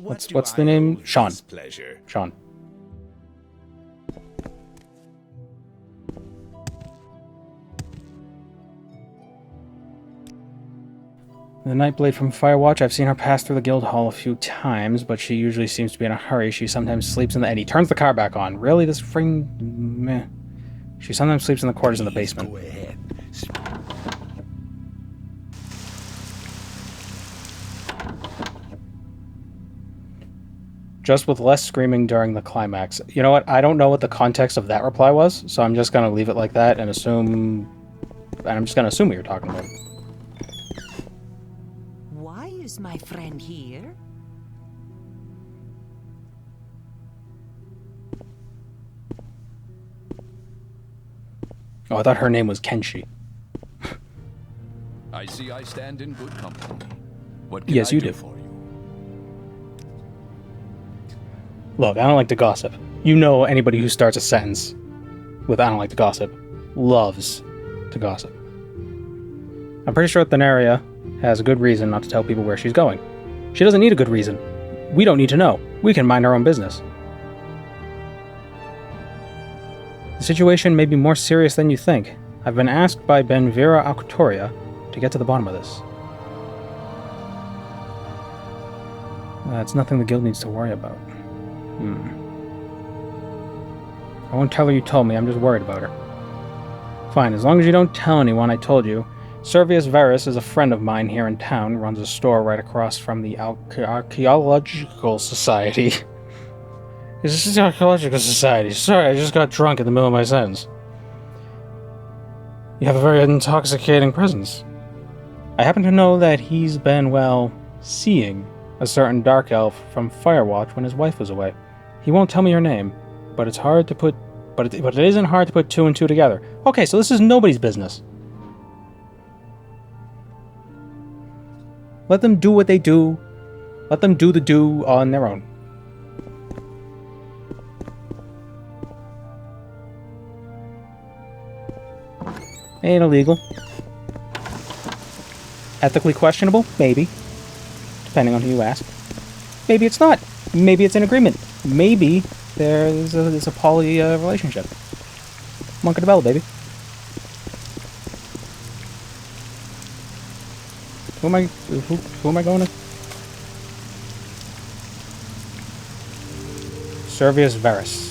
What's the name? Sean. Sean. The Nightblade from Firewatch, I've seen her pass through the guild hall a few times, but she usually seems to be in a hurry. She sometimes sleeps in the... And he turns the car back on. Really? This fring... Meh. She sometimes sleeps in the quarters in the basement. Go ahead. Just with less screaming during the climax. You know what? I don't know what the context of that reply was, so I'm just going to leave it like that and assume... And I'm just going to assume what you're talking about. Why is my friend here? Oh, I thought her name was Kenshi. I see I stand in good company. What can yes, I you do do. for you? Look, I don't like to gossip. You know anybody who starts a sentence with I don't like to gossip loves to gossip. I'm pretty sure Thanaria has a good reason not to tell people where she's going. She doesn't need a good reason. We don't need to know. We can mind our own business. The situation may be more serious than you think. I've been asked by Benvira Auctoria to get to the bottom of this. It's nothing the guild needs to worry about. I won't tell her you told me, I'm just worried about her. Fine, as long as you don't tell anyone I told you. Servius Verus is a friend of mine here in town, runs a store right across from the Archaeological Society. This is the Archaeological Society. Sorry, I just got drunk in the middle of my sentence. You have a very intoxicating presence. I happen to know that he's been, well, seeing a certain dark elf from Firewatch when his wife was away. He won't tell me her name, but it's hard to put... But it isn't hard to put two and two together. Okay, so this is nobody's business. Let them do what they do. Let them do the do on their own. Ain't illegal. Ethically questionable? Maybe. Depending on who you ask. Maybe it's not. Maybe it's an agreement. Maybe there's a poly relationship. Moncadabella, baby. Who am I going to? Servius Verus.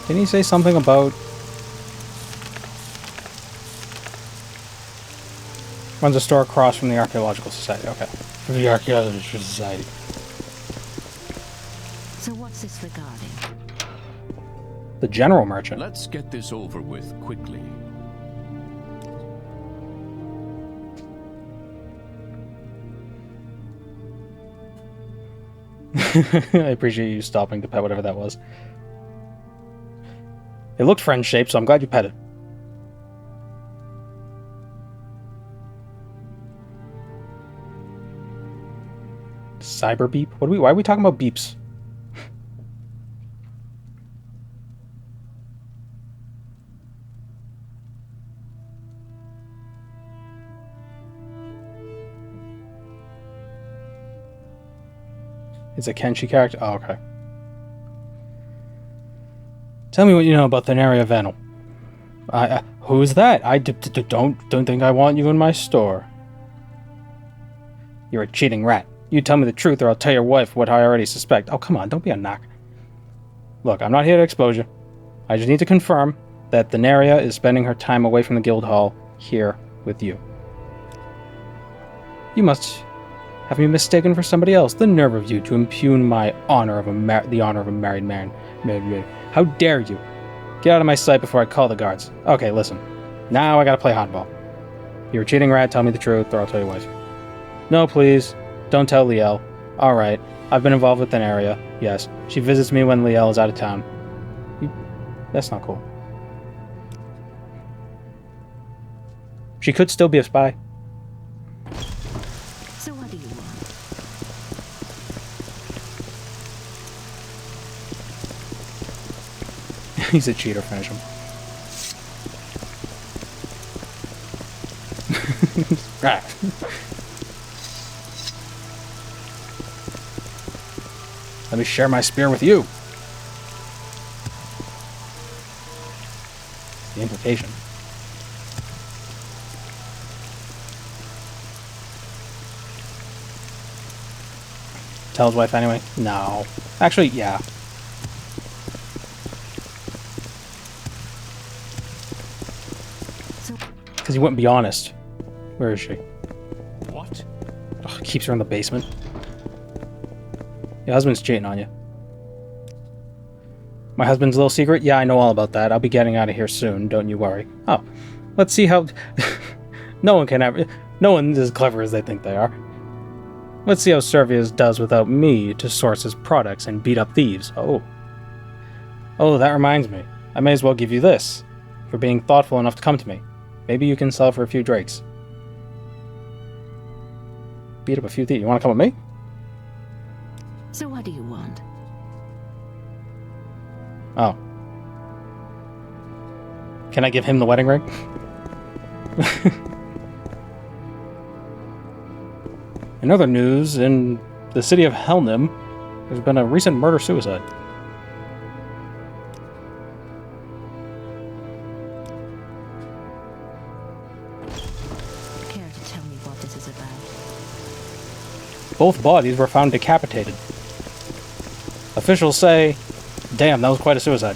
Didn't he say something about... Runs a store across from the Archaeological Society. Okay. From the Archaeological Society. So what's this regarding? The general merchant. Let's get this over with quickly. I appreciate you stopping to pet whatever that was. It looked friend-shaped, so I'm glad you pet it. Cyber beep? Why are we talking about beeps? It's a Kenshi character? Oh, okay. Tell me what you know about the Neria Venal. Who's that? I don't think I want you in my store. You're a cheating rat. You tell me the truth or I'll tell your wife what I already suspect. Oh, come on, don't be a knock. Look, I'm not here to expose you. I just need to confirm that the Neria is spending her time away from the guild hall here with you. You must have me mistaken for somebody else. The nerve of you to impugn my honor of the honor of a married man. How dare you? Get out of my sight before I call the guards. Okay, listen. Now I gotta play hotball. You're a cheating rat, tell me the truth, or I'll tell your wife. No, please. Don't tell Liel. Alright. I've been involved with an area. Yes. She visits me when Liel is out of town. That's not cool. She could still be a spy. So what do you want? He's a cheater, finish him. Right. Let me share my spear with you. The implication. Tell his wife anyway? No. Actually, yeah. Because he wouldn't be honest. Where is she? What? Ugh, keeps her in the basement. Your husband's cheating on you. My husband's little secret? Yeah, I know all about that. I'll be getting out of here soon, don't you worry. Oh, let's see how... No one is as clever as they think they are. Let's see how Servius does without me to source his products and beat up thieves. Oh, that reminds me. I may as well give you this, for being thoughtful enough to come to me. Maybe you can sell for a few drakes. Beat up a few thieves. You want to come with me? So what do you want? Oh. Can I give him the wedding ring? In other news, in the city of Helnim, there's been a recent murder-suicide. Care to tell me what this is about? Both bodies were found decapitated. Officials say, damn, that was quite a suicide.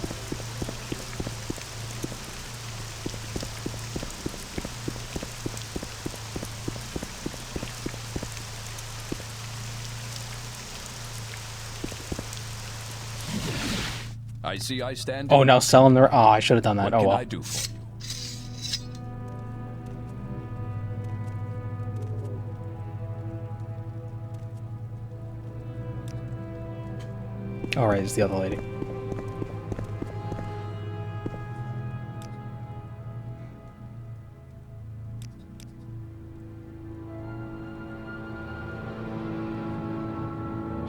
I see I stand. Oh, now sell them their... Oh, I should have done that. What oh, can well. I do for you? Alright, it's the other lady.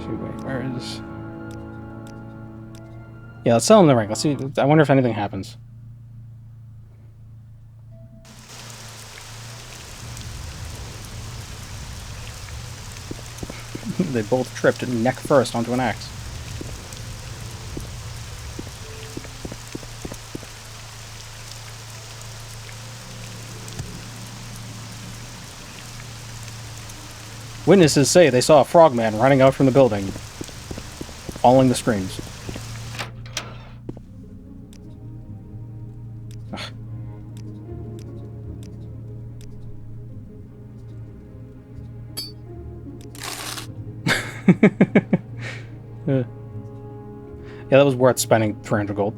Shoot, wait, where is... Yeah, let's sell him the ring. Let's see. I wonder if anything happens. They both tripped neck first onto an axe. Witnesses say they saw a frogman running out from the building, following the screams. Yeah, that was worth spending 300 gold.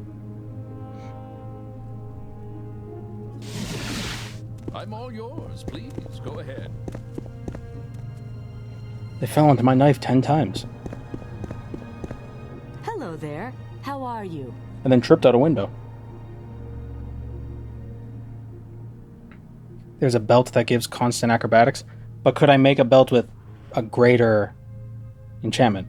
I'm all yours. Please, go ahead. They fell into my knife 10 times. Hello there. How are you? And then tripped out a window. There's a belt that gives constant acrobatics, but could I make a belt with a greater enchantment?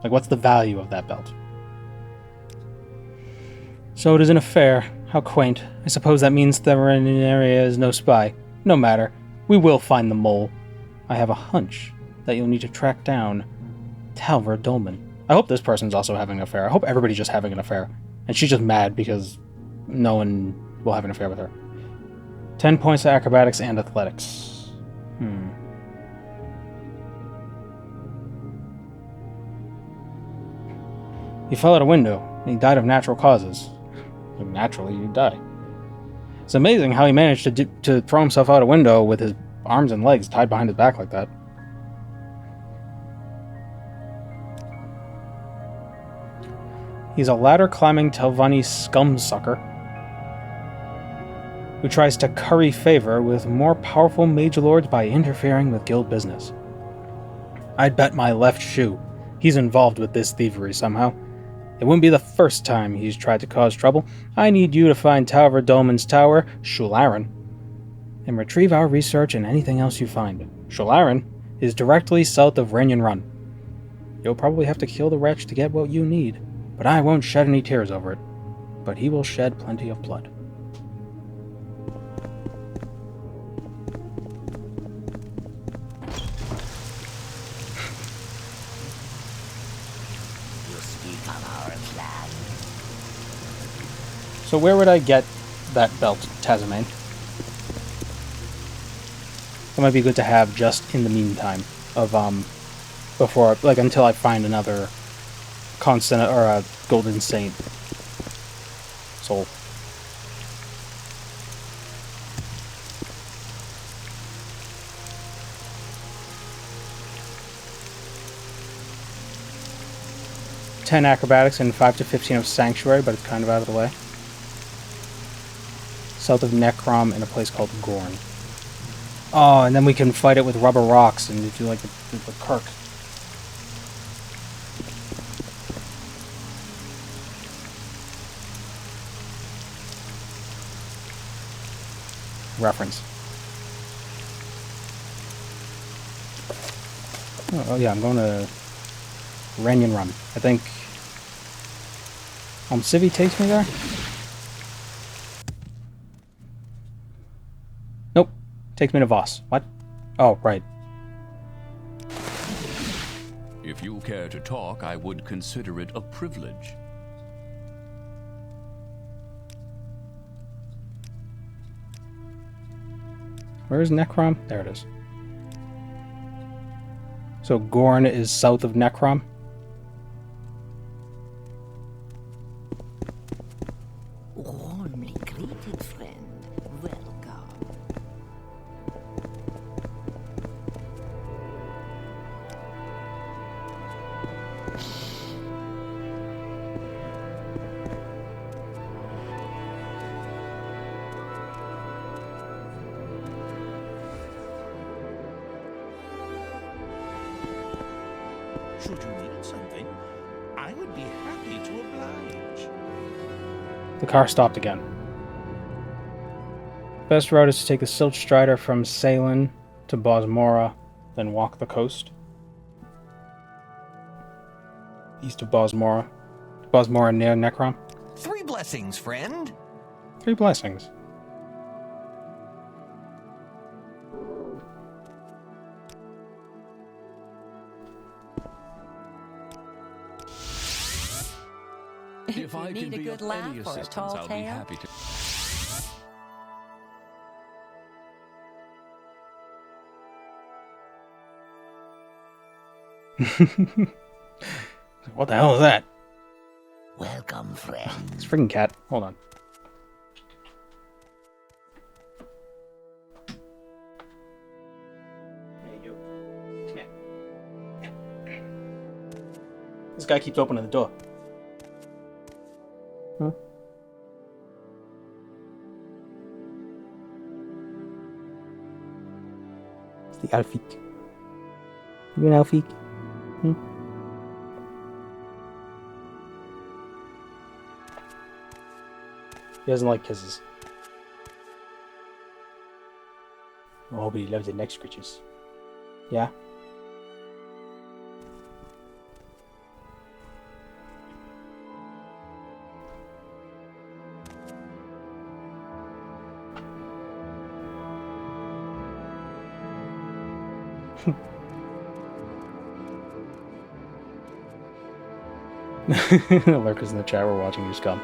Like, what's the value of that belt? So it is an affair. How quaint. I suppose that means the area is no spy. No matter. We will find the mole. I have a hunch that you'll need to track down Talver Dolman. I hope this person's also having an affair. I hope everybody's just having an affair. And she's just mad because no one will have an affair with her. 10 points to acrobatics and athletics. He fell out a window, and he died of natural causes. Like, naturally, you'd die. It's amazing how he managed to throw himself out a window with his arms and legs tied behind his back like that. He's a ladder-climbing Telvanni scumsucker who tries to curry favor with more powerful mage lords by interfering with guild business. I'd bet my left shoe he's involved with this thievery somehow. It wouldn't be the first time he's tried to cause trouble. I need you to find Talver Dolman's tower, Shularan, and retrieve our research and anything else you find. Shularan is directly south of Renyon Run. You'll probably have to kill the wretch to get what you need, but I won't shed any tears over it. But he will shed plenty of blood. So where would I get that belt, Tazamain? It might be good to have just in the meantime of before, like, until I find another constant or a golden saint soul. $10 acrobatics and 5 to 15 of sanctuary, but it's kind of out of the way. South of Necrom in a place called Gorn. Oh, and then we can fight it with rubber rocks and do like the Kirk. Reference. Oh yeah, I'm going to Renyon Run. I think Civi takes me there? Nope. Takes me to Voss. What? Oh, right. If you care to talk, I would consider it a privilege. Where is Necrom? There it is. So Gorn is south of Necrom? Warmly greeted, friend. Welcome. Should you need something, I would be happy to oblige. The car stopped again. Best route is to take the Silt Strider from Salem to Bosmora, then walk the coast. East of Bosmora. Bosmora near Necrom. 3 blessings, friend. 3 blessings. If I can be of any assistance, I'll be happy to. What the hell is that? Welcome, friend. It's a freaking cat. Hold on. Hey, you. Come here. This guy keeps opening the door. Huh? It's the Alfik. You an Alfik? Hmm? He doesn't like kisses. Oh, but he loves the next creatures. Yeah? Lurkers in the chat were watching you scum.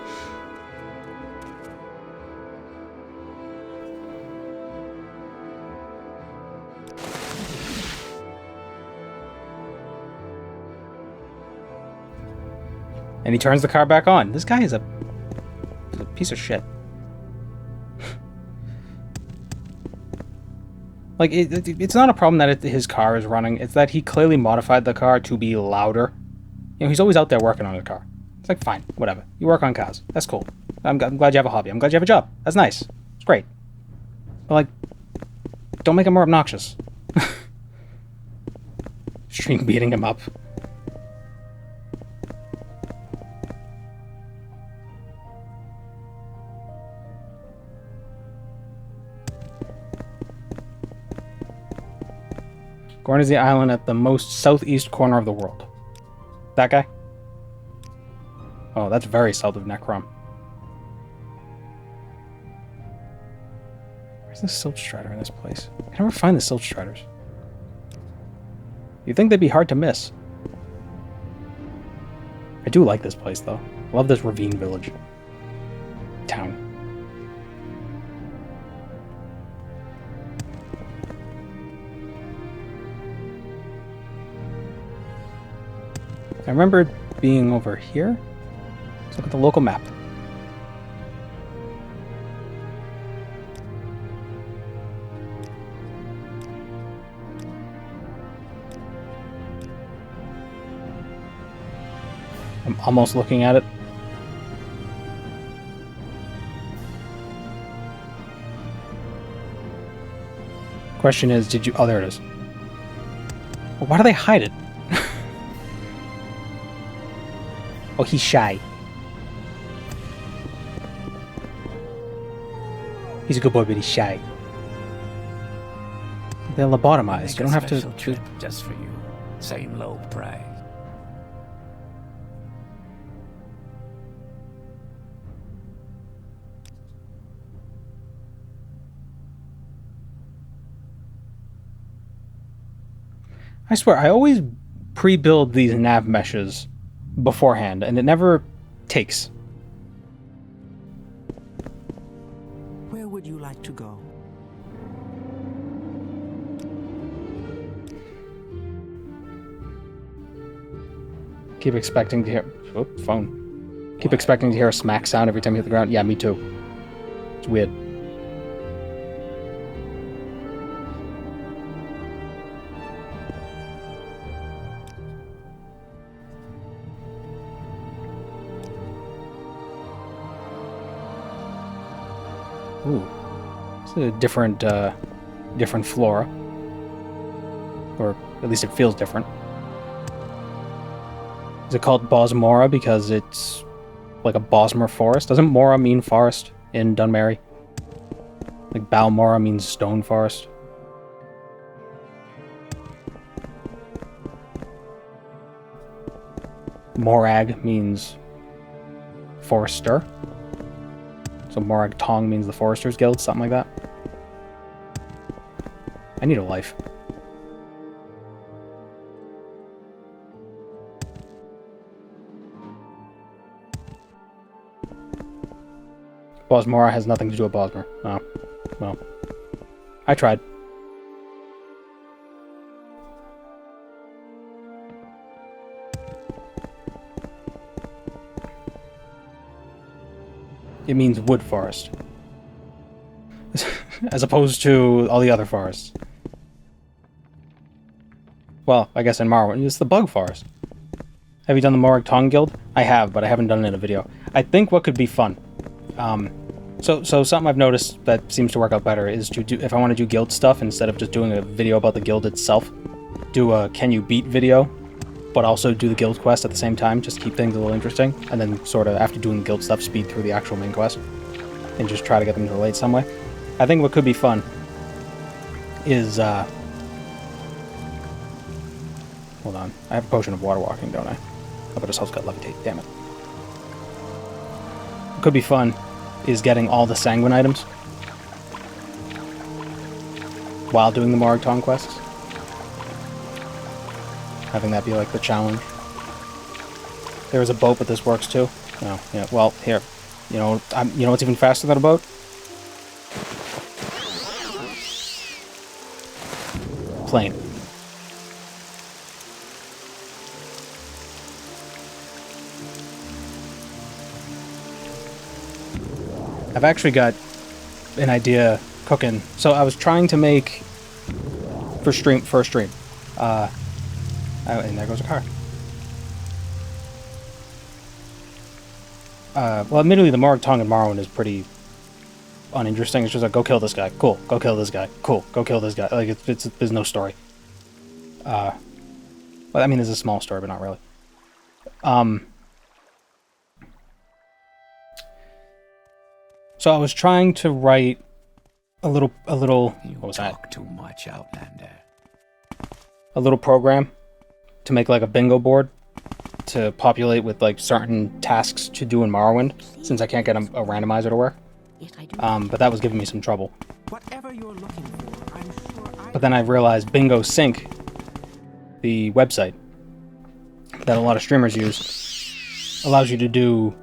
And he turns the car back on. This guy is a piece of shit. Like, it's not a problem that his car is running. It's that he clearly modified the car to be louder. You know, he's always out there working on the car. It's like, fine, whatever. You work on cars. That's cool. I'm glad you have a hobby. I'm glad you have a job. That's nice. It's great. But, like, don't make him more obnoxious. Stream beating him up. Gorn is the island at the most southeast corner of the world. That guy? Oh, that's very south of Necrom. Where's the Silt Strider in this place? I can never find the Silt Striders. You'd think they'd be hard to miss. I do like this place, though. I love this ravine village. Town. I remember being over here. Let's look at the local map. I'm almost looking at it. Question is, did you... Oh, there it is. Well, why do they hide it? Oh, he's shy. He's a good boy, but he's shy. They're lobotomized. You don't have to... Trip just for you. Same low price. I swear, I always pre-build these nav meshes beforehand, and it never takes. Where would you like to go? Keep expecting to hear... Oh, phone. Keep expecting to hear a smack sound every time you hit the ground. Yeah, me too. It's weird. Ooh, it's a different flora, or at least it feels different. Is it called Bosmora because it's like a Bosmer forest? Doesn't Mora mean forest in Dunmary? Like Balmora means stone forest. Morag means forester. So Morag Tong means the Foresters Guild, something like that. I need a life. Bosmora has nothing to do with Bosmer. No. Well, I tried. It means wood forest. As opposed to all the other forests. Well, I guess in Morrowind, it's the bug forest. Have you done the Morag Tong Guild? I have, but I haven't done it in a video. I think what could be fun. So something I've noticed that seems to work out better is to do, if I want to do guild stuff, instead of just doing a video about the guild itself, do a can you beat video, but also do the guild quest at the same time, just keep things a little interesting, and then sort of, after doing the guild stuff, speed through the actual main quest, and just try to get them to relate some way. I think what could be fun is, hold on, I have a potion of water walking, don't I? Oh, but this house got levitate, damn it. What could be fun is getting all the sanguine items while doing the Morag Tong quests. Having that be like the challenge. There is a boat, but this works too. No, yeah. Well, here, you know what's even faster than a boat? Plane. I've actually got an idea cooking. So I was trying to make for a stream. And there goes a car. Well, admittedly, the Morag Tong and Morrowind is pretty uninteresting. It's just like, go kill this guy. Cool. Go kill this guy. Cool. Go kill this guy. Like, there's no story. Well, I mean, there's a small story, but not really. So I was trying to write a little. What was that? Talk too much, Outlander. A little program to make like a bingo board to populate with like certain tasks to do in Morrowind, since I can't get a randomizer to work. But that was giving me some trouble. Whatever you're looking for, I'm sure But then I realized Bingo Sync, the website that a lot of streamers use, allows you to do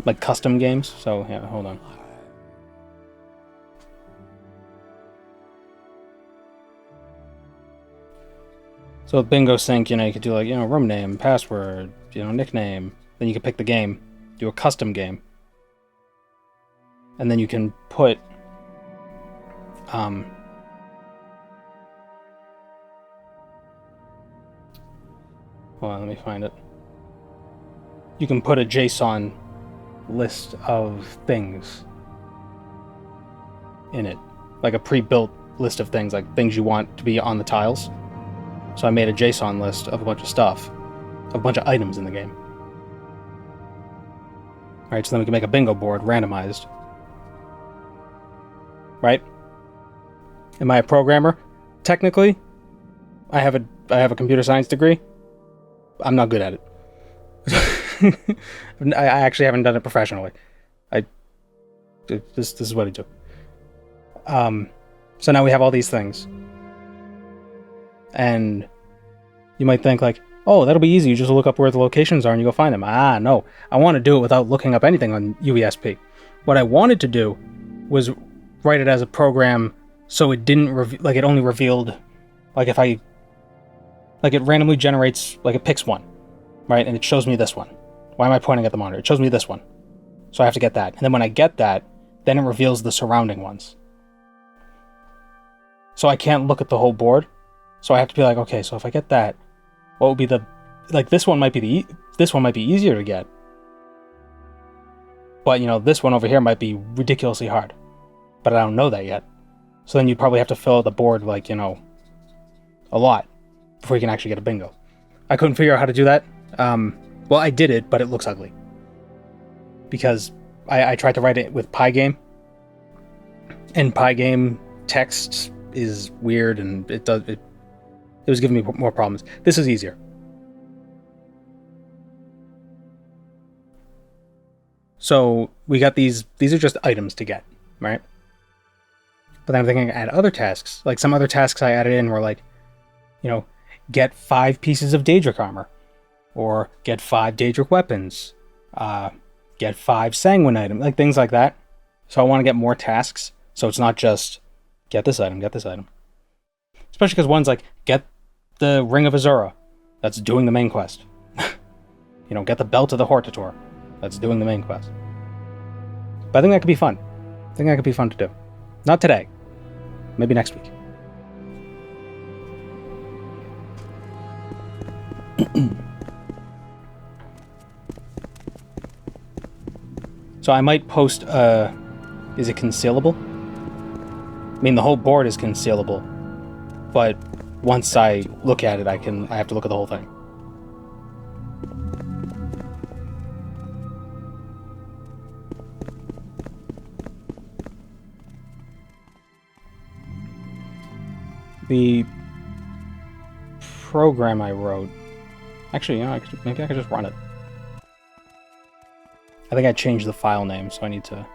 like custom games. So yeah, hold on. So with Bingo Sync, you could do like, room name, password, nickname. Then you can pick the game, do a custom game. And then you can put hold on, let me find it. You can put a JSON list of things in it. Like a pre-built list of things, like things you want to be on the tiles. So I made a JSON list of a bunch of stuff, of a bunch of items in the game. Alright, so then we can make a bingo board, randomized. Right? Am I a programmer? Technically, I have a computer science degree. I'm not good at it. I actually haven't done it professionally. This is what I do. So now we have all these things. And you might think like, oh, that'll be easy. You just look up where the locations are and you go find them. No. I want to do it without looking up anything on UESP. What I wanted to do was write it as a program so it didn't, it only revealed, like if I, like it randomly generates, like it picks one, right? And it shows me this one. Why am I pointing at the monitor? It shows me this one. So I have to get that. And then when I get that, then it reveals the surrounding ones. So I can't look at the whole board. So I have to be like, okay, so if I get that, what would be the, like this one might be this one might be easier to get. But this one over here might be ridiculously hard. But I don't know that yet. So then you'd probably have to fill out the board like, a lot. before you can actually get a bingo. I couldn't figure out how to do that. Well, I did it, but it looks ugly. Because I tried to write it with Pygame, and Pygame text is weird, and it was giving me more problems. This is easier. So we got these are just items to get, right? But then I'm thinking add other tasks. Like some other tasks I added in were like, you know, get 5 pieces of Daedric armor, or get 5 Daedric weapons, get 5 sanguine items, like things like that. So I want to get more tasks, so it's not just get this item, get this item. Especially because one's like, get the Ring of Azura, that's doing the main quest. You know, get the Belt of the Hortator, that's doing the main quest. But I think that could be fun. I think that could be fun to do. Not today. Maybe next week. So I might post, is it concealable? I mean, the whole board is concealable, but once I look at it, I have to look at the whole thing. The program I wrote, actually, you know, maybe I could just run it. I think I changed the file name, so I need to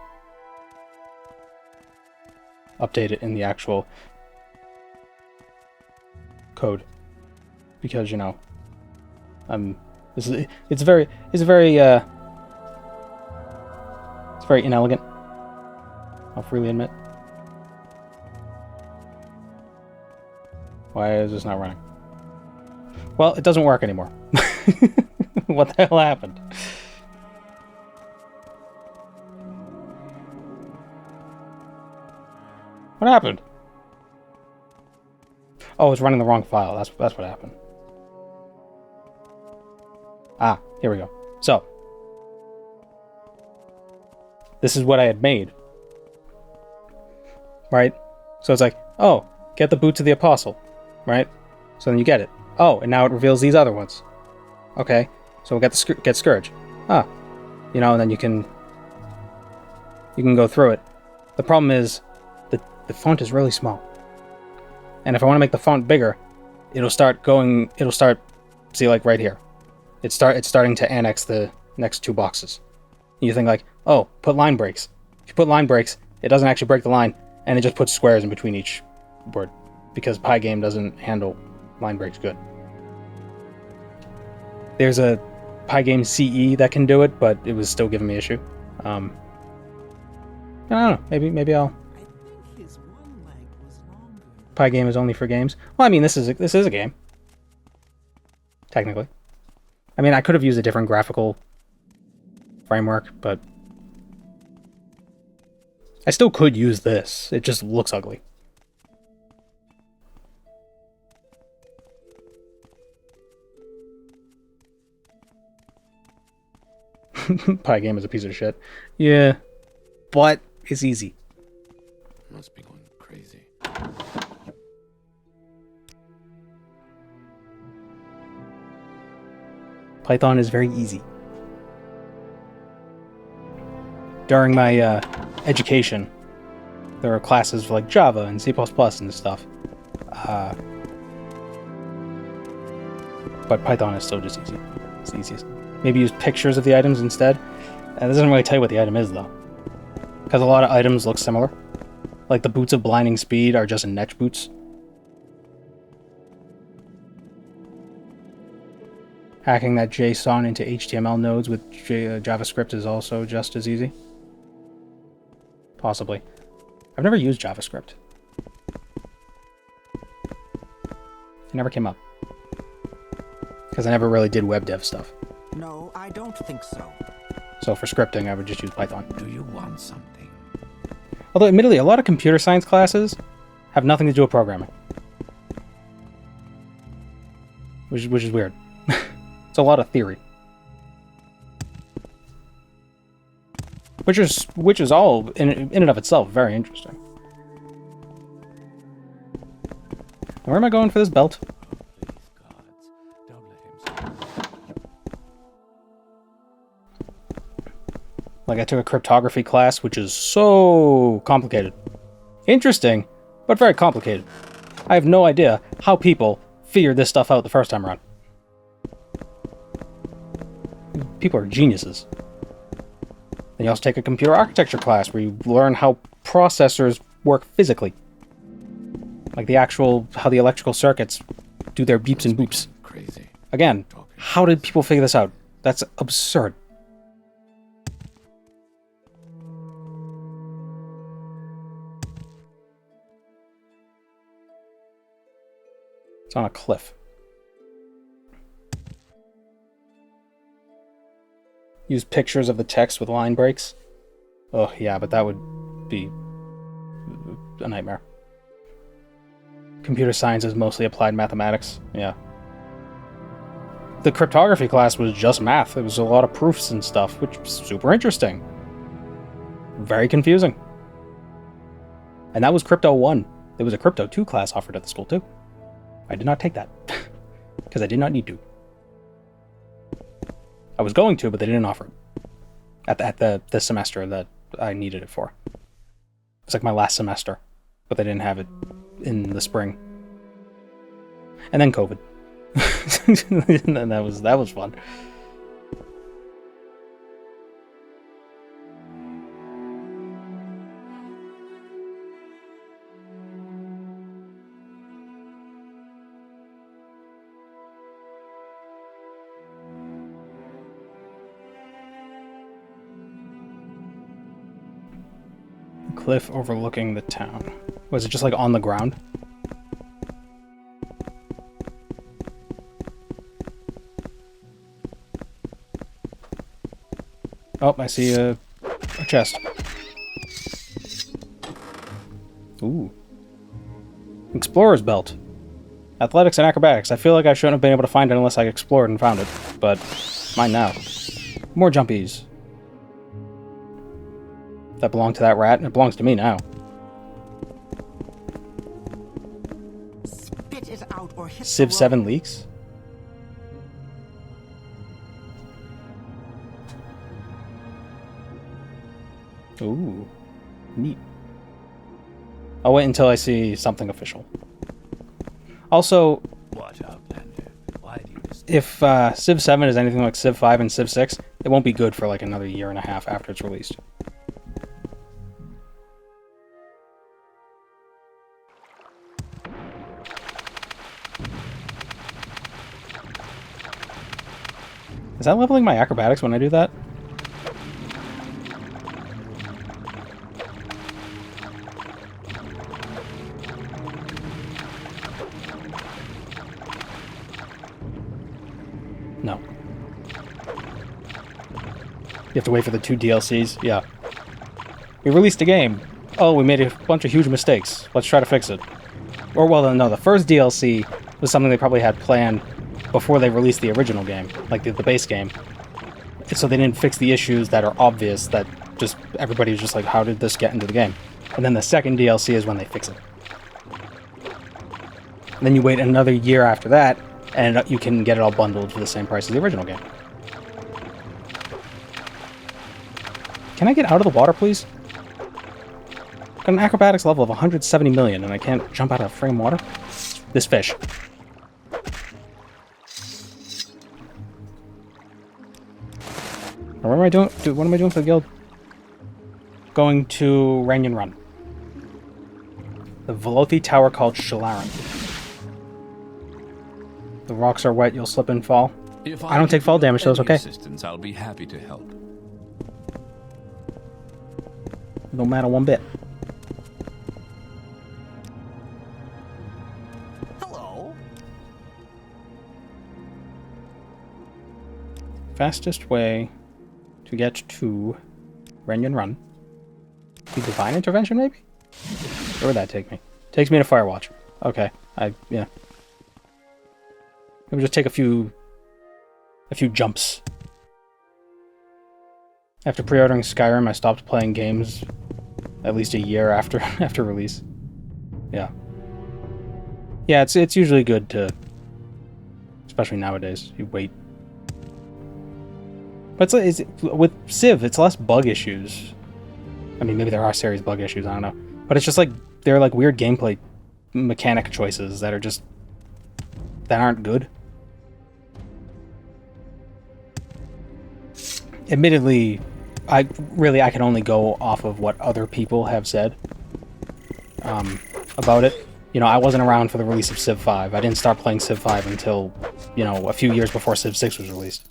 update it in the actual code, because, you know, it's very inelegant, I'll freely admit. Why is this not running? Well, it doesn't work anymore. What the hell happened? What happened? Oh, it's running the wrong file. That's what happened. Ah, here we go. So, this is what I had made. Right? So it's like, oh, get the Boots of the Apostle. Right? So then you get it. Oh, and now it reveals these other ones. Okay, so we'll get Scourge. Ah, you know, and then you can go through it. The problem is the font is really small, and if I want to make the font bigger, it'll start, see, like right here, it's starting to annex the next 2 boxes. And you think like, oh, put line breaks. If you put line breaks, it doesn't actually break the line, and it just puts squares in between each word, because Pygame doesn't handle line breaks good. There's a Pygame CE that can do it, but it was still giving me issue. I don't know. Maybe I'll. Pygame is only for games. Well, I mean, this is a game. Technically. I mean, I could have used a different graphical framework, but I still could use this. It just looks ugly. Pygame is a piece of shit. Yeah, but it's easy. Must be going crazy. Python is very easy. During my education, there are classes for like Java and C++ and stuff. But Python is still just easy. It's the easiest. Maybe use pictures of the items instead. That doesn't really tell you what the item is, though. Because a lot of items look similar. Like the Boots of Blinding Speed are just Netch boots. Hacking that JSON into HTML nodes with JavaScript is also just as easy. Possibly. I've never used JavaScript. It never came up. Because I never really did web dev stuff. No, I don't think so. So for scripting, I would just use Python. Do you want something? Although, admittedly, a lot of computer science classes have nothing to do with programming. Which is weird. It's a lot of theory. Which is all, in and of itself, very interesting. Where am I going for this belt? Like, I took a cryptography class, which is so complicated. Interesting, but very complicated. I have no idea how people figured this stuff out the first time around. People are geniuses. Then you also take a computer architecture class where you learn how processors work physically. Like the actual, how the electrical circuits do their beeps and boops. Crazy. Again, how did people figure this out? That's absurd. It's on a cliff. Use pictures of the text with line breaks. Oh, yeah, but that would be a nightmare. Computer science is mostly applied mathematics. Yeah. The cryptography class was just math. It was a lot of proofs and stuff, which was super interesting. Very confusing. And that was Crypto 1. There was a Crypto 2 class offered at the school, too. I did not take that. Because I did not need to. I was going to, but they didn't offer it. At the semester that I needed it for. It's like my last semester. But they didn't have it in the spring. And then COVID. And then that was fun. Cliff overlooking the town. Was it just like on the ground? Oh, I see a chest. Ooh. Explorer's belt. Athletics and acrobatics. I feel like I shouldn't have been able to find it unless I explored and found it. But mine now. More jumpies. That belonged to that rat, and it belongs to me now. Spit it out or hit Civ 7 leaks? Ooh. Neat. I'll wait until I see something official. Also, What, Outlander? Why do you if Civ 7 is anything like Civ 5 and Civ 6, it won't be good for like another year and a half after it's released. Is that leveling my acrobatics when I do that? No. You have to wait for the 2 DLCs? Yeah. We released a game. Oh, we made a bunch of huge mistakes. Let's try to fix it. Or, well, no, the first DLC was something they probably had planned before they released the original game, like the base game. So they didn't fix the issues that are obvious that just everybody was just like, how did this get into the game? And then the second DLC is when they fix it. And then you wait another year after that, and you can get it all bundled for the same price as the original game. Can I get out of the water, please? Got an acrobatics level of 170 million, and I can't jump out of frame water? This fish. What am I doing? What am I doing for the guild? Going to Ranyan Run. The Velothi Tower called Shalaran. The rocks are wet, you'll slip and fall. If I don't take fall damage, so it's okay. Assistance, I'll be happy to help. Don't matter one bit. Hello. Fastest way to get to Ranyan Run. The Divine Intervention, maybe? Where would that take me? Takes me to Firewatch. Okay, yeah. Maybe just take a few jumps. After pre-ordering Skyrim, I stopped playing games at least a year after release. Yeah. Yeah, it's usually good to, especially nowadays, you wait. But with Civ, it's less bug issues. I mean, maybe there are serious bug issues, I don't know. But it's just like, there are like weird gameplay mechanic choices that aren't good. Admittedly, I can only go off of what other people have said about it. You know, I wasn't around for the release of Civ 5. I didn't start playing Civ 5 until, you know, a few years before Civ 6 was released.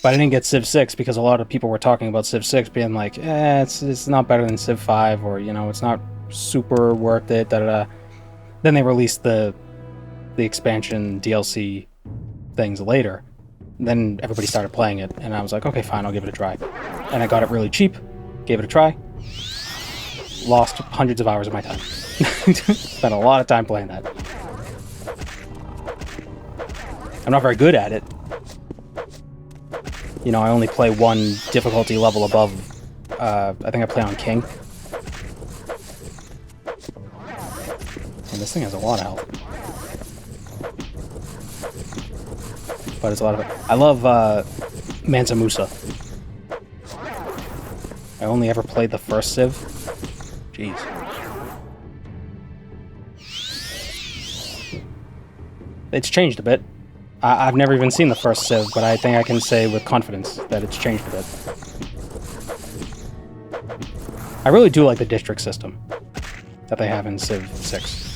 But I didn't get Civ 6 because a lot of people were talking about Civ 6 being like, it's not better than Civ 5, or, you know, it's not super worth it, da-da-da. Then they released the expansion DLC things later. Then everybody started playing it, and I was like, okay, fine, I'll give it a try. And I got it really cheap, gave it a try, lost hundreds of hours of my time. Spent a lot of time playing that. I'm not very good at it. You know, I only play one difficulty level above, I think I play on King. And this thing has a lot of health. But it's a lot of it. I love Mansa Musa. I only ever played the first Civ. Jeez. It's changed a bit. I've never even seen the first Civ, but I think I can say with confidence that it's changed a bit. I really do like the district system that they have in Civ 6.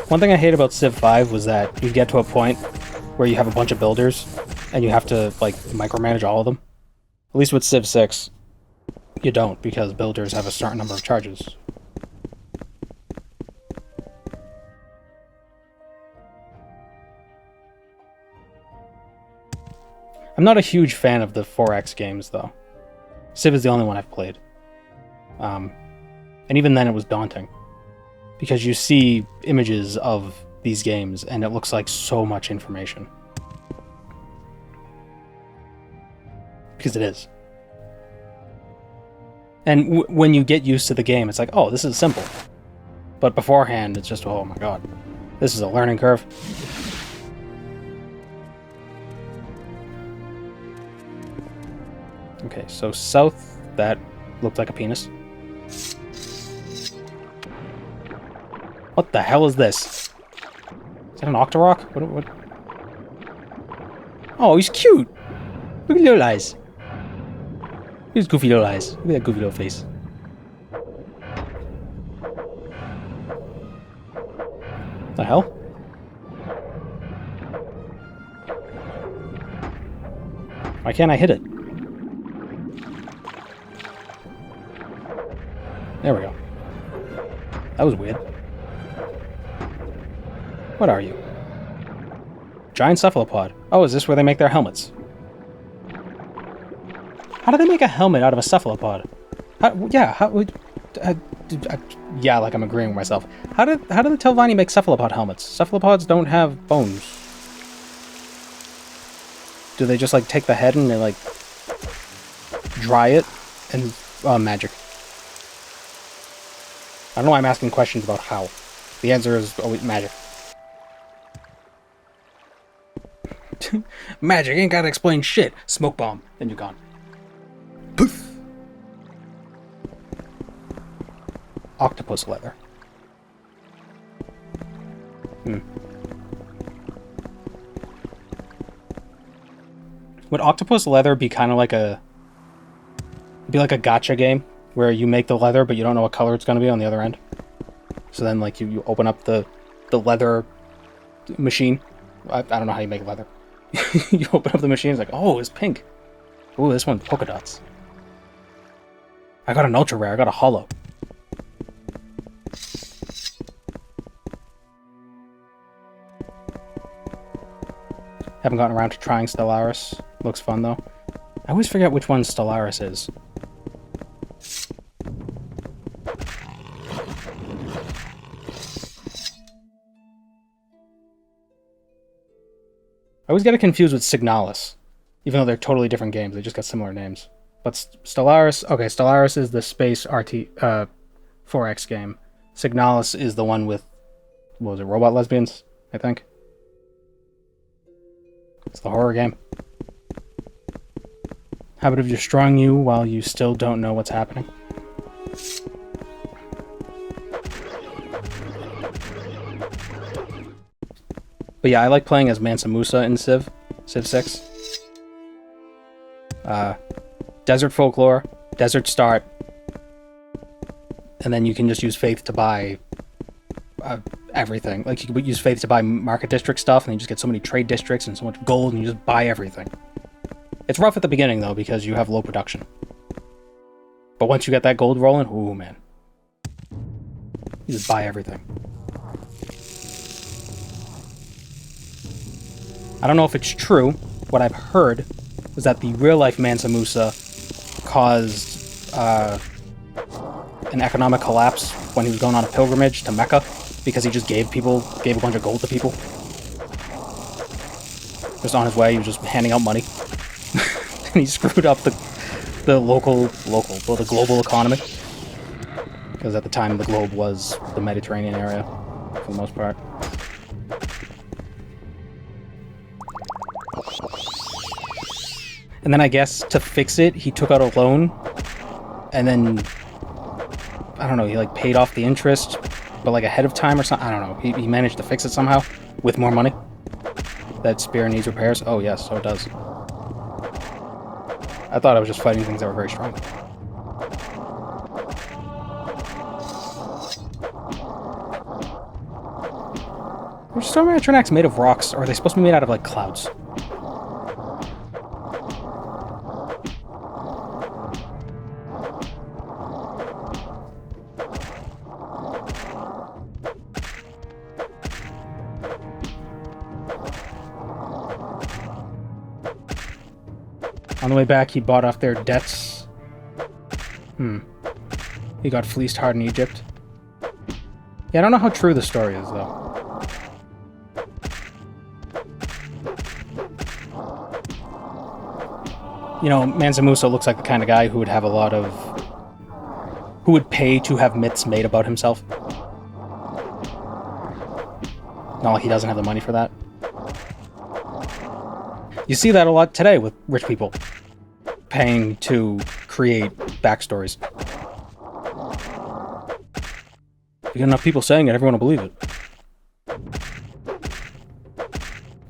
One thing I hate about Civ 5 was that you get to a point where you have a bunch of builders and you have to, like, micromanage all of them. At least with Civ 6, you don't, because builders have a certain number of charges. I'm not a huge fan of the 4X games, though. Civ is the only one I've played. And even then it was daunting. Because you see images of these games, and it looks like so much information. Because it is. And when you get used to the game, it's like, oh, this is simple. But beforehand, it's just, oh my god. This is a learning curve. Okay, so south, that looked like a penis. What the hell is this? Is that an Octorok? What? Oh, he's cute! Look at little eyes. His goofy little eyes. Look at that goofy little face. The hell? Why can't I hit it? There we go. That was weird. What are you? Giant cephalopod. Oh, is this where they make their helmets? How do they make a helmet out of a cephalopod? Yeah, like I'm agreeing with myself. How do the Telvanni make cephalopod helmets? Cephalopods don't have bones. Do they just like take the head and they like dry it and magic? I don't know why I'm asking questions about how. The answer is always magic. Magic ain't gotta explain shit. Smoke bomb. Then you're gone. Poof. Octopus leather. Would octopus leather be kind of like a gacha game where you make the leather but you don't know what color it's going to be on the other end? So then like you open up the leather machine. I don't know how you make leather. You open up the machine, it's like, oh, it's pink. Oh, this one's polka dots. I got an ultra rare, I got a hollow. Haven't gotten around to trying Stellaris. Looks fun though. I always forget which one Stellaris is. I always get it confused with Signalis, even though they're totally different games. They just got similar names. But Stellaris, okay, Stellaris is the space 4X game. Signalis is the one with, what was it, robot lesbians? I think. It's the horror game. Habit of destroying you while you still don't know what's happening. But yeah, I like playing as Mansa Musa in Civ 6. Desert folklore, desert start, and then you can just use faith to buy everything. Like, you could use faith to buy market district stuff, and you just get so many trade districts and so much gold, and you just buy everything. It's rough at the beginning, though, because you have low production. But once you get that gold rolling, ooh, man. You just buy everything. I don't know if it's true. What I've heard was that the real-life Mansa Musa caused an economic collapse when he was going on a pilgrimage to Mecca, because he just gave a bunch of gold to people. Just on his way, he was just handing out money. And he screwed up the global economy. Because at the time, the globe was the Mediterranean area, for the most part. And then I guess to fix it, he took out a loan, and then, I don't know, he like paid off the interest, but like ahead of time or something. I don't know. He managed to fix it somehow with more money. That spear needs repairs. Oh yes, so it does. I thought I was just fighting things that were very strong. Are storm atronachs made of rocks, or are they supposed to be made out of like clouds? On the way back, he bought off their debts. He got fleeced hard in Egypt. Yeah, I don't know how true the story is, though. You know, Mansa Musa looks like the kind of guy who would have who would pay to have myths made about himself. Not like he doesn't have the money for that. You see that a lot today with rich people paying to create backstories. If you get enough people saying it, everyone will believe it.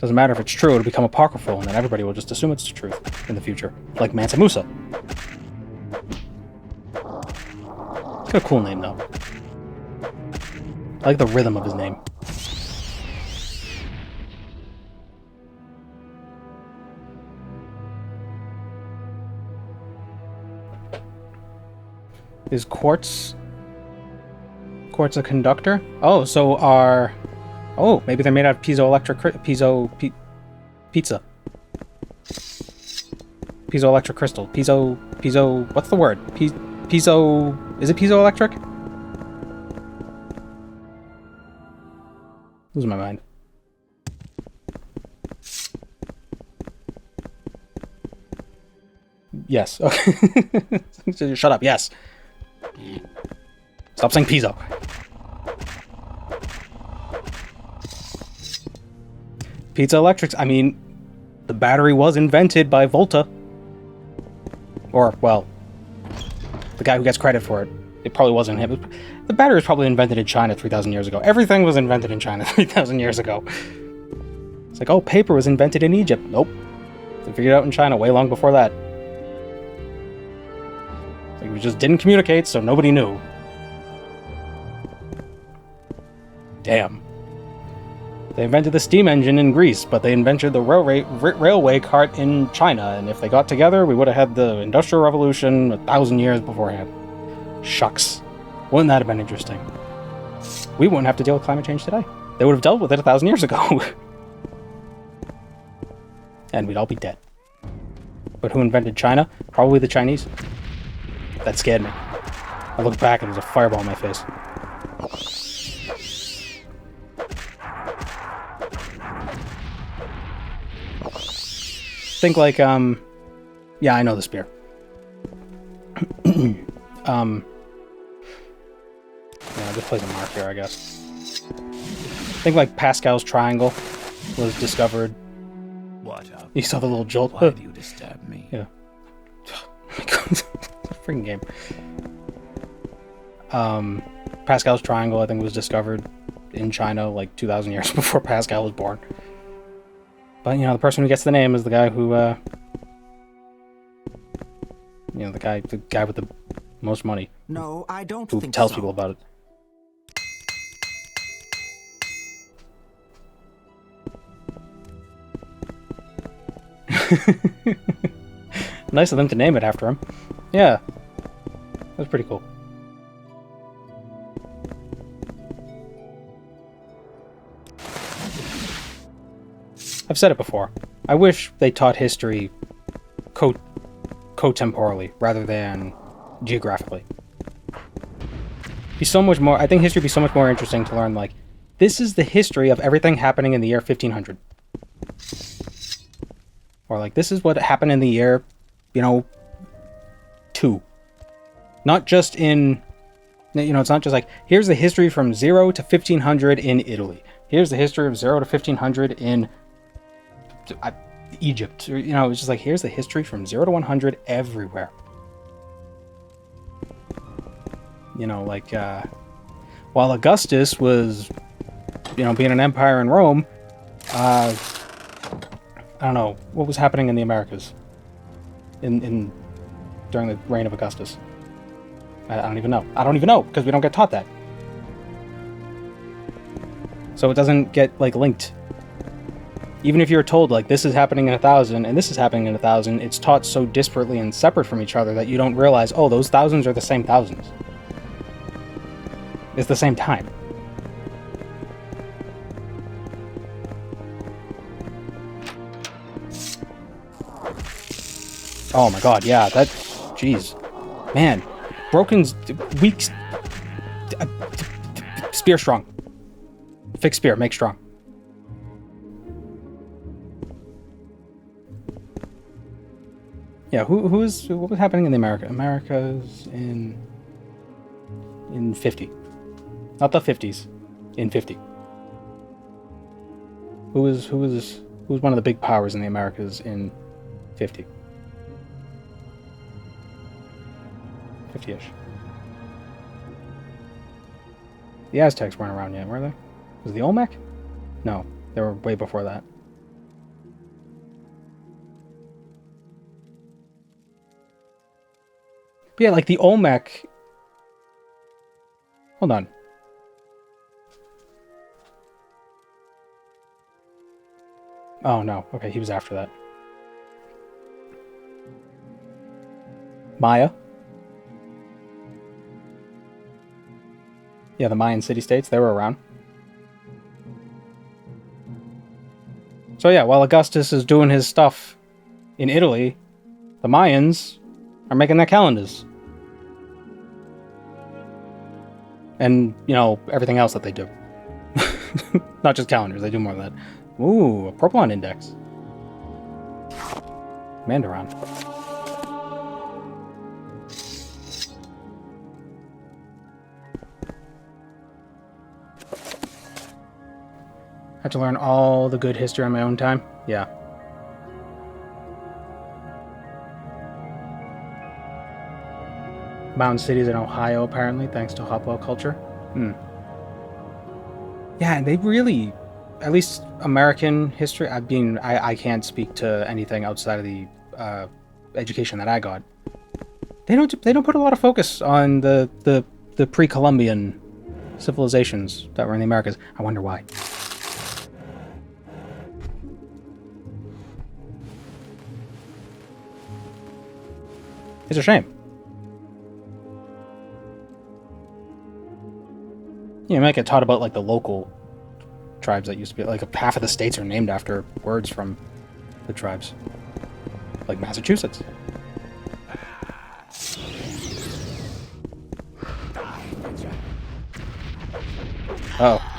Doesn't matter if it's true, it'll become apocryphal, and then everybody will just assume it's the truth in the future. Like Mansa Musa. It's got a cool name, though. I like the rhythm of his name. Is quartz a conductor? Oh, so oh, maybe they're made out of piezoelectric pizza. Piezoelectric crystal. Piezo, what's the word? Piezo, is it piezoelectric? Losing my mind. Yes. Okay. Shut up. Yes. Stop saying piezo. Piezoelectrics. I mean, the battery was invented by Volta. Or, well, the guy who gets credit for it. It probably wasn't him. The battery was probably invented in China 3,000 years ago. Everything was invented in China 3,000 years ago. It's like, oh, paper was invented in Egypt. Nope. They figured it out in China way long before that. Like, we just didn't communicate, so nobody knew. Damn. They invented the steam engine in Greece, but they invented the railway cart in China, and if they got together, we would have had the Industrial Revolution 1,000 years beforehand. Shucks. Wouldn't that have been interesting? We wouldn't have to deal with climate change today. They would have dealt with it 1,000 years ago. And we'd all be dead. But who invented China? Probably the Chinese. That scared me. I looked back and there's a fireball in my face. Think like, yeah, I know the spear. Yeah, I'll just place a mark here, I guess. think like Pascal's triangle was discovered. What up? You saw the little jolt. Why do you disturb me? Yeah. Oh my god, it's a freaking game. Pascal's triangle, I think, was discovered in China like 2,000 years before Pascal was born. But, you know, the person who gets the name is the guy who, you know, the guy with the most money. No, I don't who think tells so. people about it. Nice of them to name it after him. Yeah. That was pretty cool. I've said it before. I wish they taught history co-temporally rather than geographically. Be so much more. I think history would be so much more interesting to learn. Like, this is the history of everything happening in the year 1500, or like this is what happened in the year, you know, 2. Not just in, you know, it's not just like here's the history from 0 to 1500 in Italy. Here's the history of 0 to 1500 in Egypt. You know, it's just like here's the history from 0 to 100 everywhere. You know, like, while Augustus was, you know, being an empire in Rome, I don't know, what was happening in the Americas during the reign of Augustus? I don't even know. I don't even know, because we don't get taught that. So it doesn't get, like, linked. Even if you're told, like, this is happening in 1,000, and this is happening in 1,000, it's taught so disparately and separate from each other that you don't realize, oh, those thousands are the same thousands. It's the same time. Oh my god, yeah, that... Jeez. Man. Broken's... Weak... Spear strong. Fix spear, make strong. Yeah, what was happening in the Americas in 50. Not the 50s. In 50. Who was one of the big powers in the Americas in 50? 50-ish. The Aztecs weren't around yet, were they? Was it the Olmec? No, they were way before that. But yeah, like the Olmec... Hold on. Oh, no. Okay, he was after that. Maya. Yeah, the Mayan city-states, they were around. So yeah, while Augustus is doing his stuff in Italy, the Mayans are making their calendars. And, you know, everything else that they do. Not just calendars, they do more than that. Ooh, a Propylon index. Mandaron. Had to learn all the good history on my own time? Yeah. Mountain cities in Ohio, apparently, thanks to Hopwell culture. Yeah, they really... At least American history, I can't speak to anything outside of the education that I got. They don't put a lot of focus on the pre-Columbian civilizations that were in the Americas. I wonder why. It's a shame. You might get taught about like the local tribes that used to be like half of the states are named after words from the tribes, like Massachusetts. Oh.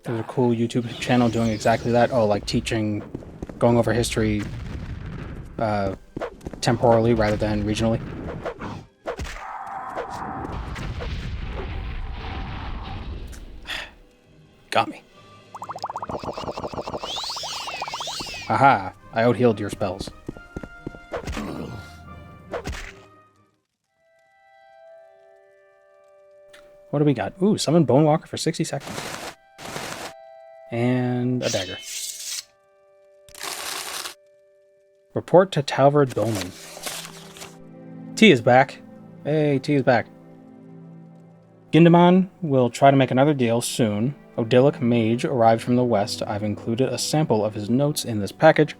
There's a cool YouTube channel doing exactly that. Oh, like teaching, going over history temporally rather than regionally. Got me. Aha! I out-healed your spells. What do we got? Ooh, summon Bonewalker for 60 seconds. And a dagger. Report to Talvard Dolmen. T is back. Hey, T is back. Gindamon will try to make another deal soon. Odilic Mage arrived from the west. I've included a sample of his notes in this package.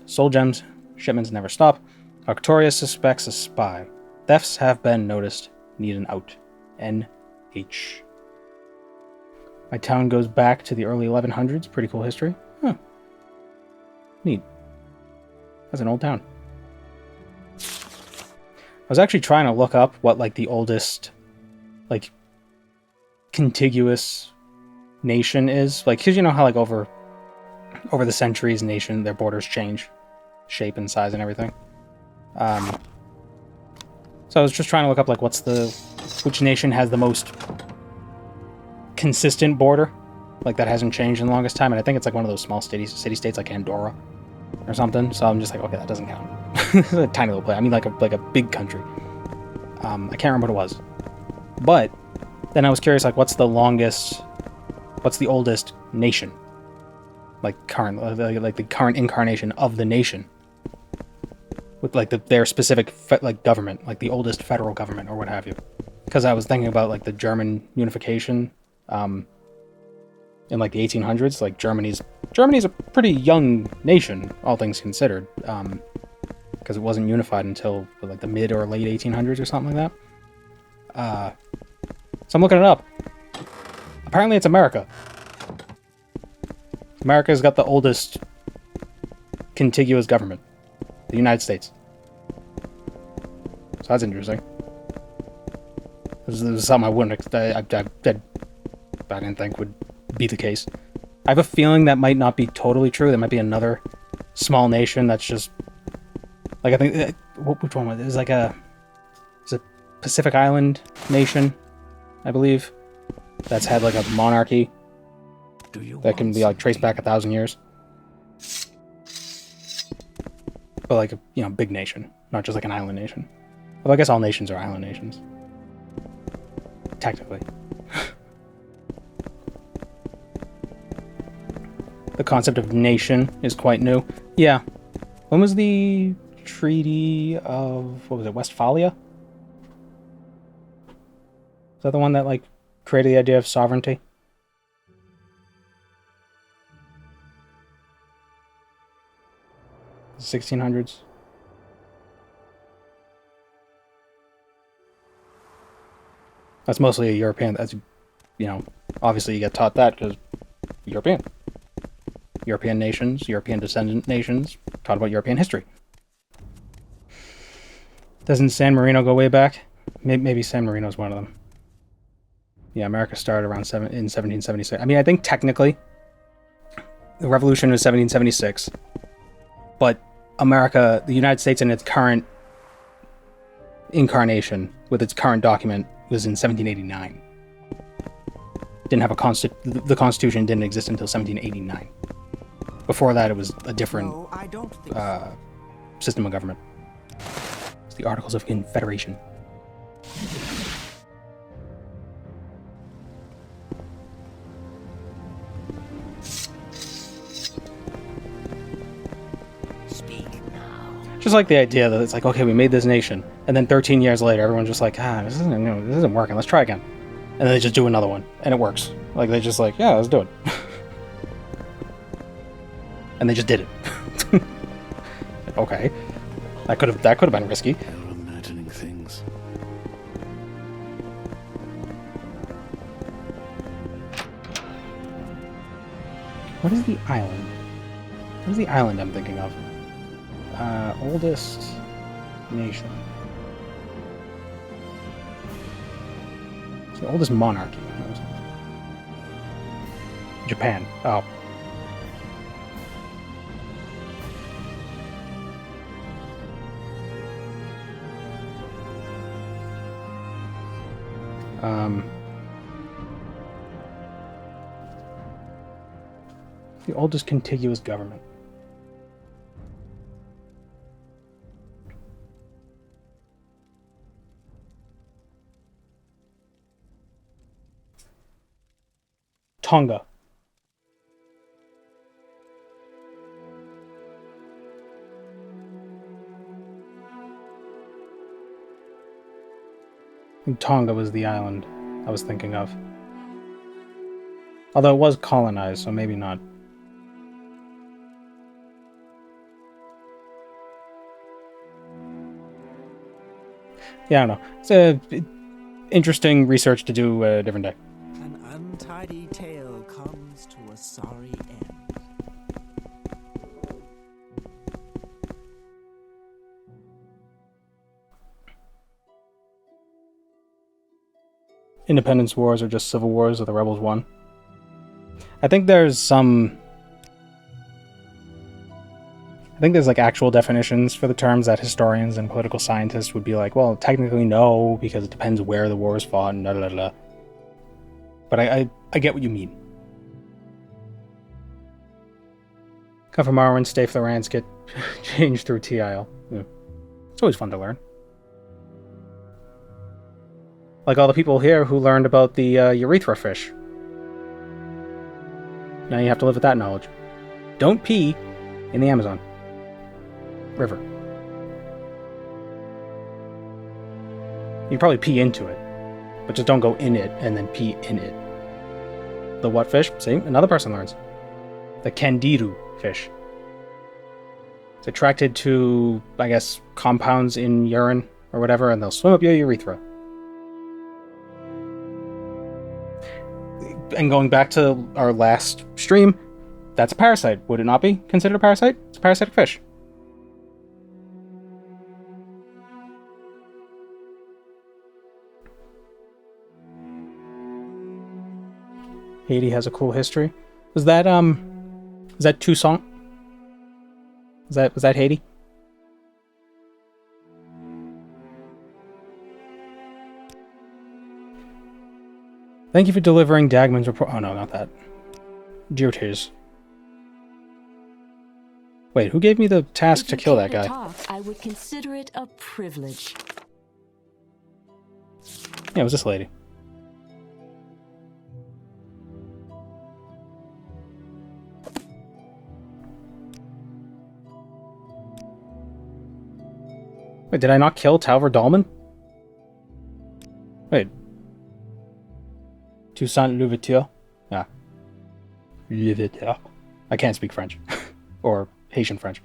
Soul gems. Shipments never stop. Arctoria suspects a spy. Thefts have been noticed. Need an out. NH. My town goes back to the early 1100s. Pretty cool history. Huh. Neat. That's an old town. I was actually trying to look up what, like, the oldest, like, contiguous nation is. Like, because you know how, like, over the centuries, their borders change. Shape and size and everything. So I was just trying to look up, like, which nation has the most consistent border, like, that hasn't changed in the longest time, and I think it's, like, one of those small city-states, like Andorra or something, so I'm just like, okay, that doesn't count. It's a tiny little place. I mean, like a big country. I can't remember what it was. But then I was curious, like, what's the oldest nation? Like, the current incarnation of the nation. With, like, their specific, government, like the oldest federal government or what have you. Because I was thinking about, like, the German unification in, like, the 1800s. Like, Germany's a pretty young nation, all things considered. Because it wasn't unified until, like, the mid or late 1800s or something like that. So I'm looking it up. Apparently it's America. America's got the oldest contiguous government. The United States. So that's interesting. This is something I didn't think would be the case. I have a feeling that might not be totally true. There might be another small nation that's just... Like, I think... Which one was it? It was like it's a Pacific Island nation, I believe. That's had, like, a monarchy that can be, like, traced back 1,000 years. But, like, a big nation, not just like an island nation. Well, I guess all nations are island nations. Technically. The concept of nation is quite new. Yeah. When was the Treaty of, what was it, Westphalia? Is that the one that, like, created the idea of sovereignty? The 1600s. That's mostly a European. That's, obviously you get taught that because European nations, European descendant nations, taught about European history. Doesn't San Marino go way back? Maybe San Marino's one of them. Yeah, America started around in 1776. I mean, I think technically the revolution was 1776, but America, the United States in its current incarnation, with its current document, was in 1789. Didn't have the Constitution didn't exist until 1789. Before that, it was a different system of government. It's the Articles of Confederation. Just like the idea that it's like, okay, we made this nation, and then 13 years later, everyone's just like, this isn't working. Let's try again, and then they just do another one, and it works. Like they just like, yeah, let's do it, and they just did it. Okay, that could have been risky. You're imagining things. What is the island? What is the island I'm thinking of? Oldest nation. It's the oldest monarchy. Japan. Oh. The oldest contiguous government. Tonga. I think Tonga was the island I was thinking of. Although it was colonized, so maybe not. Yeah, I don't know. It's interesting research to do a different day. An untidy tale comes to a sorry end. Independence wars are just civil wars where the rebels won. I think there's some... I think there's like actual definitions for the terms that historians and political scientists would be like, well, technically no, because it depends where the war is fought and da da da. But I get what you mean. Come from Morrowind, stay for the rants, get changed through TIL. Yeah. It's always fun to learn. Like all the people here who learned about the urethra fish. Now you have to live with that knowledge. Don't pee in the Amazon River. You probably pee into it, but just don't go in it and then pee in it. The what fish? See, another person learns. The Candiru fish. It's attracted to, I guess, compounds in urine or whatever, and they'll swim up your urethra. And going back to our last stream, that's a parasite. Would it not be considered a parasite? It's a parasitic fish. Haiti has a cool history. Was that Toussaint? Was that Haiti? Thank you for delivering Dagman's report. Oh no, not that. Duties. Wait, who gave me the task to kill that guy? I would consider it a privilege. Yeah, it was this lady. Wait, did I not kill Talver Dolman? Wait. Toussaint Louverture? Ah. Louverture. I can't speak French. Or Haitian French.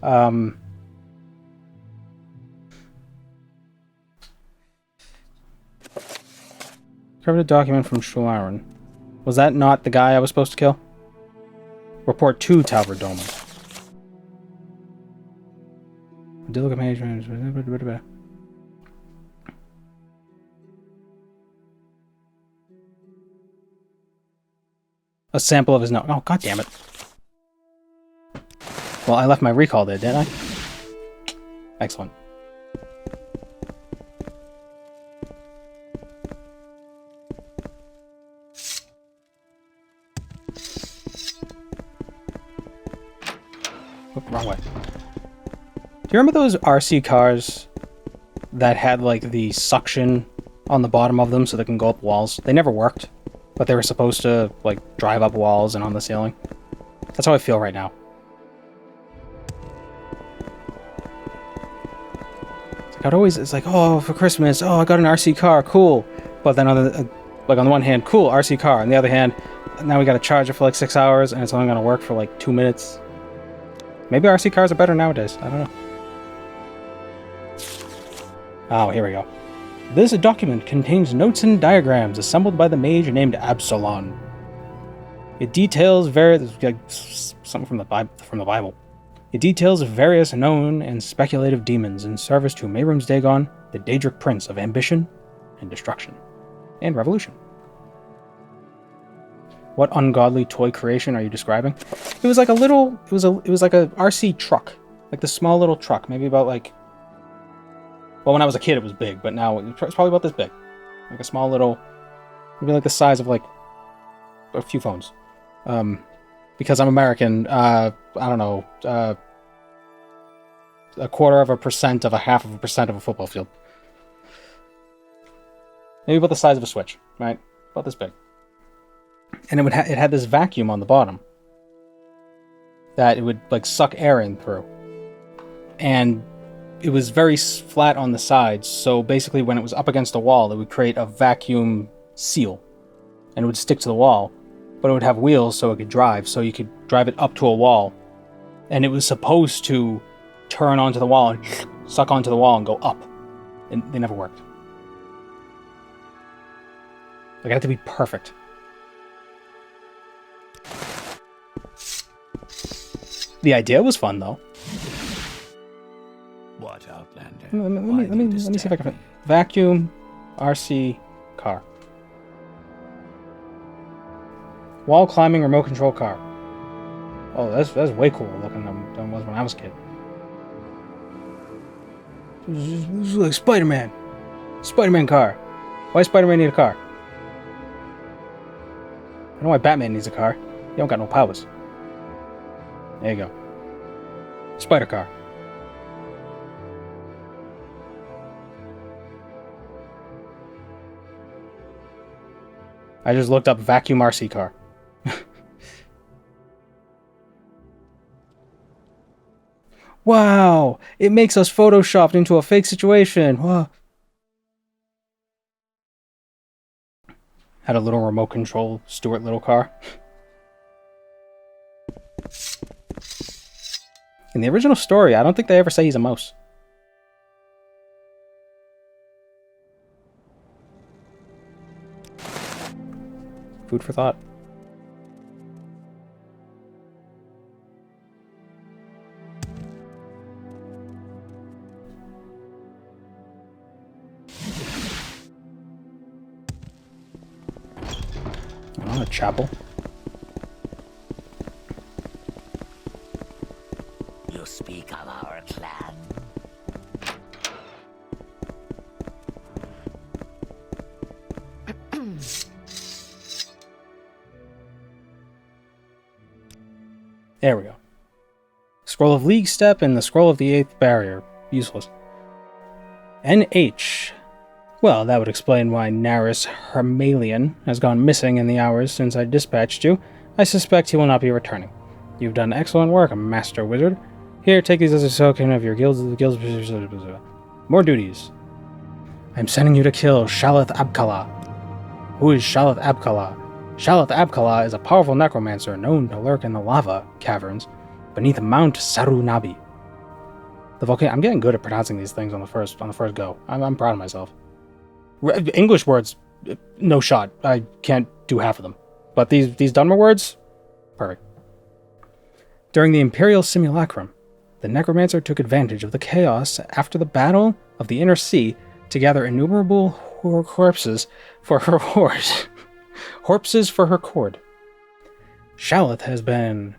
Covered a document from Shularan. Was that not the guy I was supposed to kill? Report to Talver Dolman. Did look at management. A sample of his note. Oh, god damn it. Well, I left my recall there, didn't I? Excellent. Oh, wrong way. Do you remember those RC cars that had like the suction on the bottom of them so they can go up walls? They never worked, but they were supposed to like drive up walls and on the ceiling. That's how I feel right now. It's like, oh, for Christmas, oh, I got an RC car, cool. But then on the one hand, cool, RC car. On the other hand, now we gotta charge it for like 6 hours and it's only gonna work for like 2 minutes. Maybe RC cars are better nowadays, I don't know. Oh, here we go. This document contains notes and diagrams assembled by the mage named Absalon. It details something from the Bible. It details various known and speculative demons in service to Mehrum's Dagon, the Daedric Prince of ambition and destruction and revolution. What ungodly toy creation are you describing? It was like a little, it was like a RC truck. Like the small little truck, maybe about like, well, when I was a kid it was big, but now it's probably about this big. Like a small little, maybe like the size of like a few phones. Because I'm American, I don't know, 1/4% of 1/2% of a football field. Maybe about the size of a Switch, right? About this big. And it had this vacuum on the bottom that it would like suck air in through. And it was very flat on the sides, so basically when it was up against a wall, it would create a vacuum seal. And it would stick to the wall, but it would have wheels so it could drive, so you could drive it up to a wall. And it was supposed to turn onto the wall and suck onto the wall and go up. And they never worked. Like, it had to be perfect. The idea was fun, though. What, Outlander? Let me see if I can find vacuum RC car. Wall climbing remote control car. Oh, that's way cooler looking than it was when I was a kid. This is like Spider-Man. Spider-Man car. Why does Spider-Man need a car? I know why Batman needs a car. He don't got no powers. There you go. Spider car. I just looked up vacuum RC car. Wow! It makes us photoshopped into a fake situation. Wow. Had a little remote control Stuart Little car. In the original story, I don't think they ever say he's a mouse. Food for thought. Oh, a chapel. You speak of our clan. There we go. Scroll of League Step and the Scroll of the 8th Barrier. Useless. NH. Well, that would explain why Naris Hermalian has gone missing in the hours since I dispatched you. I suspect he will not be returning. You've done excellent work, Master Wizard. Here, take these as a token of your guild's more duties. I'm sending you to kill Shalath Abkala. Who is Shalath Abkala? Shalath Abkala is a powerful necromancer known to lurk in the lava caverns beneath Mount Sarunabi. The volcano. I'm getting good at pronouncing these things on the first go. I'm proud of myself. English words, no shot. I can't do half of them. But these Dunmer words, perfect. During the Imperial Simulacrum, the Necromancer took advantage of the chaos after the Battle of the Inner Sea to gather innumerable corpses for her hoard. Corpses for her cord. Shalath has been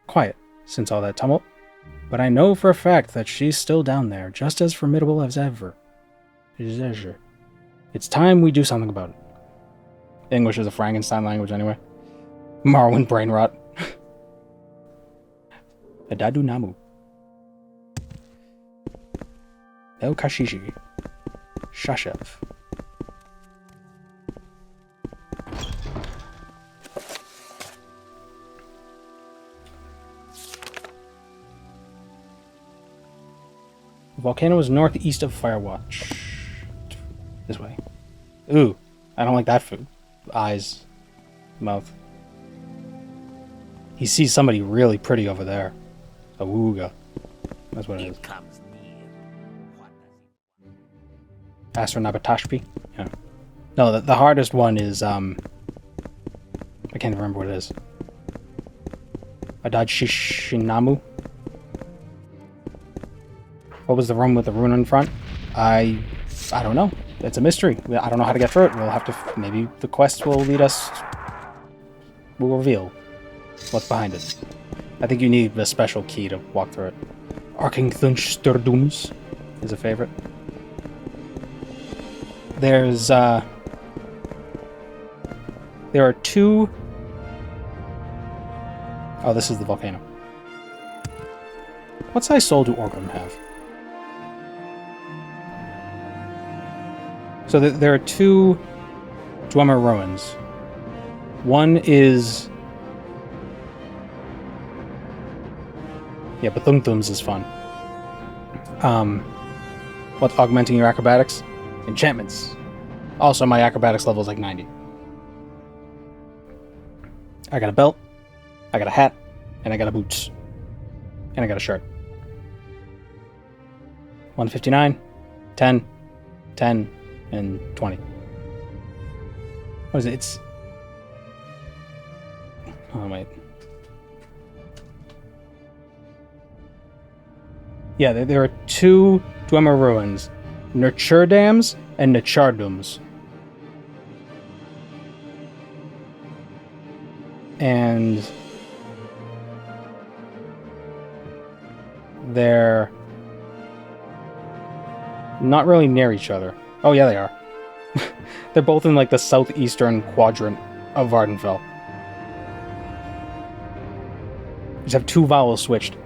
quiet since all that tumult, but I know for a fact that she's still down there, just as formidable as ever. It's time we do something about it. English is a Frankenstein language anyway. Morrowind brain rot. Adadu Namu. El Kashishi. Shashev. The volcano is northeast of Firewatch. This way. Ooh, I don't like that food. Eyes. Mouth. He sees somebody really pretty over there. A wooga. That's what it is. Astronabatashpi? Yeah. No, the hardest one is, I can't remember what it is. Adad-shishinamu? What was the room with the rune in front? I don't know. It's a mystery. I don't know how to get through it. We'll have to... Maybe the quest will lead us will reveal what's behind it. I think you need a special key to walk through it. Archmage is a favorite. There's, there are two... Oh, this is the volcano. What size soul do Orgrim have? So there are two Dwemer ruins. One is... Yeah, Bethune-Thumbs is fun. What's augmenting your acrobatics? Enchantments. Also, my acrobatics level is like 90. I got a belt, I got a hat, and I got a boots. And I got a shirt. 159, 10, 10, and 20. What is it? It's... Oh, wait. Yeah, there are two Dwemer ruins. Nurturdams and Nachardums. And... they're... not really near each other. Oh, yeah, they are. They're both in, like, the southeastern quadrant of Vardenfell. Just have two vowels switched.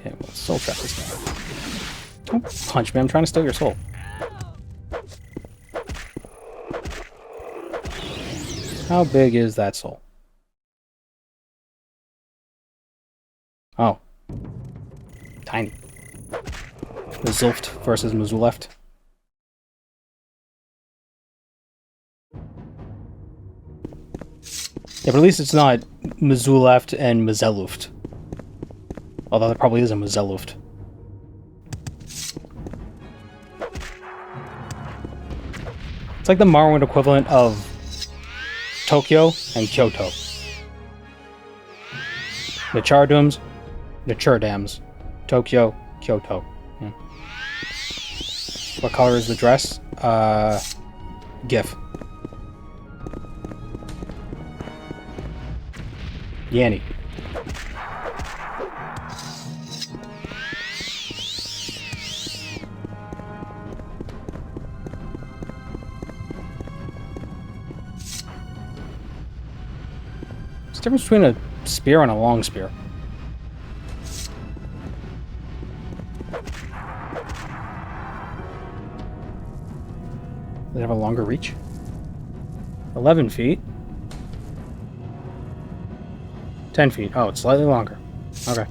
Okay, well, soul trap this guy. Don't punch me, I'm trying to steal your soul. How big is that soul? Oh. Tiny. The Zulft versus Muzuleft. Yeah, but at least it's not Muzuleft and Mazeluft. Although there probably is a Mazeluft. It's like the Morrowind equivalent of Tokyo and Kyoto. Nachardams, Tokyo, Kyoto. Yeah. What color is the dress? GIF. Yanny. What's the difference between a spear and a long spear? Does it have a longer reach? 11 feet. 10 feet. Oh, it's slightly longer. Okay.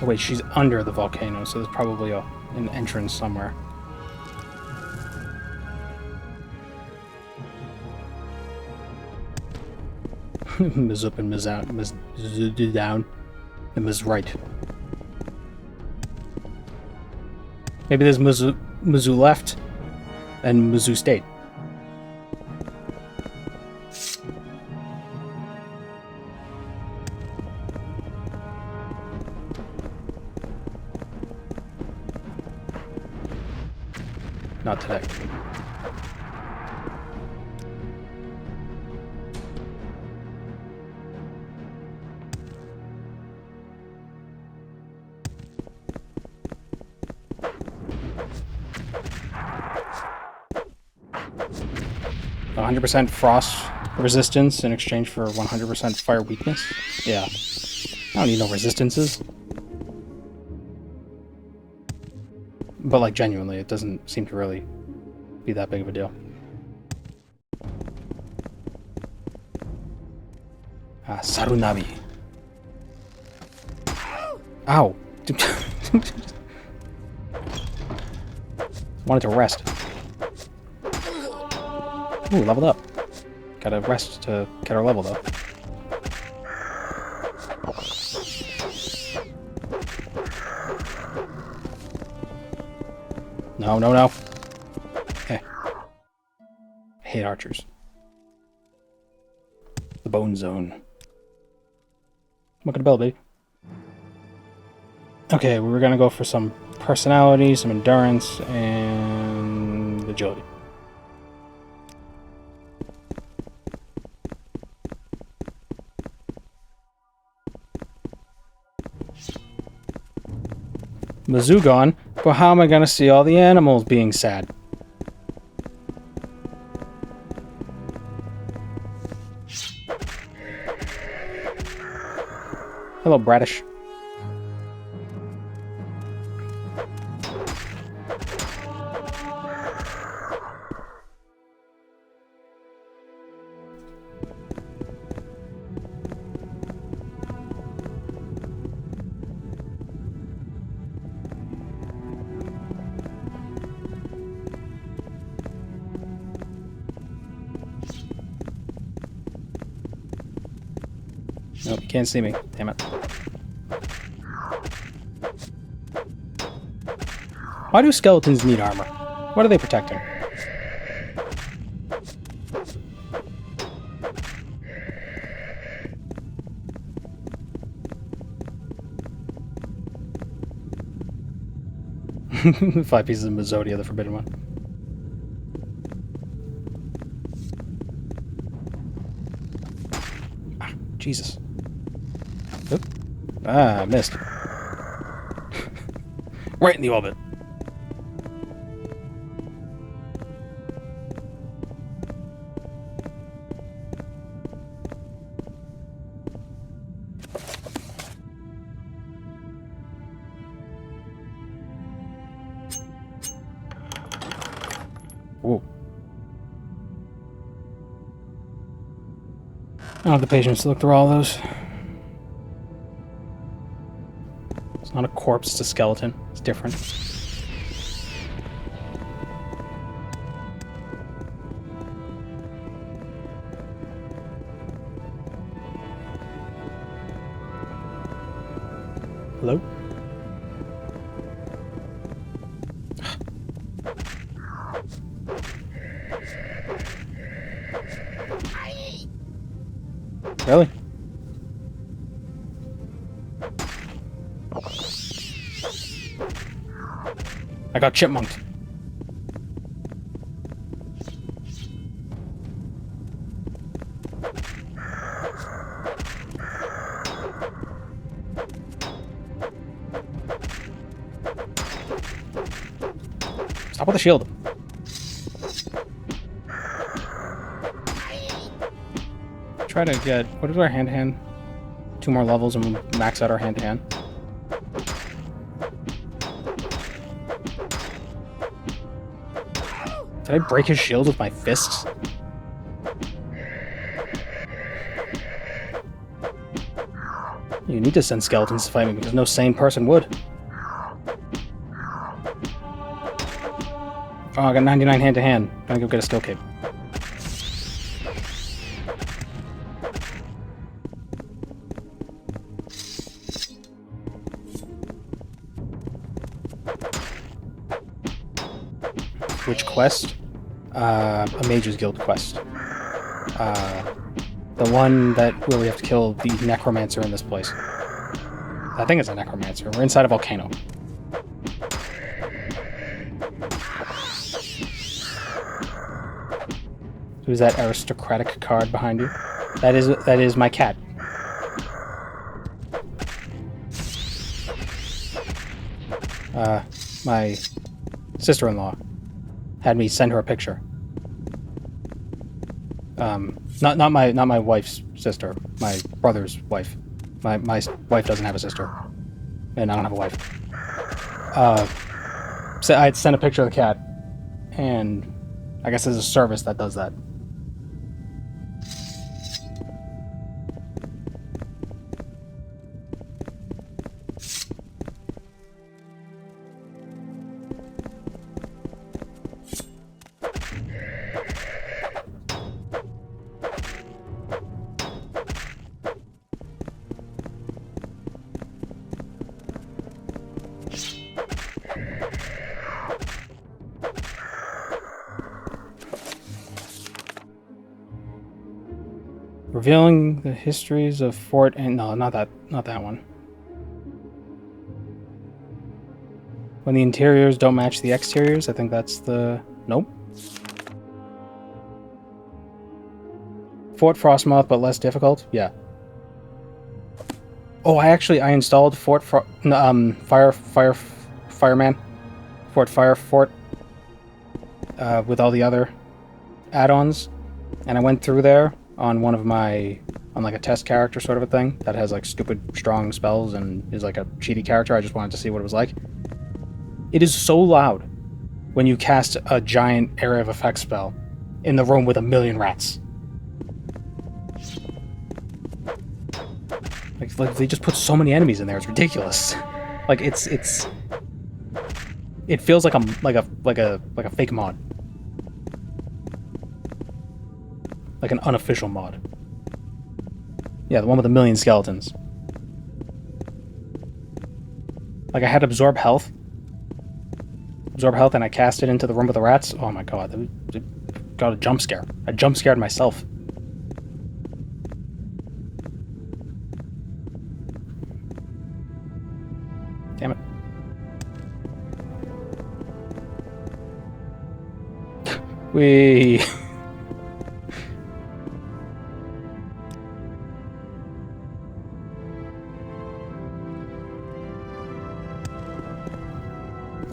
Oh, wait, she's under the volcano, so there's probably an entrance somewhere. Miz up and Miz out, Miz down, and Miz right. Maybe there's Mizzou left and Mizzou state. Not today. %, frost resistance in exchange for 100% fire weakness. Yeah. I don't need no resistances. But, like, genuinely, it doesn't seem to really be that big of a deal. Ah, Sarunabi. Ow! Wanted to rest. Ooh, leveled up. Gotta rest to get our level, though. No, no, no. Okay. I hate archers. The bone zone. Look at the bell, baby. Okay, we were gonna go for some personality, some endurance, and agility. Mizzou gone, but how am I gonna see all the animals being sad? Hello, Bradish. Nope, you can't see me. Damn it. Why do skeletons need armor? What are they protecting? Five pieces of Mazzodia, the forbidden one. Ah, Jesus. Oop. Ah, I missed. Right in the orbit. Whoa. I don't have the patience to look through all those. It's not a corpse, it's a skeleton. It's different. Hello? Really? I got chipmunked. Stop with the shield. Try to get, what is our hand-to-hand? 2 more levels and we'll max out our hand-to-hand. Did I break his shield with my fists? You need to send skeletons to fight me because no sane person would. Oh, I got 99 hand-to-hand. Gonna go get a skill cape. Which quest? A Mage's Guild quest. The one where we have to kill the Necromancer in this place. I think it's a Necromancer. We're inside a volcano. Who's that aristocratic card behind you? That is my cat. My sister-in-law had me send her a picture. Not my wife's sister. My brother's wife. My wife doesn't have a sister, and I don't have a wife. So I'd sent a picture of the cat, and I guess there's a service that does that. Revealing the histories of Fort and no, not that one. When the interiors don't match the exteriors, I think that's the nope. Fort Frostmoth, but less difficult. Yeah. Oh, I installed Fireman, Fort, with all the other add-ons, and I went through there on on like a test character sort of a thing that has like stupid strong spells and is like a cheaty character. I just wanted to see what it was like. It is so loud when you cast a giant area of effect spell in the room with 1,000,000 rats. Like they just put so many enemies in there. It's ridiculous. Like it feels like a fake mod. Like an unofficial mod. Yeah, the one with 1,000,000 skeletons. Like I had absorb health, and I cast it into the room with the rats. Oh my god, that got a jump scare. I jump scared myself. Damn it. Wee.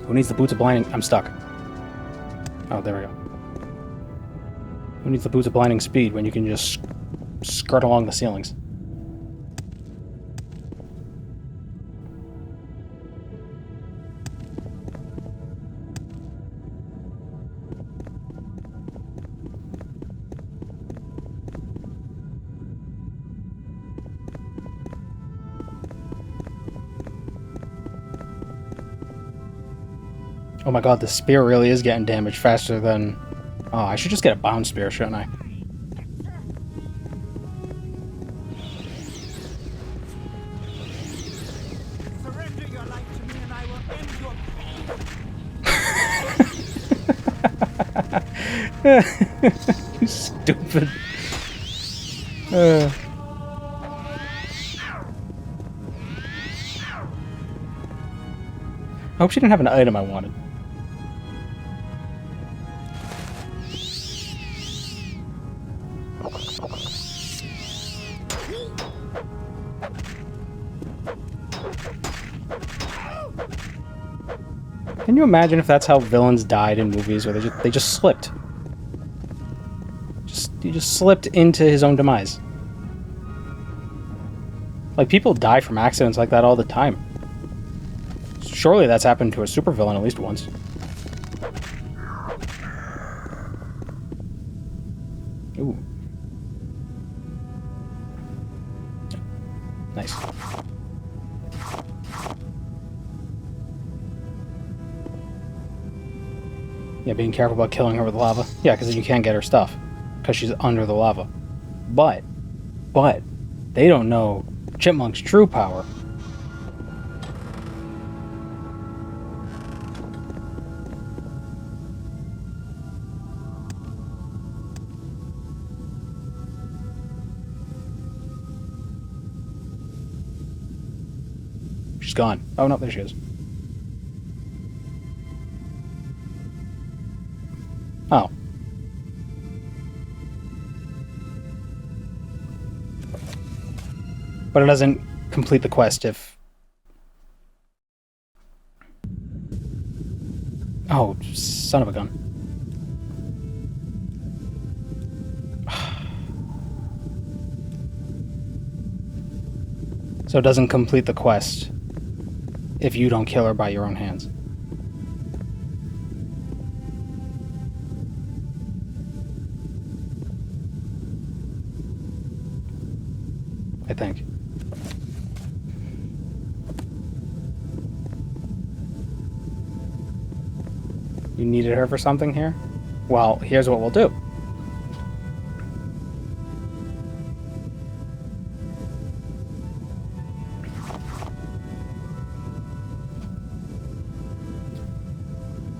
Who needs the boots of blinding? I'm stuck. Oh, there we go. Who needs the boots of blinding speed when you can just skirt along the ceilings? Oh my god, the spear really is getting damaged faster than... Oh, I should just get a bound spear, shouldn't I? Surrender your life to me and I will end your pain. You stupid. I hope she didn't have an item I wanted. Can you imagine if that's how villains died in movies, where they just slipped? He just slipped into his own demise. Like, people die from accidents like that all the time. Surely that's happened to a supervillain at least once. Ooh. Nice. Yeah, being careful about killing her with lava. Yeah, because then you can't get her stuff. Because she's under the lava. But, they don't know Chipmunk's true power. She's gone. Oh no, there she is. Oh. But it doesn't complete the quest if... Oh, son of a gun. So it doesn't complete the quest if you don't kill her by your own hands. I think. You needed her for something here? Well, here's what we'll do.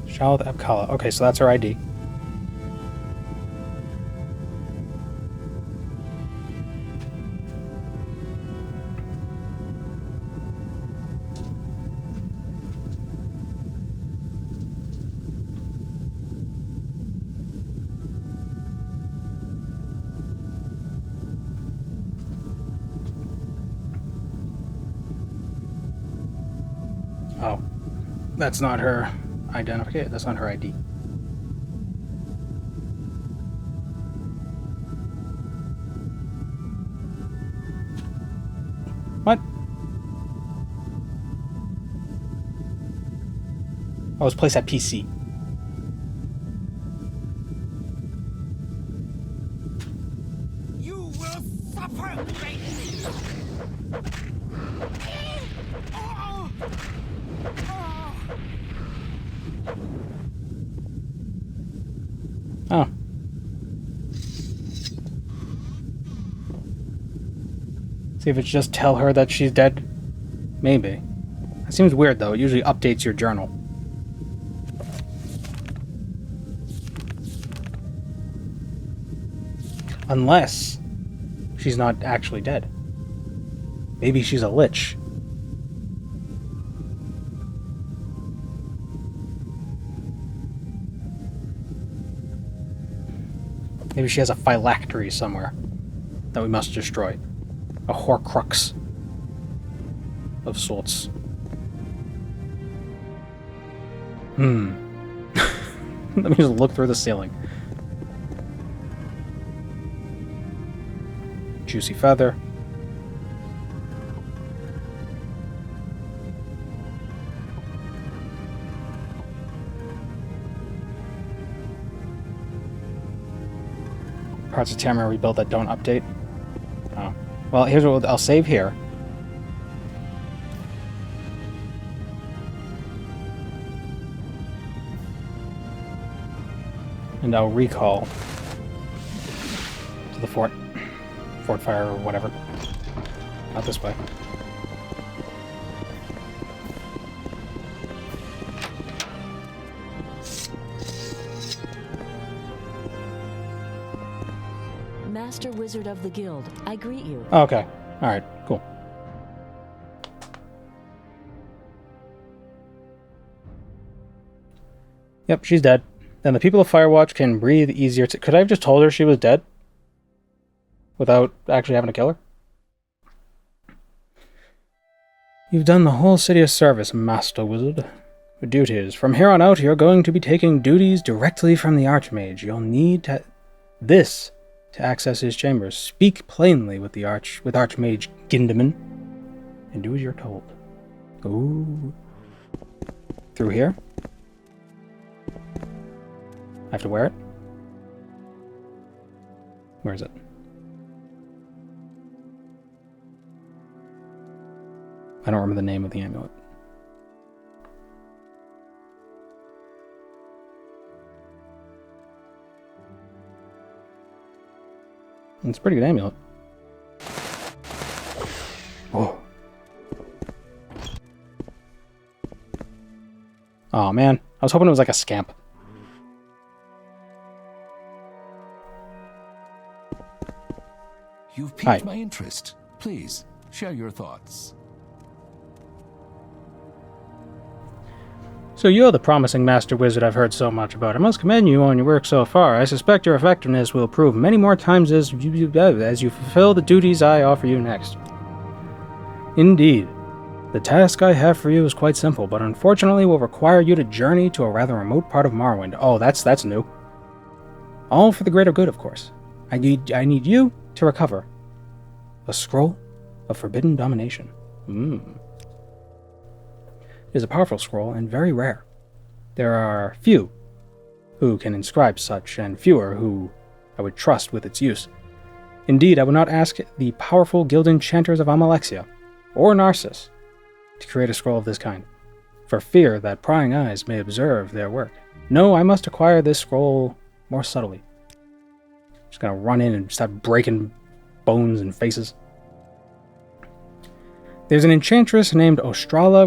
Shalith Epkala. Okay, so that's her ID. Oh. That's not her identification. That's not her ID. What? Oh, it's placed at PC. You will suffer greatly. Oh. See if it's just tell her that she's dead? Maybe. That seems weird though, it usually updates your journal. Unless she's not actually dead. Maybe she's a lich. Maybe she has a phylactery somewhere that we must destroy. A horcrux of sorts. Let me just look through the ceiling. Juicy feather. Parts of Tamriel rebuilt that don't update. Oh. Well, here's what I'll save here. And I'll recall to the fort fire or whatever. Not this way. Master Wizard of the Guild, I greet you. Oh, okay. Alright, cool. Yep, she's dead. Then the people of Firewatch can breathe easier. Could I have just told her she was dead? Without actually having to kill her? You've done the whole city a service, Master Wizard. Your duties. From here on out, you're going to be taking duties directly from the Archmage. You'll need this to access his chambers. Speak plainly with Archmage Gindaman, and do as you're told. Ooh. Through here? I have to wear it? Where is it? I don't remember the name of the amulet. It's a pretty good amulet. Whoa. Oh man, I was hoping it was like a scamp. You've piqued my interest. Please, share your thoughts. So you're the promising Master Wizard I've heard so much about. I must commend you on your work so far. I suspect your effectiveness will prove many more times as you fulfill the duties I offer you next. Indeed. The task I have for you is quite simple, but unfortunately will require you to journey to a rather remote part of Morrowind. Oh, that's new. All for the greater good, of course. I need you to recover a scroll of forbidden domination. It is a powerful scroll and very rare. There are few who can inscribe such, and fewer who I would trust with its use. Indeed, I would not ask the powerful guild enchanters of Amalexia, or Narcissus, to create a scroll of this kind, for fear that prying eyes may observe their work. No, I must acquire this scroll more subtly. Just gonna run in and start breaking bones and faces. There's an enchantress named Ostrala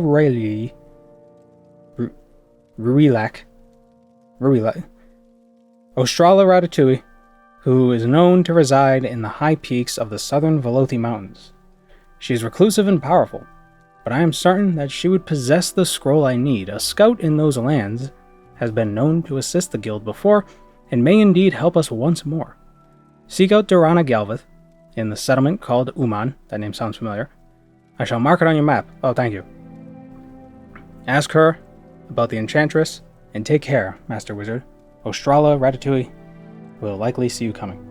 Ostrala Ratatouille, who is known to reside in the high peaks of the southern Velothi Mountains. She is reclusive and powerful, but I am certain that she would possess the scroll I need. A scout in those lands has been known to assist the guild before, and may indeed help us once more. Seek out Durana Galvith in the settlement called Uman. That name sounds familiar. I shall mark it on your map. Oh, thank you. Ask her about the Enchantress, and take care, Master Wizard. Ostrala Ratatouille will likely see you coming.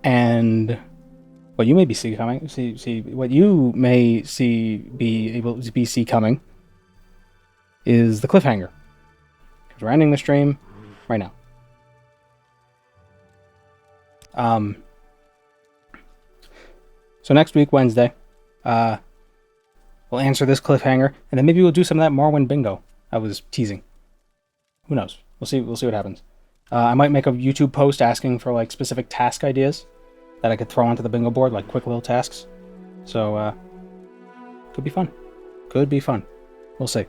And what you may be see coming, what you may be able to see coming is the cliffhanger. Because we're ending the stream right now. So next week, Wednesday, we'll answer this cliffhanger, and then maybe we'll do some of that Morrowind bingo I was teasing. Who knows? We'll see what happens. I might make a YouTube post asking for like specific task ideas that I could throw onto the bingo board, like quick little tasks. So, could be fun. Could be fun. We'll see.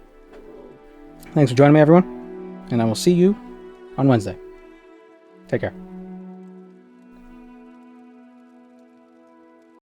Thanks for joining me, everyone, and I will see you on Wednesday. Take care.